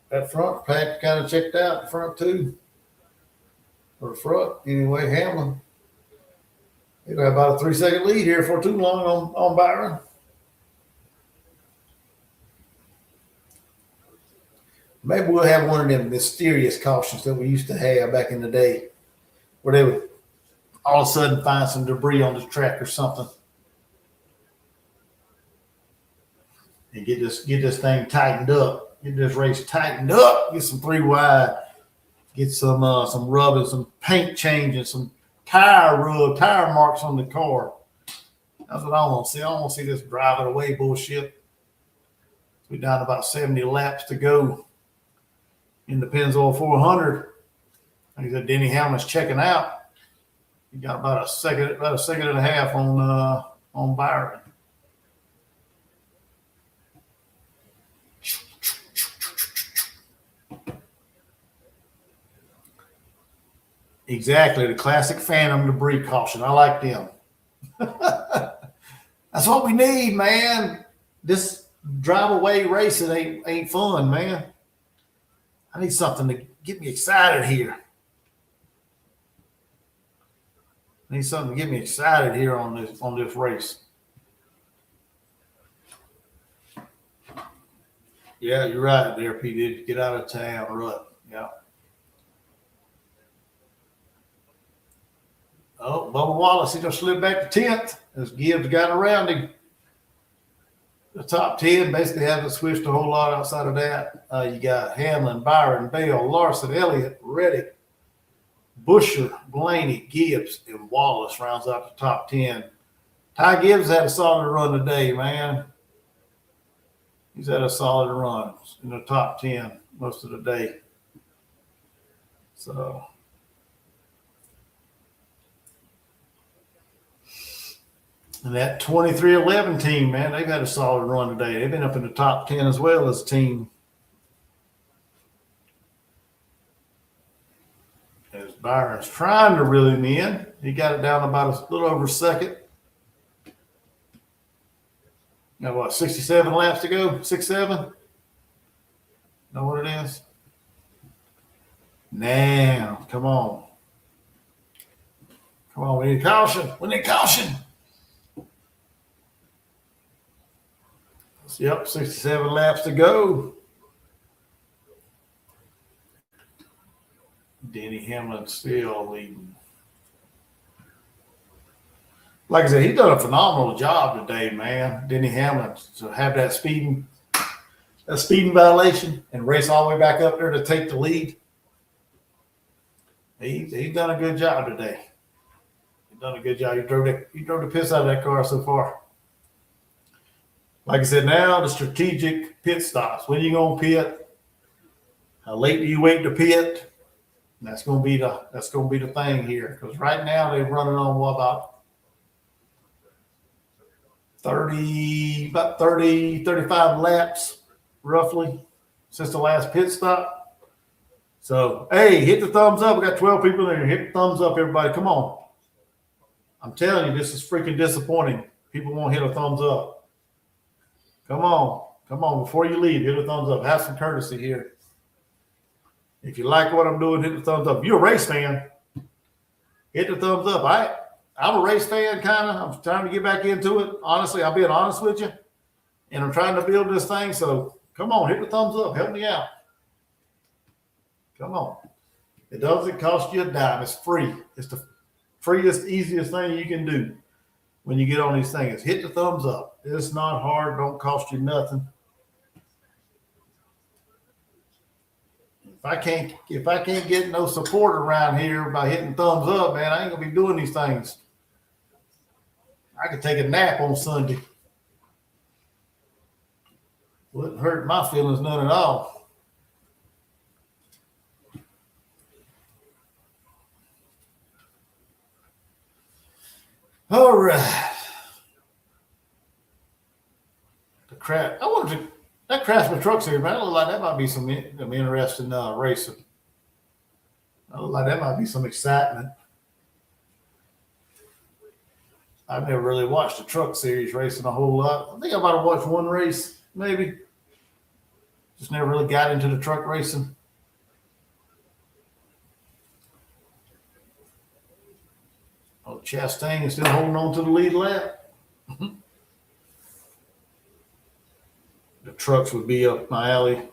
That front pack kind of checked out. The front two. Or the front. Anyway, Hamlin. He'll have about a 3-second lead here for too long on Byron. Maybe we'll have one of them mysterious cautions that we used to have back in the day, where they would all of a sudden find some debris on the track or something, and get this thing tightened up, get this race tightened up, get some 3 wide, get some rubbing, some paint changing, some tire marks on the car. That's what I want to see. I don't want to see this driving away bullshit. We're down about 70 laps to go in the Pennzoil 400. Like I said, Denny Hamlin's checking out. He got about a second and a half on Byron. Exactly, the classic Phantom debris caution. I like them. That's what we need, man. This drive away racing ain't fun, man. I need something to get me excited here. I need something to get me excited here on this race. Yeah, you're right there, P. Get out of town, right? Yeah. Oh, Bubba Wallace, he just slipped back to 10th as Gibbs got around him. The top 10 basically hasn't switched a whole lot outside of that. You got Hamlin, Byron, Bell, Larson, Elliott, Reddick, Busher, Blaney, Gibbs, and Wallace rounds out the top 10. Ty Gibbs had a solid run today, man. He's had a solid run in the top 10 most of the day. So, and that 23-11 team, man, they've had a solid run today. They've been up in the top 10 as well as a team. As Byron's trying to reel him in. He got it down about a little over a second. Got what, 67 laps to go? 6-7? Know what it is? Now, come on. Come on, we need caution. We need caution. Yep, 67 laps to go. Denny Hamlin still leading. Like I said, he's done a phenomenal job today, man. Denny Hamlin to have that speeding violation and race all the way back up there to take the lead. He's done a good job today. He's done a good job. He drove the piss out of that car so far. Like I said, now the strategic pit stops. When are you going to pit? How late do you wait to pit? And that's going to be the thing here. Because right now they're running on about 30, 35 laps roughly since the last pit stop. So, hey, hit the thumbs up. We got 12 people in here. Hit the thumbs up, everybody. Come on. I'm telling you, this is freaking disappointing. People won't hit a thumbs up. Come on. Come on. Before you leave, hit a thumbs up. Have some courtesy here. If you like what I'm doing, hit the thumbs up. If you're a race fan, hit the thumbs up. I'm a race fan, kind of. I'm trying to get back into it. Honestly, I'm being honest with you. And I'm trying to build this thing. So come on, hit the thumbs up. Help me out. Come on. It doesn't cost you a dime. It's free. It's the freest, easiest thing you can do when you get on these things. Hit the thumbs up. It's not hard. Don't cost you nothing. If I can't get no support around here by hitting thumbs up, man, I ain't gonna be doing these things. I could take a nap on Sunday. Wouldn't hurt my feelings none at all. All right. The crap. That Craftsman truck series, man. That look like that might be some interesting racing. That look like that might be some excitement. I've never really watched the truck series racing a whole lot. I think I might have watched one race, maybe. Just never really got into the truck racing. Oh, Chastain is still holding on to the lead lap. The trucks would be up my alley.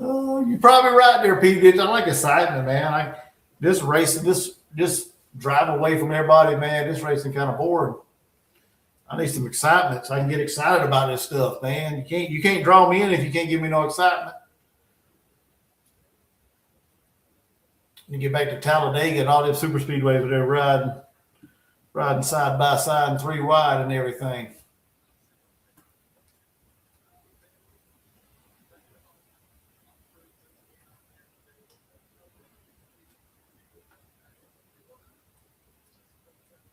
Oh, you're probably right there, Pete. I like excitement, man. This racing, this drive away from everybody, man. This racing kind of boring. I need some excitement so I can get excited about this stuff, man. You can't draw me in if you can't give me no excitement. You get back to Talladega and all them super speedways where they're riding side by side and 3 wide and everything.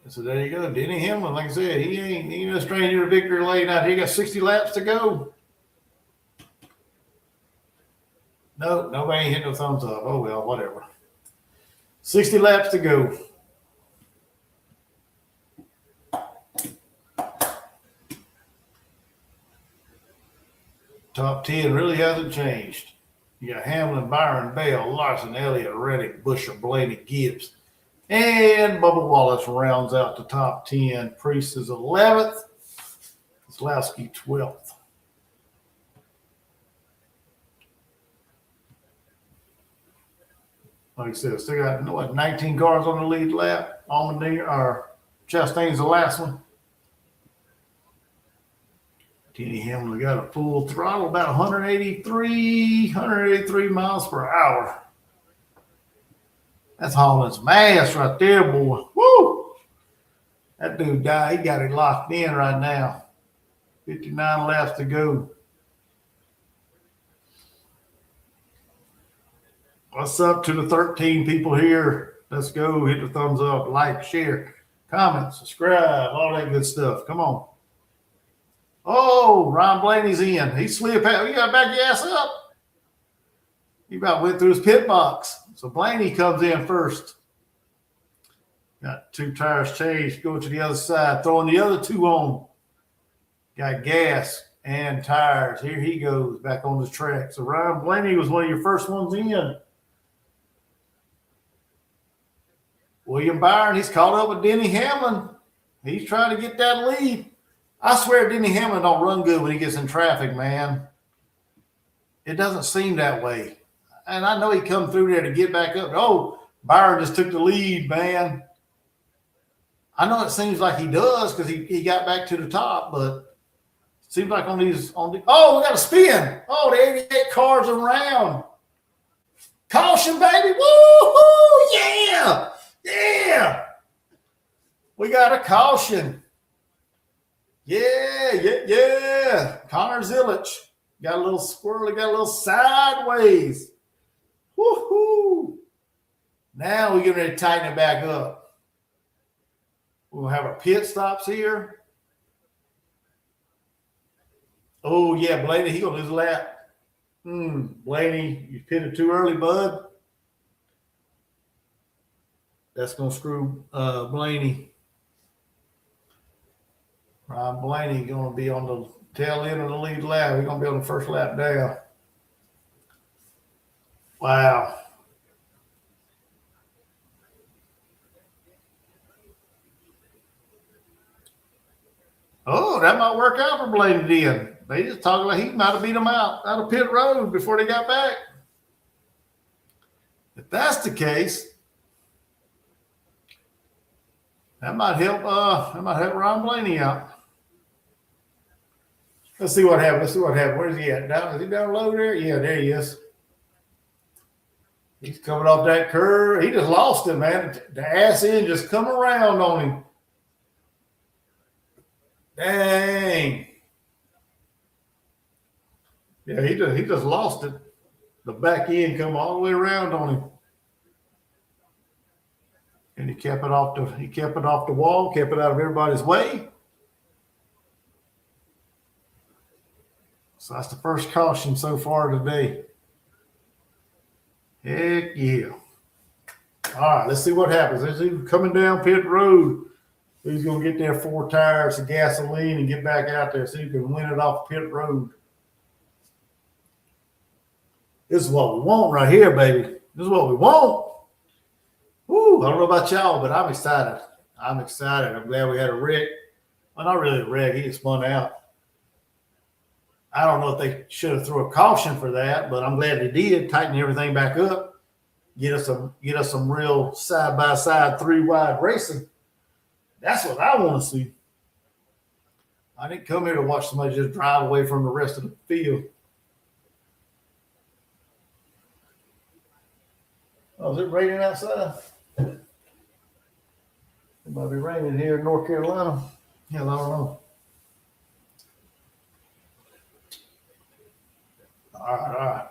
So there you go. Denny Hamlin, like I said, he ain't no stranger to victory lane out here. He got 60 laps to go. No, nobody ain't hitting no thumbs up. Oh, well, whatever. 60 laps to go. Top 10 really hasn't changed. You got Hamlin, Byron, Bell, Larson, Elliott, Reddick, Buescher, Blaney, Gibbs. And Bubba Wallace rounds out the top 10. Priest is 11th. Keselowski 12th. Like I said, still got 19 cars on the lead lap. Allmendinger or Chastain's the last one. Denny Hamlin got a full throttle, about 183 miles per hour. That's hauling some ass right there, boy. Woo! That dude died. He got it locked in right now. 59 laps to go. What's up to the 13 people here? Let's go. Hit the thumbs up, like, share, comment, subscribe, all that good stuff. Come on. Oh, Ron Blaney's in. He slipped out. You got to back your ass up. He about went through his pit box. So Blaney comes in first. Got 2 tires changed. Go to the other side. Throwing the other 2 on. Got gas and tires. Here he goes back on the track. So Ryan Blaney was one of your first ones in. William Byron, he's caught up with Denny Hamlin. He's trying to get that lead. I swear Denny Hamlin don't run good when he gets in traffic, man. It doesn't seem that way. And I know he come through there to get back up. Oh, Byron just took the lead, man. I know it seems like he does because he got back to the top, but it seems like oh, we got a spin. Oh, the 88 cars around. Caution, baby. Woo-hoo! Yeah. Yeah. We got a caution. Yeah. Connor Zilic got a little squirrely, got a little sideways. Woohoo! Now we're going to tighten it back up. We'll have our pit stops here. Oh, yeah, Blaney, he going to lose a lap. Blaney, you pitted too early, bud. That's going to screw Blaney. Ryan Blaney going to be on the tail end of the lead lap. He's going to be on the first lap down. Wow. Oh, that might work out for Blaney then. They just talking like he might have beat them out of pit road before they got back. If that's the case, that might help Ron Blaney out. Let's see what happens. Where's he at? Is he down low there? Yeah, there he is. He's coming off that curve. He just lost it, man. The ass end just come around on him. Dang. Yeah, he just lost it. The back end come all the way around on him. And he kept it off the wall, kept it out of everybody's way. So that's the first caution so far today. Heck yeah. All right, let's see what happens. Let's see who's coming down pit road. Who's going to get their 4 tires of gasoline and get back out there so you can win it off pit road. This is what we want right here, baby. This is what we want. Woo, I don't know about y'all, but I'm excited. I'm excited. I'm glad we had a wreck. Well, not really a wreck. He spun out. I don't know if they should have threw a caution for that, but I'm glad they did. Tighten everything back up. Get us some real side-by-side 3-wide racing. That's what I want to see. I didn't come here to watch somebody just drive away from the rest of the field. Oh, is it raining outside? It might be raining here in North Carolina. Hell, I don't know. All right.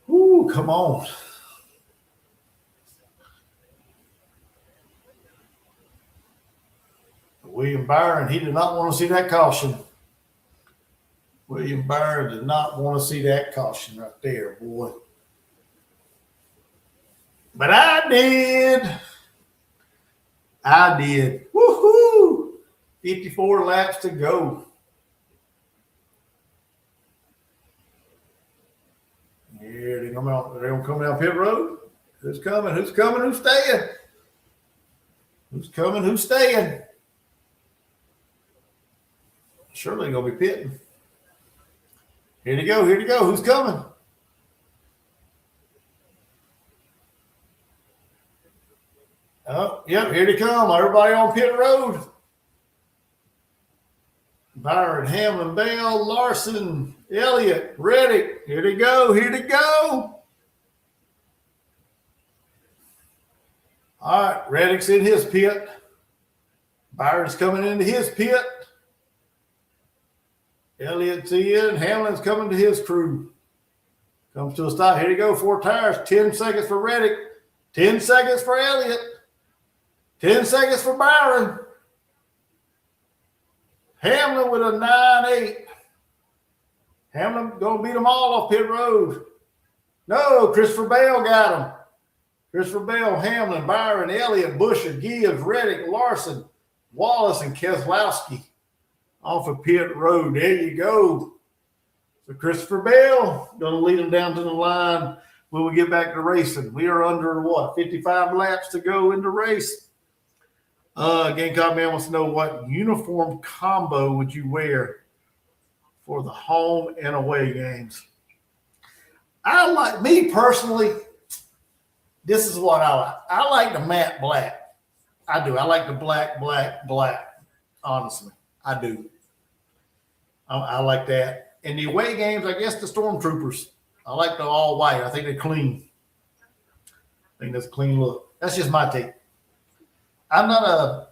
Ooh, come on. William Byron, he did not want to see that caution. William Byron did not want to see that caution right there, boy. But I did. Woohoo! 54 laps to go. Here they come out. They're coming down pit road. Who's coming? Who's coming? Who's staying? Who's coming? Who's staying? Surely gonna be pitting. Here to go. Here to go. Who's coming? Oh, yep. Here they come. Everybody on pit road. Byron, Hamlin, Bell, Larson, Elliott, Reddick. Here to go. Here to go. All right. Reddick's in his pit. Byron's coming into his pit. Elliott's in. Hamlin's coming to his crew. Comes to a stop. Here you go. 4 tires. 10 seconds for Reddick. 10 seconds for Elliott. 10 seconds for Byron. Hamlin with a 9.8. Hamlin going to beat them all off pit road. No, Christopher Bell got him. Christopher Bell, Hamlin, Byron, Elliott, Busher, Gibbs, Reddick, Larson, Wallace, and Keselowski off of pit road. There you go. So Christopher Bell going to lead them down to the line when we get back to racing. We are under, 55 laps to go in the race. Gamecock Man wants to know what uniform combo would you wear for the home and away games? I like, me personally, this is what I like. I like the matte black. I do. I like the black. Honestly, I do. I like that. In the away games, I guess the Stormtroopers. I like the all white. I think they're clean. I think that's a clean look. That's just my take. I'm not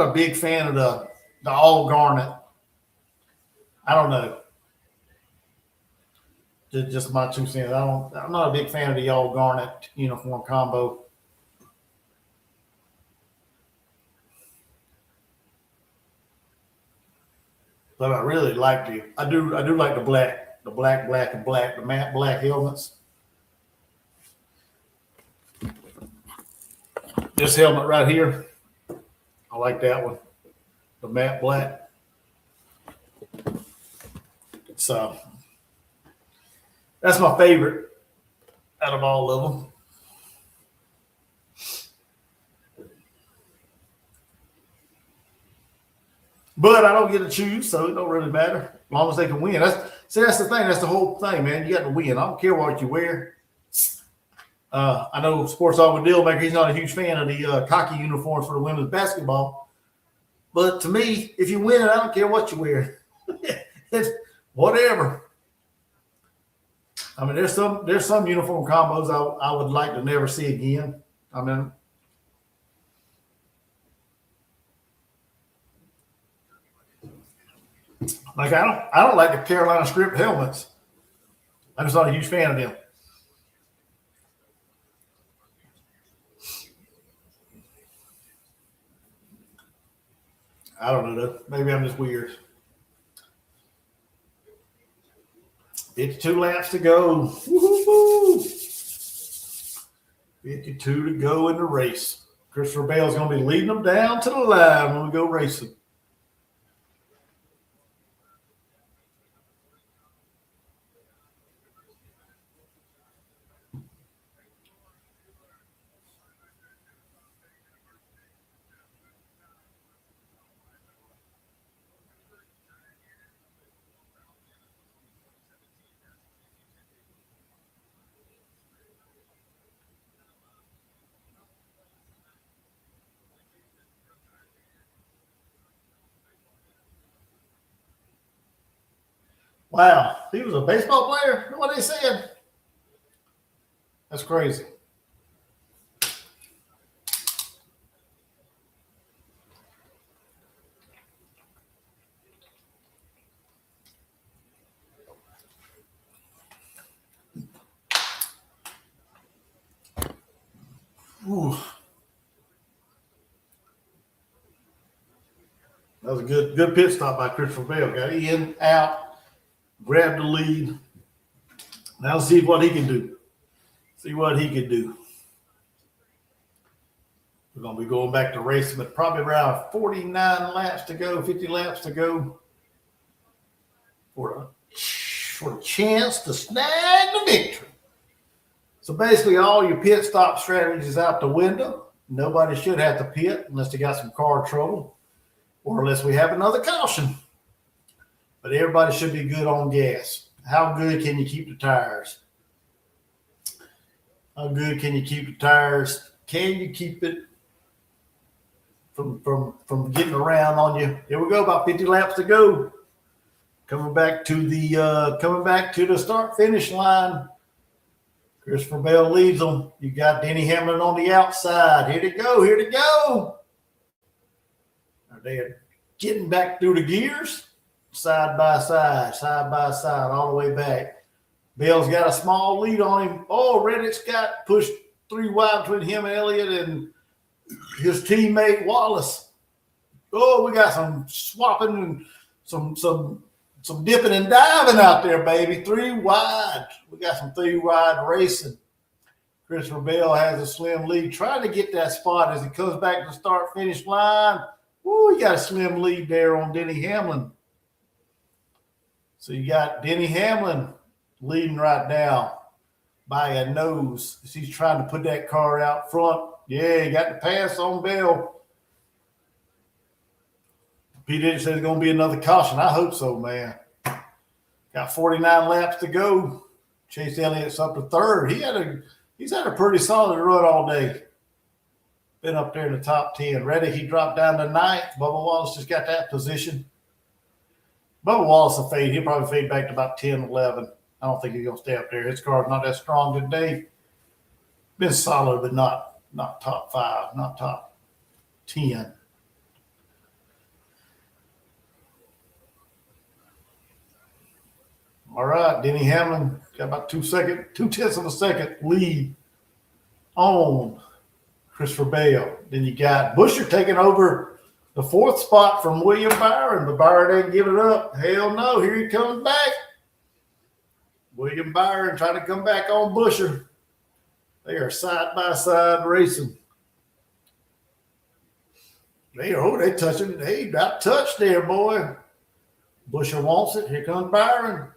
a big fan of the all garnet. I don't know. Just my 2 cents. I'm not a big fan of the all garnet uniform combo. But I really like I do like the black, the matte black helmets. This helmet right here, I like that one, the matte black. So that's my favorite out of all of them. But I don't get to choose, so it don't really matter as long as they can win. That's the thing. That's the whole thing, man. You got to win. I don't care what you wear. I know Sports Talk with Dillmaker, he's not a huge fan of the khaki uniforms for the women's basketball. But to me, if you win it, I don't care what you wear. It's whatever. I mean, there's some uniform combos I would like to never see again. I mean, like I don't like the Carolina strip helmets. I'm just not a huge fan of them. I don't know. Maybe I'm just weird. 52 laps to go. Woo-hoo-hoo. 52 to go in the race. Christopher Bell's going to be leading them down to the line when we go racing. Wow, he was a baseball player? What they said? That's crazy. Ooh. That was a good pit stop by Christopher Bell. Got in, out, grabbed the lead. Now see what he can do. See what he can do. We're going to be going back to racing, but probably around 49 laps to go, 50 laps to go for a chance to snag the victory. So basically all your pit stop strategy is out the window. Nobody should have to pit unless they got some car trouble or unless we have another caution. But everybody should be good on gas. How good can you keep the tires? How good can you keep the tires? Can you keep it from getting around on you? Here we go, about 50 laps to go. Coming back to the start finish line. Christopher Bell leads them. You got Denny Hamlin on the outside. Here to go. Here to go. They're getting back through the gears, side by side, all the way back. Bell's got a small lead on him. Oh, Reddick's got pushed 3 wide between him and Elliott and his teammate Wallace. Oh, we got some swapping and some dipping and diving out there, baby. 3 wide. We got some 3 wide racing. Christopher Bell has a slim lead, trying to get that spot as he comes back to the start-finish line. Woo, he got a slim lead there on Denny Hamlin. So you got Denny Hamlin leading right now by a nose. He's trying to put that car out front. Yeah, he got the pass on Bell. Pete Diddy says it's going to be another caution. I hope so, man. Got 49 laps to go. Chase Elliott's up to third. He's had a pretty solid run all day. Been up there in the top 10. Reddick, he dropped down to 9th. Bubba Wallace just got that position. Bubba Wallace will fade. He'll probably fade back to about 10, 11. I don't think he's going to stay up there. His car's not that strong today. Been solid, but not top 5, not top 10. All right, Denny Hamlin got about 2/10 of a second lead on Christopher Bell. Then you got Buescher taking over the 4th spot from William Byron, but Byron ain't giving it up. Hell no, here he comes back. William Byron trying to come back on Buescher. They are side-by-side racing. They touching. They got touched there, boy. Buescher wants it. Here comes Byron.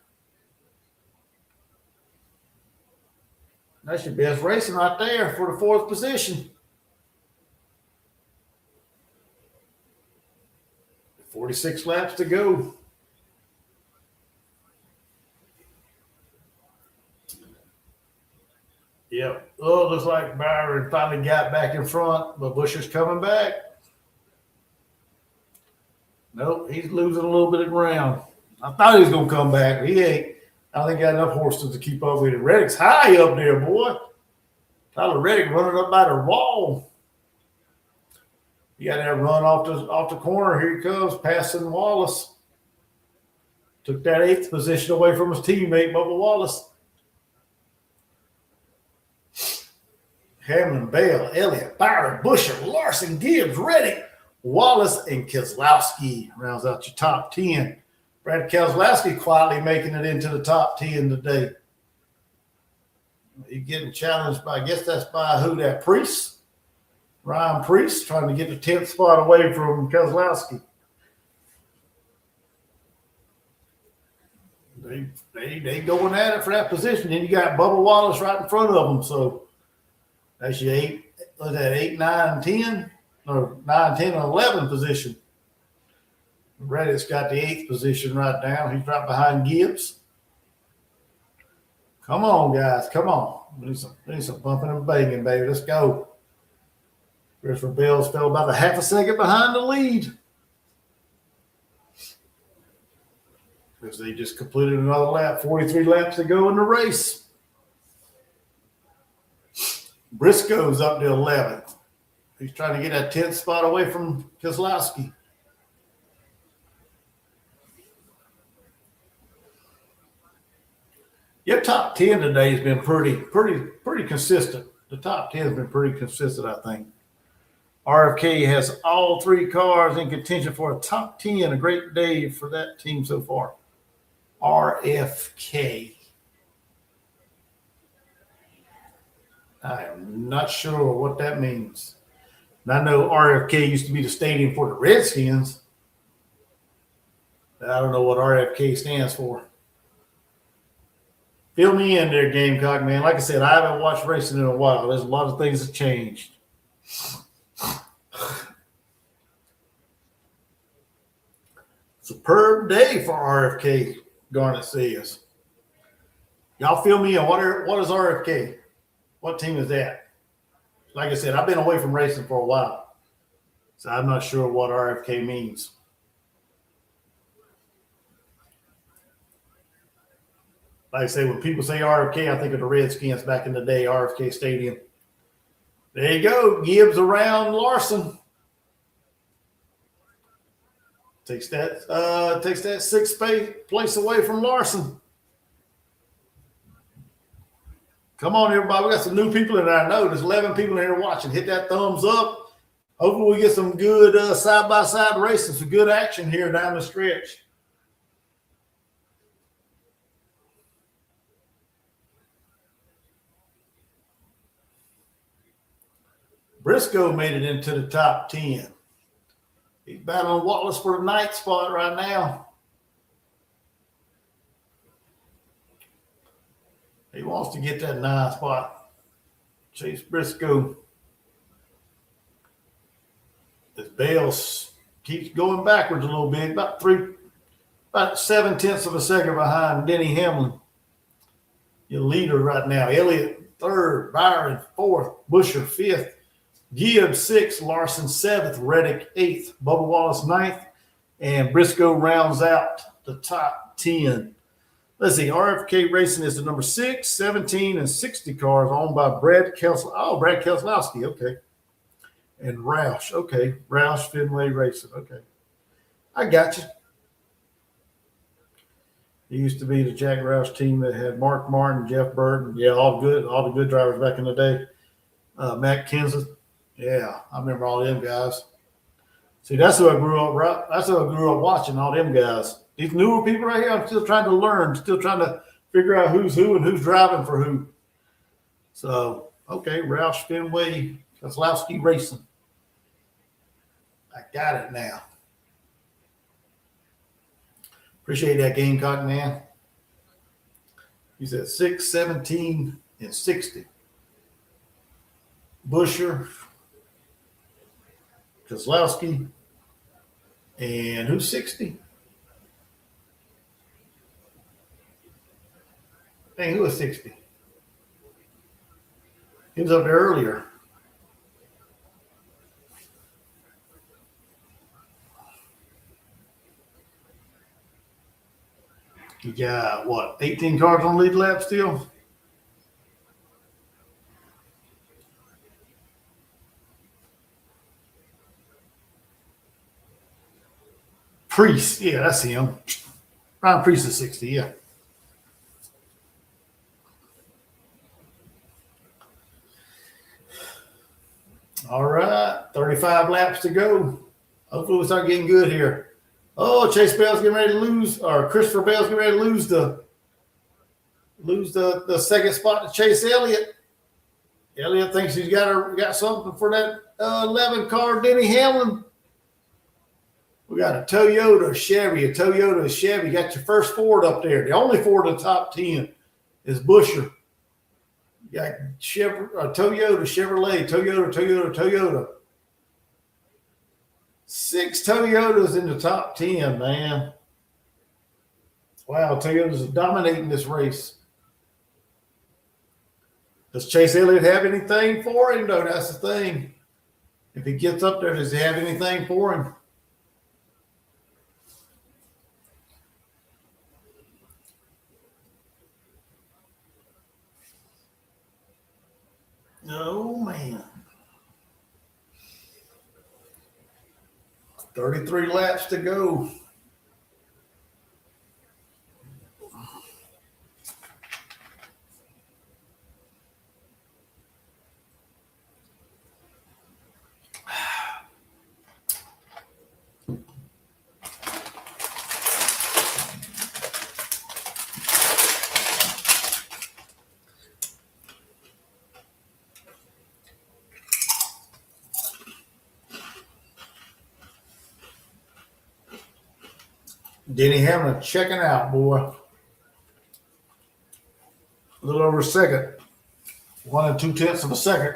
That's your best racing right there for the 4th position. 46 laps to go. Yep. Oh, looks like Byron finally got back in front, but Buescher's coming back. Nope, he's losing a little bit of ground. I thought he was going to come back, but he ain't. I don't think he got enough horses to keep up with it. Reddick's high up there, boy. Tyler Reddick running up by the wall. You got that run off the corner. Here he comes, passing Wallace. Took that 8th position away from his teammate, Bubba Wallace. Hamlin, Bell, Elliott, Byron, Buescher, Larson, Gibbs, Reddick, Wallace and Keselowski rounds out your top 10. Brad Keselowski quietly making it into the top 10 today. He's getting challenged by, I guess that's by who, that Priest? Ryan Priest, trying to get the 10th spot away from Keselowski. They going at it for that position. Then you got Bubba Wallace right in front of them. So that's your 8, 9, 10, or 9, 10, and 11 position. Reddick's got the 8th position right now. He's right behind Gibbs. Come on, guys. Come on. We need some bumping and banging, baby. Let's go. Christopher Bell's fell about a half a second behind the lead. Because they just completed another lap, 43 laps to go in the race. Briscoe's up to 11th. He's trying to get that 10th spot away from Keselowski. Your top 10 today has been pretty consistent. The top 10 has been pretty consistent, I think. RFK has all 3 cars in contention for a top 10. A great day for that team so far. RFK. I am not sure what that means. And I know RFK used to be the stadium for the Redskins. I don't know what RFK stands for. Fill me in there, Gamecock, man. Like I said, I haven't watched racing in a while. There's a lot of things that changed. Superb day for RFK, Garnet says. Y'all fill me in. What is RFK? What team is that? Like I said, I've been away from racing for a while, so I'm not sure what RFK means. Like I say, when people say RFK, I think of the Redskins back in the day, RFK Stadium. There you go. Gibbs around Larson. Takes that 6th place away from Larson. Come on, everybody. We got some new people in there. I know there's 11 people in here watching. Hit that thumbs up. Hopefully we get some good side-by-side racing, some good action here down the stretch. Briscoe made it into the top 10. He's battling Wallace for the 9th spot right now. He wants to get that 9th spot. Chase Briscoe. As Bales keeps going backwards a little bit, about 7/10 of a second behind Denny Hamlin. Your leader right now. Elliott 3rd, Byron 4th, Busher 5th. Gibbs 6th, Larson 7th, Reddick 8th, Bubba Wallace 9th, and Briscoe rounds out the top 10. Let's see, RFK Racing is the number 6, 17, and 60 cars owned by Brad Keselowski, okay. And Roush, okay. Roush Fenway Racing, okay. I got you. He used to be the Jack Roush team that had Mark Martin, Jeff Burton. Yeah, all the good drivers back in the day. Matt Kenseth. Yeah, I remember all them guys. See, that's who I grew up, right? That's who I grew up watching, all them guys. These newer people right here, I'm still trying to learn, still trying to figure out who's who and who's driving for who. So, okay, Roush Fenway, Keselowski Racing. I got it now. Appreciate that, Gamecock, man. He said 6, 17, and 60. Busher, Keselowski, and who's 60? Hey, who was 60? He was up there earlier. You got, what, 18 cars on lead lap still? Priest, yeah, that's him. Ryan Priest is 60, yeah. All right, 35 laps to go. Hopefully we start getting good here. Oh, Chase Bell's getting ready to lose, or Christopher Bell's getting ready to lose the second spot to Chase Elliott. Elliott thinks he's got something for that 11 car, Denny Hamlin. We got a Toyota, a Chevy. Got your first Ford up there. The only Ford in the top 10 is Busher. You got Toyota, Toyota. 6 Toyotas in the top 10, man. Wow, Toyotas are dominating this race. Does Chase Elliott have anything for him, though? That's the thing. If he gets up there, does he have anything for him? Oh, man. 33 laps to go. Denny Hamlin checking out, boy. A little over a second. 1 2/10 of a second.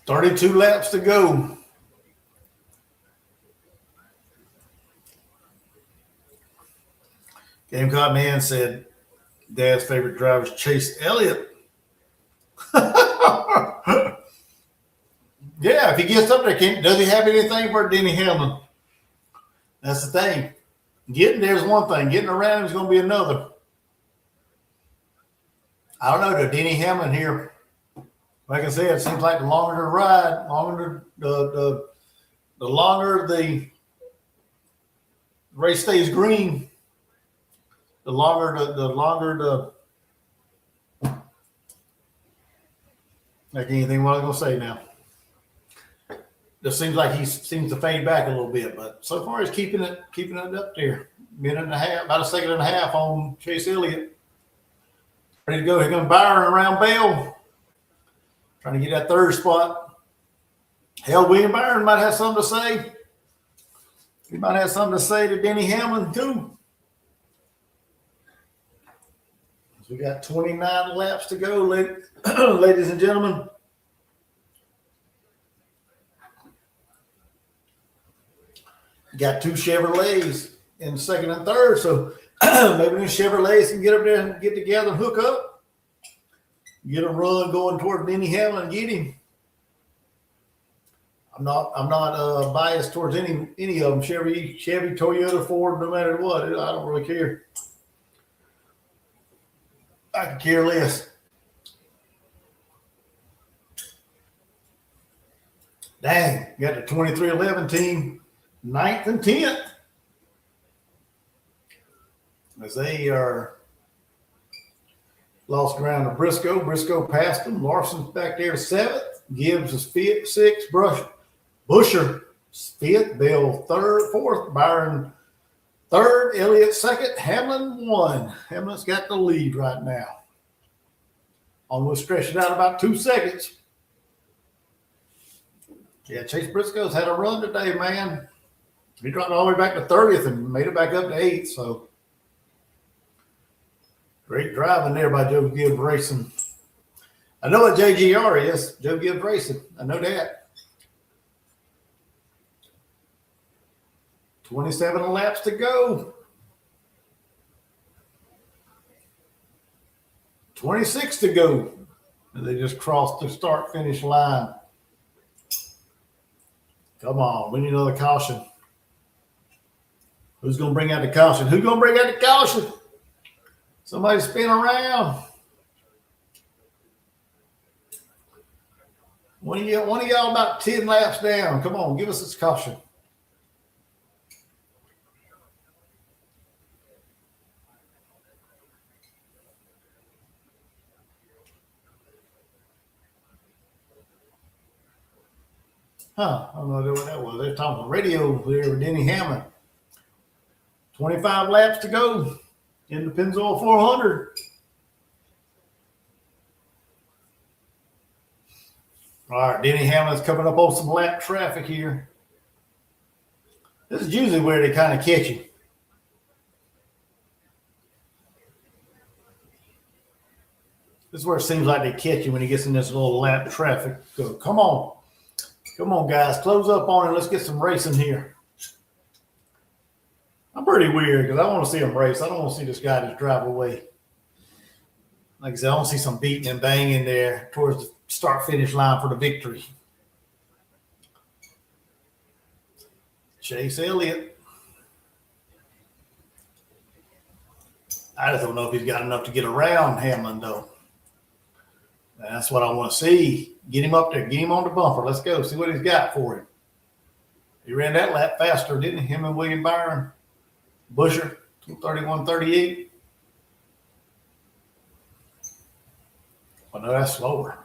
$32 laps to go. Gamecock Man said Dad's favorite driver is Chase Elliott. Yeah, if he gets up there, does he have anything for Denny Hamlin? That's the thing. Getting there is one thing. Getting around is going to be another. I don't know. The Denny Hamlin here, like I said, it seems like the longer the ride, the longer the race stays green, the longer the I can't even think what I was going to say now. It seems like he seems to fade back a little bit, but so far he's keeping it up there. Minute and a half, about a second and a half on Chase Elliott. Ready to go. Here comes Byron around Bell, trying to get that third spot. Hell, William Byron might have something to say. He might have something to say to Denny Hamlin too. So we got 29 laps to go, ladies and gentlemen. Got 2 Chevrolets in second and third, so maybe these Chevrolets can get up there and get together and hook up, get a run going toward Denny Hamlin and get him. I'm not biased towards any of them. Chevy, Toyota, Ford, no matter what. I don't really care. I could care less. Dang, got the 2311 team 9th and 10th. As they are lost ground to Briscoe. Briscoe passed them. Larson's back there 7th. Gibbs is 5th, 6th. Busher 5th. Bell 3rd, 4th. Byron 3rd. Elliott 2nd. Hamlin 1. Hamlin's got the lead right now. Almost stretched it out about 2 seconds. Yeah, Chase Briscoe's had a run today, man. He dropped all the way back to 30th and made it back up to 8th. So great driving there by Joe Gibbs Racing. I know what JGR is, Joe Gibbs Racing. I know that. 27 laps to go. 26 to go. And they just crossed the start-finish line. Come on, we need another caution. Who's going to bring out the caution? Who's going to bring out the caution? Somebody spin around. One of y'all about 10 laps down. Come on, give us this caution. Huh, I don't know what that was. They're talking on the radio there with Denny Hamlin. 25 laps to go in the Pennzoil 400. All right, Denny Hamlin's coming up on some lap traffic here. This is usually where they kind of catch you. This is where it seems like they catch you when he gets in this little lap traffic. So come on. Come on, guys. Close up on it. Let's get some racing here. I'm pretty weird because I want to see him race. I don't want to see this guy just drive away. Like I said, I want to see some beating and banging there towards the start-finish line for the victory. Chase Elliott. I just don't know if he's got enough to get around Hamlin, though. That's what I want to see. Get him up there. Get him on the bumper. Let's go. See what he's got for him. He ran that lap faster, didn't he? Him and William Byron. Busher, 2:31.38. Oh, no, that's slower.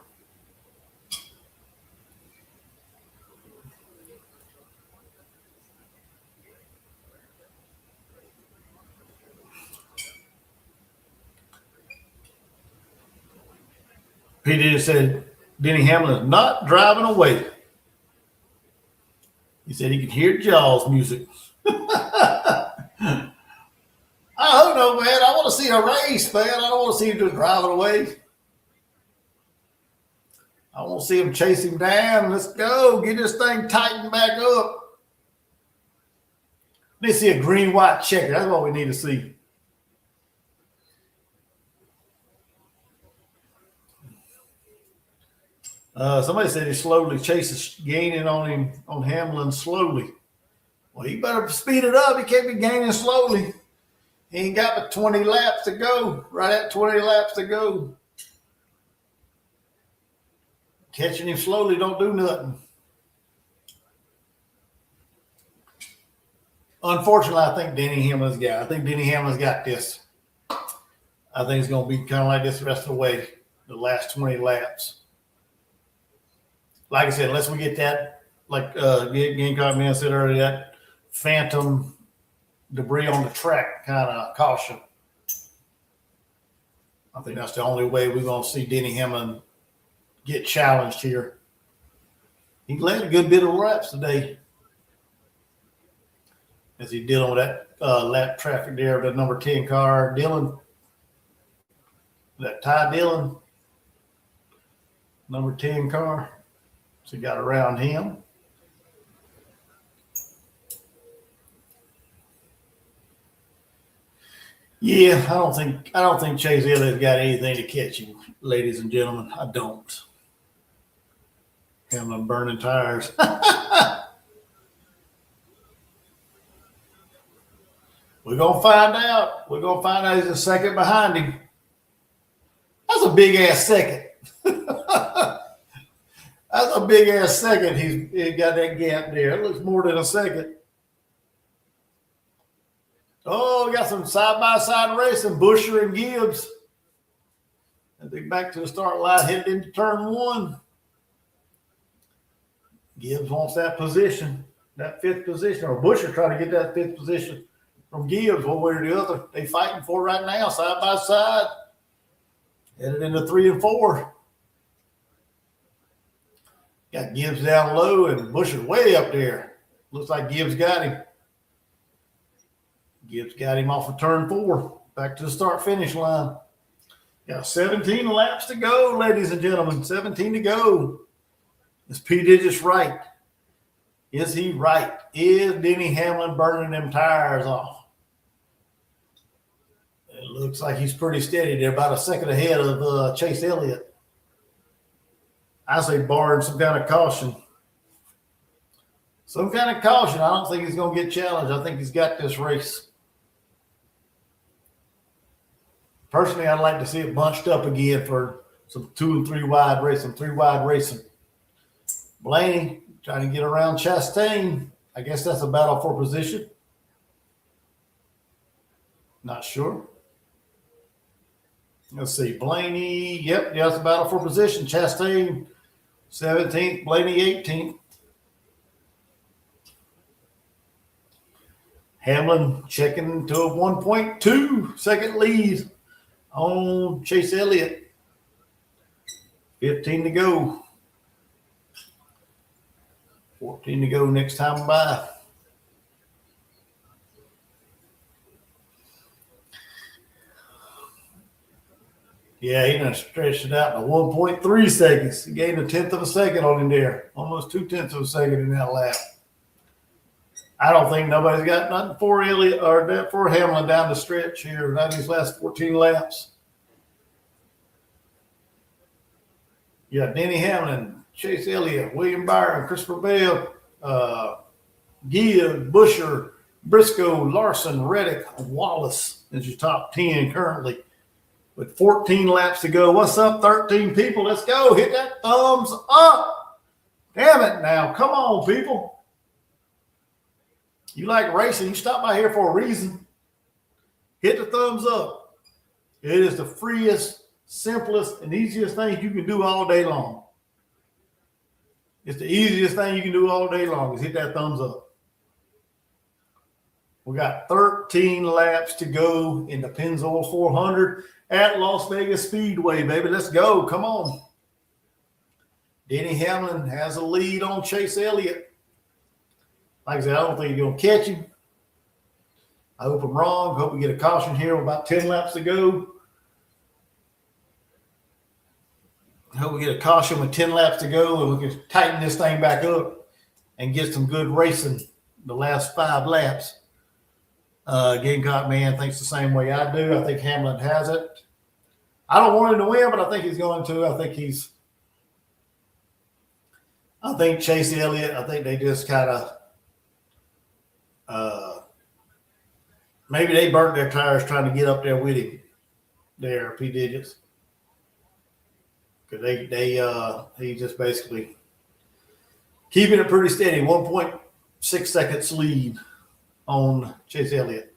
He just said Denny Hamlin is not driving away. He said he could hear Jaws music. I don't know, man. I want to see a race, man. I don't want to see him just driving away. I want to see him chase him down. Let's go. Get this thing tightened back up. Let's see a green-white checker. That's what we need to see. Somebody said he slowly chases, gaining on him, on Hamlin slowly. Well, he better speed it up. He can't be gaining slowly. He ain't got but 20 laps to go. Right at 20 laps to go. Catching him slowly don't do nothing. Unfortunately, I think Denny Hamlin's got. I think Denny Hamlin's got this. I think it's going to be kind of like this the rest of the way, the last 20 laps. Like I said, unless we get that, like Gamecock Man said earlier, that phantom debris on the track kind of caution. I think that's the only way we're going to see Denny Hamlin get challenged here. He led a good bit of laps today as he did on that lap traffic there, the number 10 car, Dillon. That Ty Dillon, number 10 car. So he got around him. Yeah, I don't think Chase Elliott's got anything to catch him, ladies and gentlemen. I don't. Hamlin burning tires. We're gonna find out. We're gonna find out he's a second behind him. That's a big ass second. That's a big ass second. He's got that gap there. It looks more than a second. Oh, we got some side-by-side racing, Busher and Gibbs. And they're back to the start line, headed into turn one. Gibbs wants that position, that fifth position, or Busher trying to get that fifth position from Gibbs one way or the other. They fighting for it right now, side by side. Headed into 3 and 4. Got Gibbs down low and Busher way up there. Looks like Gibbs got him. Gibbs got him off of turn 4. Back to the start-finish line. Got 17 laps to go, ladies and gentlemen. 17 to go. Is P. Digits right? Is he right? Is Denny Hamlin burning them tires off? It looks like he's pretty steady. They're about a second ahead of Chase Elliott. I say barring some kind of caution. Some kind of caution. I don't think he's going to get challenged. I think he's got this race. Personally, I'd like to see it bunched up again for some 2 and 3 wide racing, 3 wide racing. Blaney trying to get around Chastain. I guess that's a battle for position. Not sure. Let's see. Blaney, yep, that's a battle for position. Chastain, 17th, Blaney, 18th. Hamlin checking to a 1.2 second lead on Chase Elliott. 15 to go. 14 to go next time by. Yeah, he done stretched it out to 1.3 seconds. He gained a tenth of a second on him there. Almost 2/10 of a second in that lap. I don't think nobody's got nothing for Elliott or for Hamlin down the stretch here, not these last 14 laps. You got Denny Hamlin, Chase Elliott, William Byron, Christopher Bell, Gibbs, Busher, Briscoe, Larson, Reddick, Wallace is your top 10 currently with 14 laps to go. What's up, 13 people? Let's go. Hit that thumbs up. Damn it now. Come on, people. You like racing, you stop by here for a reason. Hit the thumbs up. It is the freest, simplest, and easiest thing you can do all day long. It's the easiest thing you can do all day long is hit that thumbs up. We got 13 laps to go in the Pennzoil 400 at Las Vegas Speedway, baby. Let's go. Come on. Denny Hamlin has a lead on Chase Elliott. Like I said, I don't think you're going to catch him. I hope I'm wrong. Hope we get a caution here with about 10 laps to go. I hope we get a caution with 10 laps to go and we can tighten this thing back up and get some good racing the last 5 laps. Gamecock man thinks the same way I do. I think Hamlin has it. I don't want him to win, but I think he's going to. I think Chase Elliott, I think they just kind of maybe they burnt their tires trying to get up there with him there, P. Digits. Because he just basically keeping it pretty steady. 1.6 seconds lead on Chase Elliott.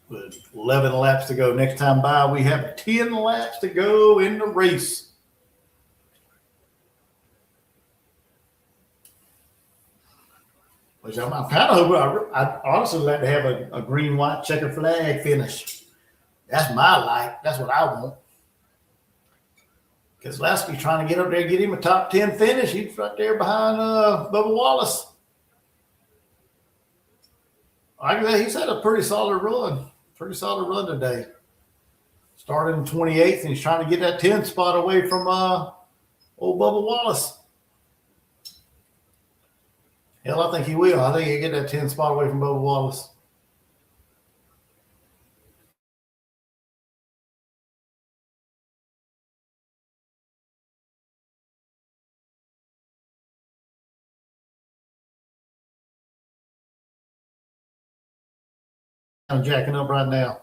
With 11 laps to go. Next time by, we have 10 laps to go in the race. Which I'm kind of hoping. I'd honestly like to have a green, white, checker flag finish. That's my like. That's what I want. Because Lasky's trying to get up there, get him a top 10 finish. He's right there behind Bubba Wallace. He's had a pretty solid run. Pretty solid run today. Started in 28th, and he's trying to get that 10th spot away from old Bubba Wallace. Hell, I think he will. I think he'll get that 10th spot away from Bubba Wallace. I'm jacking up right now.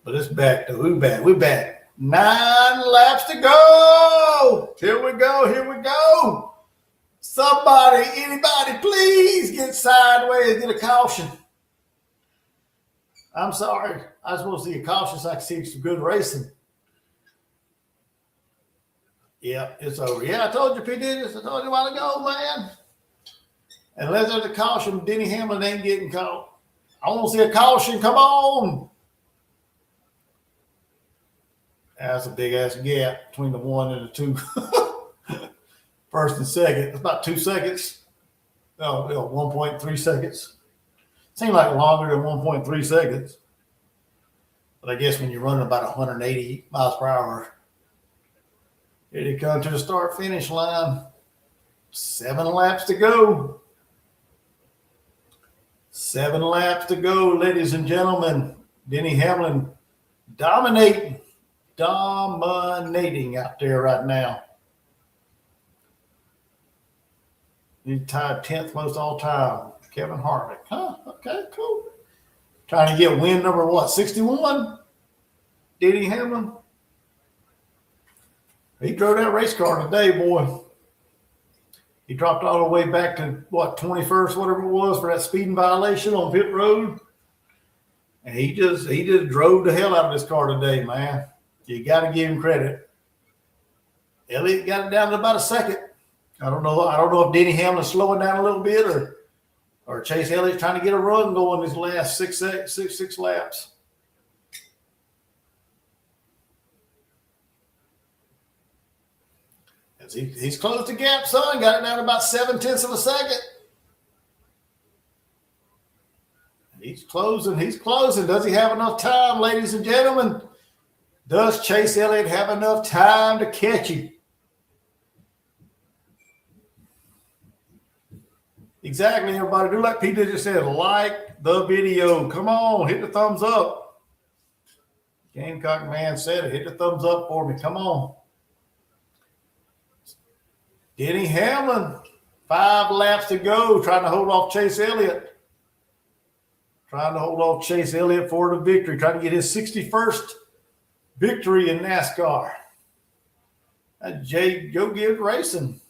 But it's back, though. We're back. 9 laps to go. Here we go. Somebody, anybody, please get sideways, get a caution. I'm sorry. I was supposed to see a caution so I could see some good racing. Yeah, it's over. Yeah, I told you, P. Digits. I told you a while ago, man. Unless there's a caution, Denny Hamlin ain't getting caught. I want to see a caution. Come on. That's a big-ass gap between the 1 and the 2. First and second. It's about 2 seconds. No, 1.3 seconds. Seems like longer than 1.3 seconds. But I guess when you're running about 180 miles per hour, here they come to the start-finish line. 7 laps to go. 7 laps to go, ladies and gentlemen. Denny Hamlin dominating out there right now. He's tied 10th most all time. Kevin Harvick. Huh? Okay, cool. Trying to get win number what? 61? Denny Hamlin. He drove that race car today, boy. He dropped all the way back to, 21st, whatever it was, for that speeding violation on pit road. And he just drove the hell out of this car today, man. You got to give him credit. Elliott got it down to about a second. I don't know. I don't know if Denny Hamlin's slowing down a little bit or Chase Elliott's trying to get a run going these last six laps. He's closed the gap, son. Got it down to about 0.7 of a second. He's closing. He's closing. Does he have enough time, ladies and gentlemen? Does Chase Elliott have enough time to catch him? Exactly, everybody. Do like Peter just said. Like the video. Come on. Hit the thumbs up. Gamecock man said it. Hit the thumbs up for me. Come on. Denny Hamlin. 5 laps to go. Trying to hold off Chase Elliott. Trying to hold off Chase Elliott for the victory. Trying to get his 61st victory in NASCAR. Jay, go get racing.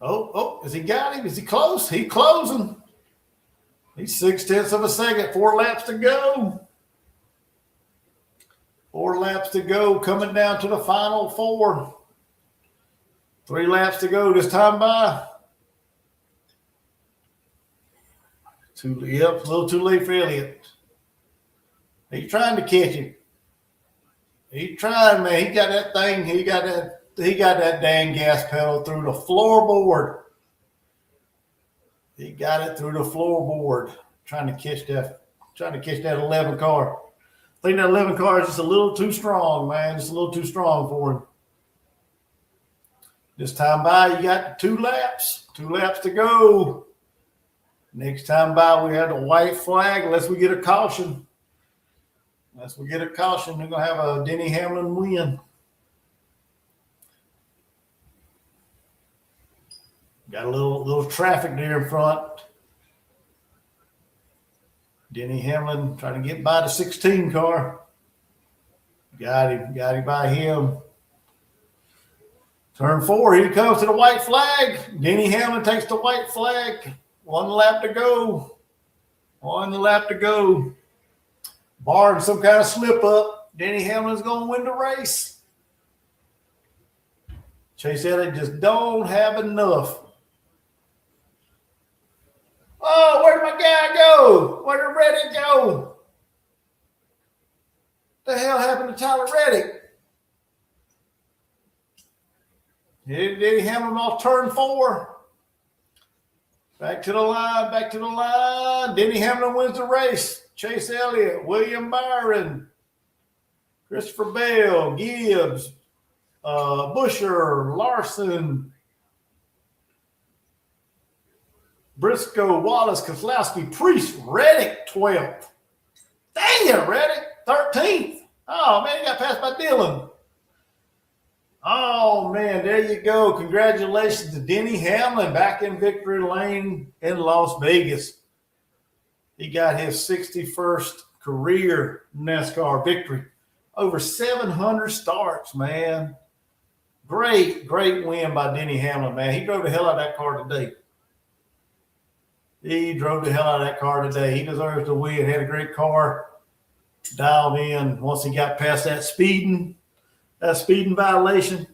Oh, has he got him? Is he close? He's closing. He's 0.6 of a second. 4 laps to go. 4 laps to go. Coming down to the final 4. 3 laps to go this time by. A little too late for Elliott. He's trying to catch him. He's trying, man. He got that thing. He got that dang gas pedal through the floorboard. He got it through the floorboard. Trying to catch that 11 car. I think that 11 car is just a little too strong, man. Just a little too strong for him. This time by, you got 2 laps. 2 laps to go. Next time by, we had a white flag unless we get a caution. Unless we get a caution, we're going to have a Denny Hamlin win. Got a little traffic there in front. Denny Hamlin trying to get by the 16 car. Got him by him. Turn 4, here he comes to the white flag. Denny Hamlin takes the white flag. 1 lap to go. 1 lap to go. Barring some kind of slip up, Denny Hamlin's going to win the race. Chase Elliott just don't have enough. Oh, where did my guy go? Where did Reddick go? What the hell happened to Tyler Reddick? Denny Hamlin off turn 4. Back to the line, back to the line. Denny Hamlin wins the race. Chase Elliott, William Byron, Christopher Bell, Gibbs, Busher, Larson, Briscoe, Wallace, Kozlowski, Priest, Reddick, 12th. Dang it, Reddick, 13th. Oh, man, he got passed by Dillon. Oh, man, there you go. Congratulations to Denny Hamlin back in victory lane in Las Vegas. He got his 61st career NASCAR victory. Over 700 starts, man. Great win by Denny Hamlin, man. He drove the hell out of that car today. He drove the hell out of that car today. He deserves to win. Had a great car. Dialed in once he got past that speeding violation.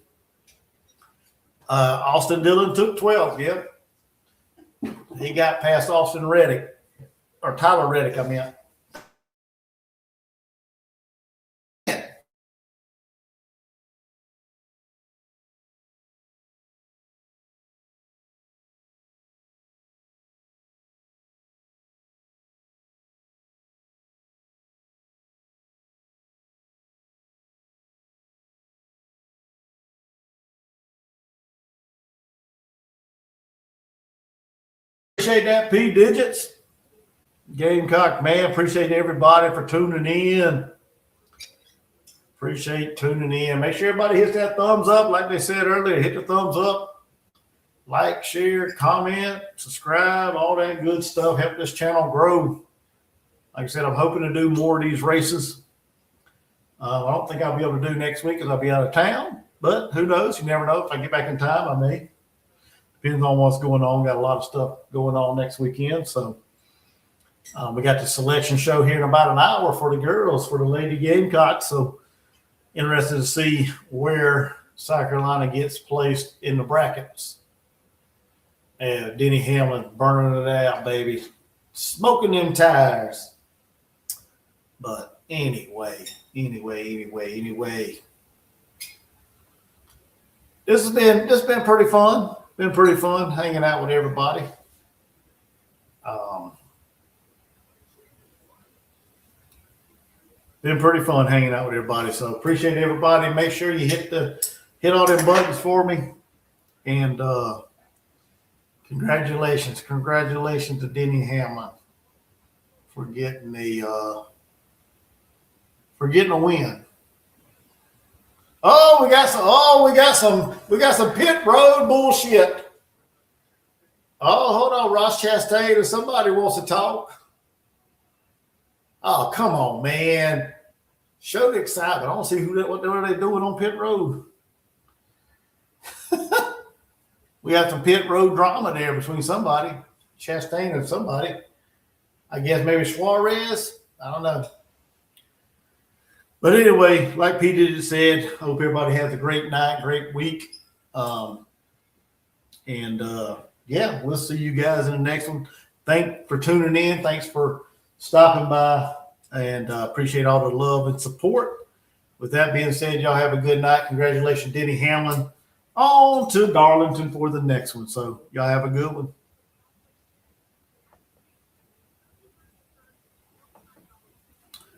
Austin Dillon took 12th. Yep. He got past Austin Reddick. Or Tyler Reddick, I meant. Appreciate that, P Digits. Gamecock, man. Appreciate everybody for tuning in. Appreciate tuning in. Make sure everybody hits that thumbs up. Like they said earlier, hit the thumbs up. Like, share, comment, subscribe, all that good stuff. Help this channel grow. Like I said, I'm hoping to do more of these races. I don't think I'll be able to do next week because I'll be out of town. But who knows? You never know. If I get back in time, I may. Depends on what's going on. Got a lot of stuff going on next weekend. So We got the selection show here in about an hour for the girls, for the Lady Gamecocks. So interested to see where South Carolina gets placed in the brackets. And Denny Hamlin burning it out, baby. Smoking them tires. But anyway. This has been pretty fun. Been pretty fun hanging out with everybody. Been pretty fun hanging out with everybody. So appreciate everybody. Make sure you hit all them buttons for me. And congratulations to Denny Hamlin for getting a win. We got some pit road bullshit. Oh, hold on, Ross Chastain, if somebody wants to talk. Oh, come on, man. Show the excitement. I don't see what are they doing on pit road. We got some pit road drama there between somebody, Chastain and somebody. I guess maybe Suarez. I don't know. But anyway, like Peter just said, hope everybody has a great night, great week. Yeah, we'll see you guys in the next one. Thanks for tuning in. Thanks for stopping by, and appreciate all the love and support. With that being said, y'all have a good night. Congratulations, Denny Hamlin. On to Darlington for the next one. So y'all have a good one.